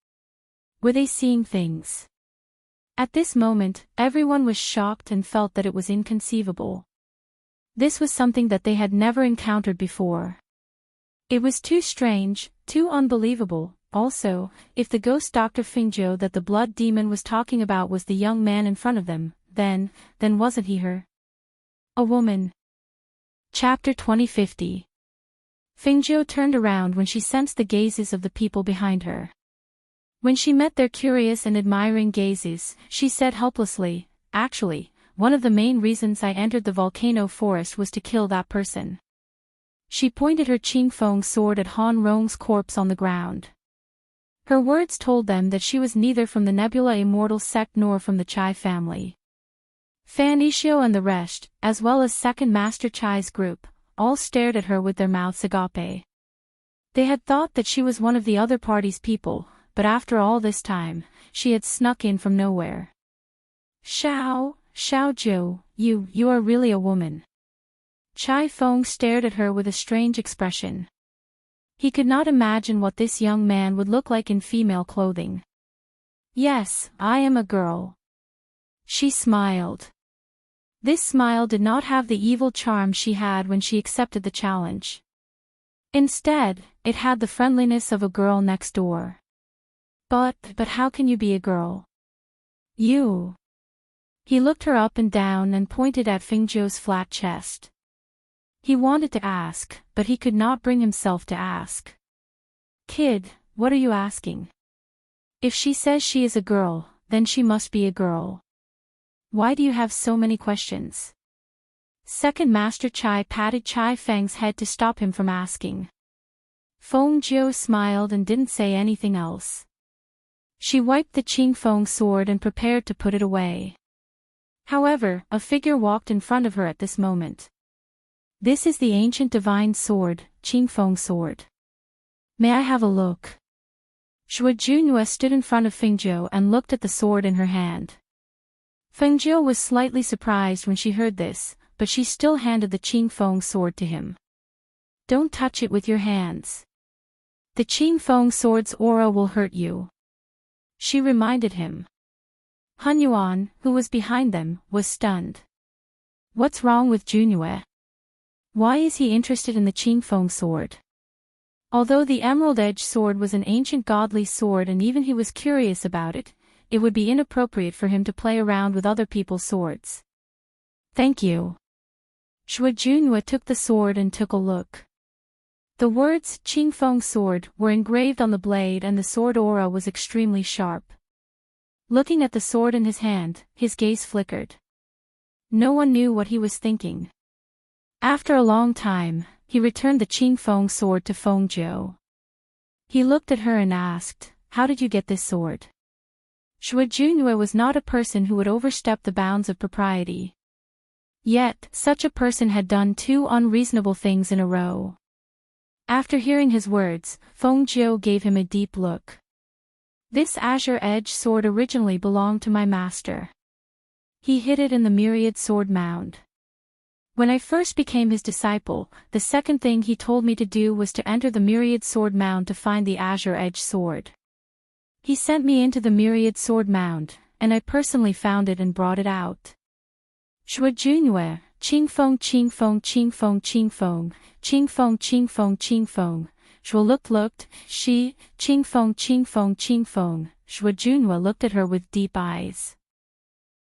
Were they seeing things? At this moment, everyone was shocked and felt that it was inconceivable. This was something that they had never encountered before. It was too strange, too unbelievable. Also, if the ghost Dr. Fingzhou that the blood demon was talking about was the young man in front of them, then wasn't he her? A woman. Chapter 2050. Fingzhou turned around when she sensed the gazes of the people behind her. When she met their curious and admiring gazes, she said helplessly, Actually, one of the main reasons I entered the volcano forest was to kill that person. She pointed her Qingfeng sword at Han Rong's corpse on the ground. Her words told them that she was neither from the Nebula Immortal sect nor from the Chai family. Fan Yishio and the rest, as well as Second Master Chai's group, all stared at her with their mouths agape. They had thought that she was one of the other party's people, but after all this time, she had snuck in from nowhere. Xiao Zhou, you are really a woman. Chai Feng stared at her with a strange expression. He could not imagine what this young man would look like in female clothing. Yes, I am a girl. She smiled. This smile did not have the evil charm she had when she accepted the challenge. Instead, it had the friendliness of a girl next door. But how can you be a girl? You. He looked her up and down and pointed at Fingzhou's flat chest. He wanted to ask, but he could not bring himself to ask. Kid, what are you asking? If she says she is a girl, then she must be a girl. Why do you have so many questions? Second Master Chai patted Chai Feng's head to stop him from asking. Feng Jiu smiled and didn't say anything else. She wiped the Qingfeng sword and prepared to put it away. However, a figure walked in front of her at this moment. This is the ancient divine sword, Qingfeng sword. May I have a look? Shui Junue stood in front of Fingzhou and looked at the sword in her hand. Fengzhou was slightly surprised when she heard this, but she still handed the Qingfeng sword to him. Don't touch it with your hands. The Qingfeng sword's aura will hurt you. She reminded him. Han Yuan, who was behind them, was stunned. What's wrong with Junue? Why is he interested in the Qingfeng sword? Although the emerald-edged sword was an ancient godly sword and even he was curious about it, it would be inappropriate for him to play around with other people's swords. Thank you. Shui Junhua took the sword and took a look. The words, Qingfeng sword, were engraved on the blade and the sword aura was extremely sharp. Looking at the sword in his hand, his gaze flickered. No one knew what he was thinking. After a long time, he returned the Qingfeng sword to Feng Zhou. He looked at her and asked, "How did you get this sword?" Shui Junhua was not a person who would overstep the bounds of propriety. Yet, such a person had done 2 unreasonable things in a row. After hearing his words, Feng Zhou gave him a deep look. This azure-edged sword originally belonged to my master. He hid it in the myriad sword mound. When I first became his disciple, the second thing he told me to do was to enter the myriad sword mound to find the azure-edged sword. He sent me into the myriad sword mound, and I personally found it and brought it out. Shui Junhua, Qingfeng Qingfeng Qingfeng Qingfeng, Qingfeng Qingfeng Qingfeng, Shui looked, she, Qingfeng Qingfeng Qingfeng, Shui Junhua looked at her with deep eyes.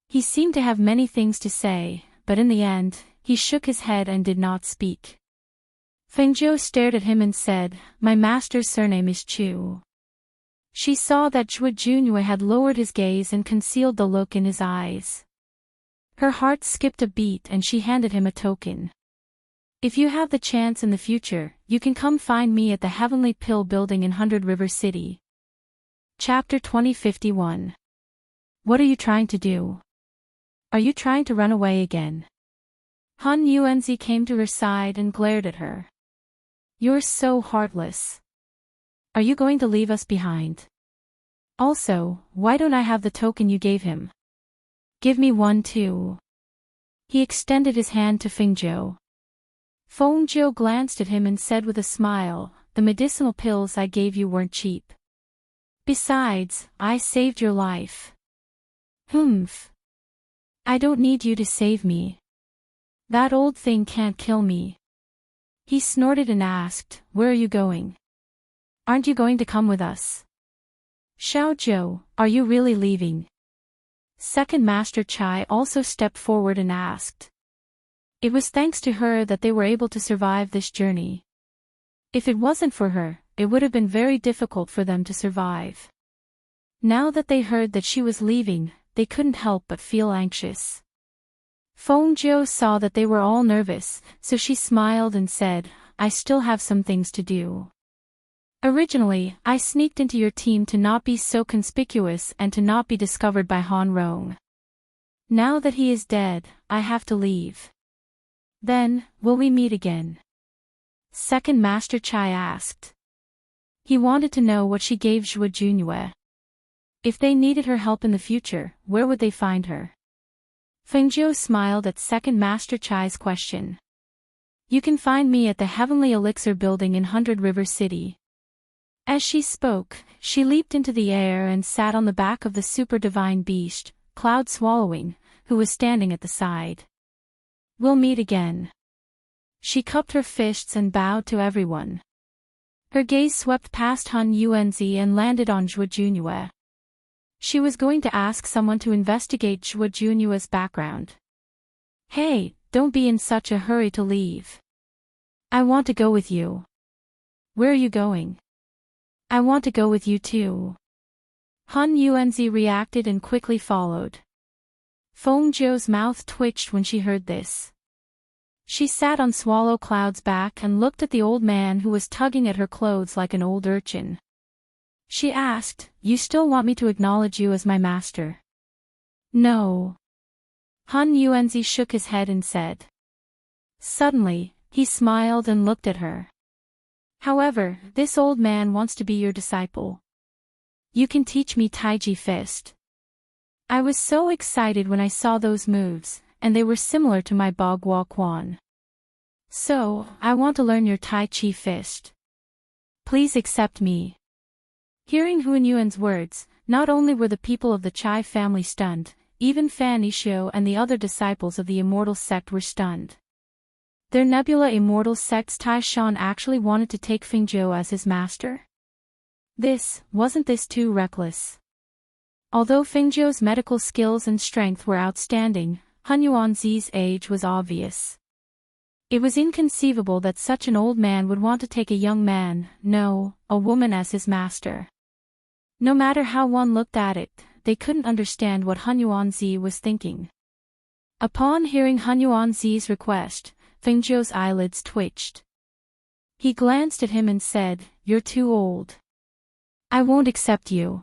He seemed to have many things to say, but in the end, he shook his head and did not speak. Feng Zhou stared at him and said, "My master's surname is Chu." She saw that Shui Junhua had lowered his gaze and concealed the look in his eyes. Her heart skipped a beat and she handed him a token. "If you have the chance in the future, you can come find me at the Heavenly Pill building in 100 River City." Chapter 2051. What are you trying to do? Are you trying to run away again? Han Yuanzi came to her side and glared at her. "You're so heartless. Are you going to leave us behind? Also, why don't I have the token you gave him? Give me one too." He extended his hand to Feng Zhou. Feng Zhou glanced at him and said with a smile, "The medicinal pills I gave you weren't cheap. Besides, I saved your life." "Humph. I don't need you to save me. That old thing can't kill me." He snorted and asked, "Where are you going? Aren't you going to come with us?" "Xiao Zhou, are you really leaving?" Second Master Chai also stepped forward and asked. It was thanks to her that they were able to survive this journey. If it wasn't for her, it would have been very difficult for them to survive. Now that they heard that she was leaving, they couldn't help but feel anxious. Feng Zhou saw that they were all nervous, so she smiled and said, "I still have some things to do. Originally, I sneaked into your team to not be so conspicuous and to not be discovered by Han Rong. Now that he is dead, I have to leave. Then, will we meet again?" Second Master Chai asked. He wanted to know what she gave Shui Junhua. If they needed her help in the future, where would they find her? Feng Zhou smiled at Second Master Chai's question. "You can find me at the Heavenly Elixir building in 100 River City." As she spoke, she leaped into the air and sat on the back of the super divine beast, Cloud Swallowing, who was standing at the side. "We'll meet again." She cupped her fists and bowed to everyone. Her gaze swept past Han Yuanzi and landed on Shui Junhua. She was going to ask someone to investigate Shui Junhua's background. "Hey, don't be in such a hurry to leave. I want to go with you." "Where are you going?" "I want to go with you too." Han Yuanzi reacted and quickly followed. Feng Zhou's mouth twitched when she heard this. She sat on Swallow Cloud's back and looked at the old man who was tugging at her clothes like an old urchin. She asked, "You still want me to acknowledge you as my master?" "No." Han Yuanzi shook his head and said. Suddenly, he smiled and looked at her. "However, this old man wants to be your disciple. You can teach me Taiji Fist." I was so excited when I saw those moves, and they were similar to my Bagua Quan. So, I want to learn your Tai Chi Fist. Please accept me. Hearing Huanyuan's words, not only were the people of the Chai family stunned, even Fan Yishuo and the other disciples of the Immortal Sect were stunned. Their Nebula Immortal Sect's Tai Shan actually wanted to take Feng Zhou as his master? Wasn't this too reckless? Although Fengzhou's medical skills and strength were outstanding, Han Yuanzi's age was obvious. It was inconceivable that such an old man would want to take a young man, no, a woman as his master. No matter how one looked at it, they couldn't understand what Han Yuanzi was thinking. Upon hearing Han Yuanzi's request, Fengzhou's eyelids twitched. He glanced at him and said, "You're too old. I won't accept you."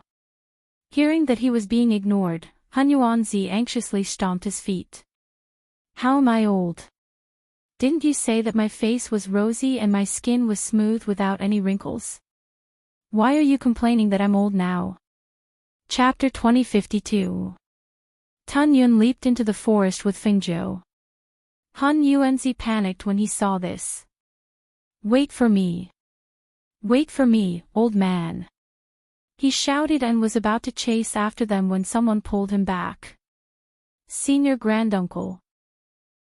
Hearing that he was being ignored, Han Yuanzi anxiously stomped his feet. "How am I old? Didn't you say that my face was rosy and my skin was smooth without any wrinkles? Why are you complaining that I'm old now?" Chapter 2052. Tun Yun leaped into the forest with Fengzhou. Han Yuanzi panicked when he saw this. "Wait for me. Wait for me, old man." He shouted and was about to chase after them when someone pulled him back. "Senior Granduncle."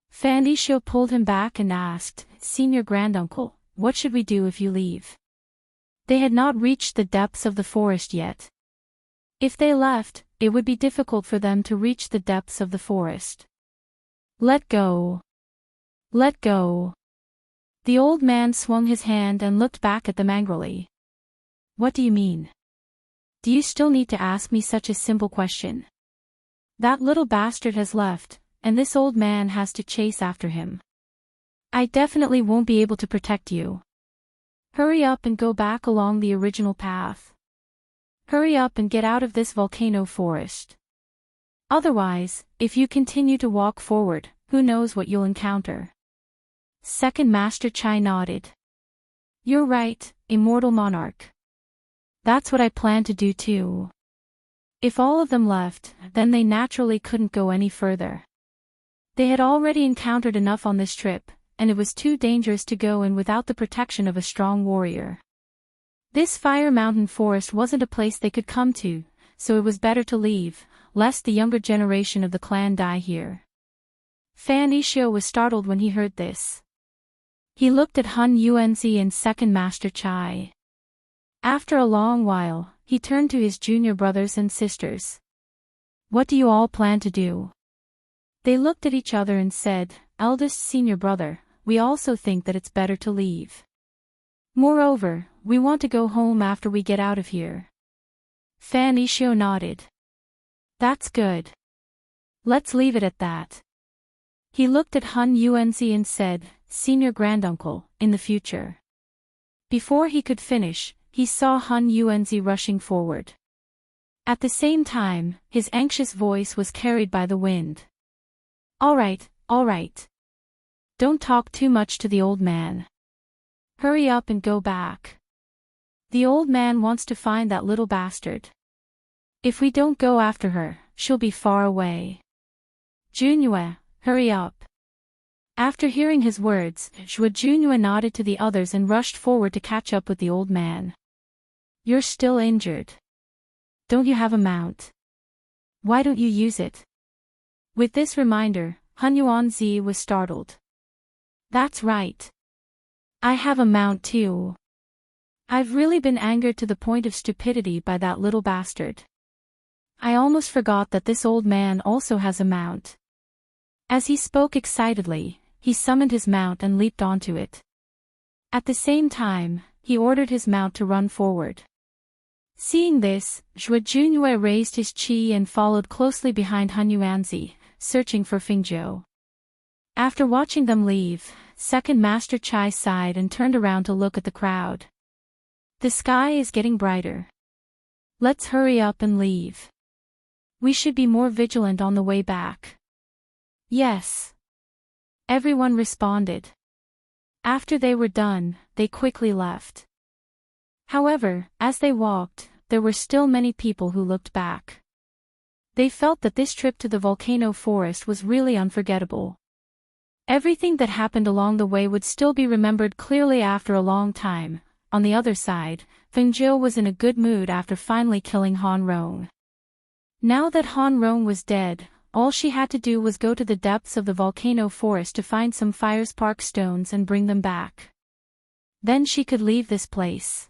Fan Yishuo pulled him back and asked, "Senior Granduncle, what should we do if you leave?" They had not reached the depths of the forest yet. If they left, it would be difficult for them to reach the depths of the forest. "Let go. Let go." The old man swung his hand and looked back at them angrily. "What do you mean? Do you still need to ask me such a simple question? That little bastard has left, and this old man has to chase after him. I definitely won't be able to protect you. Hurry up and go back along the original path. Hurry up and get out of this volcano forest. Otherwise, if you continue to walk forward, who knows what you'll encounter." Second Master Chai nodded. "You're right, Immortal Monarch. That's what I plan to do too." If all of them left, then they naturally couldn't go any further. They had already encountered enough on this trip, and it was too dangerous to go in without the protection of a strong warrior. This Fire Mountain forest wasn't a place they could come to, so it was better to leave, lest the younger generation of the clan die here. Fan Yishuo was startled when he heard this. He looked at Han Yuanzi and Second Master Chai. After a long while, he turned to his junior brothers and sisters. "What do you all plan to do?" They looked at each other and said, "Eldest senior brother, we also think that it's better to leave. Moreover, we want to go home after we get out of here." Fan Yishuo nodded. "That's good. Let's leave it at that." He looked at Han Yuanzi and said, "Senior Granduncle, in the future." Before he could finish, he saw Han Yuanzi rushing forward. At the same time, his anxious voice was carried by the wind. All right. Don't talk too much to the old man. Hurry up and go back. The old man wants to find that little bastard. If we don't go after her, she'll be far away. Junyue, hurry up." After hearing his words, Junyue nodded to the others and rushed forward to catch up with the old man. "You're still injured. Don't you have a mount? Why don't you use it?" With this reminder, Han Yuanzi was startled. "That's right. I have a mount too. I've really been angered to the point of stupidity by that little bastard. I almost forgot that this old man also has a mount." As he spoke excitedly, he summoned his mount and leaped onto it. At the same time, he ordered his mount to run forward. Seeing this, Junyue raised his chi and followed closely behind Han Yuanzi, searching for Fengzhou. After watching them leave, Second Master Chai sighed and turned around to look at the crowd. The sky is getting brighter. Let's hurry up and leave. We should be more vigilant on the way back. Yes. Everyone responded. After they were done, they quickly left. However, as they walked, there were still many people who looked back. They felt that this trip to the volcano forest was really unforgettable. Everything that happened along the way would still be remembered clearly after a long time. On the other side, Fengzhou was in a good mood after finally killing Han Rong. Now that Han Rong was dead, all she had to do was go to the depths of the volcano forest to find some fire spark stones and bring them back. Then she could leave this place.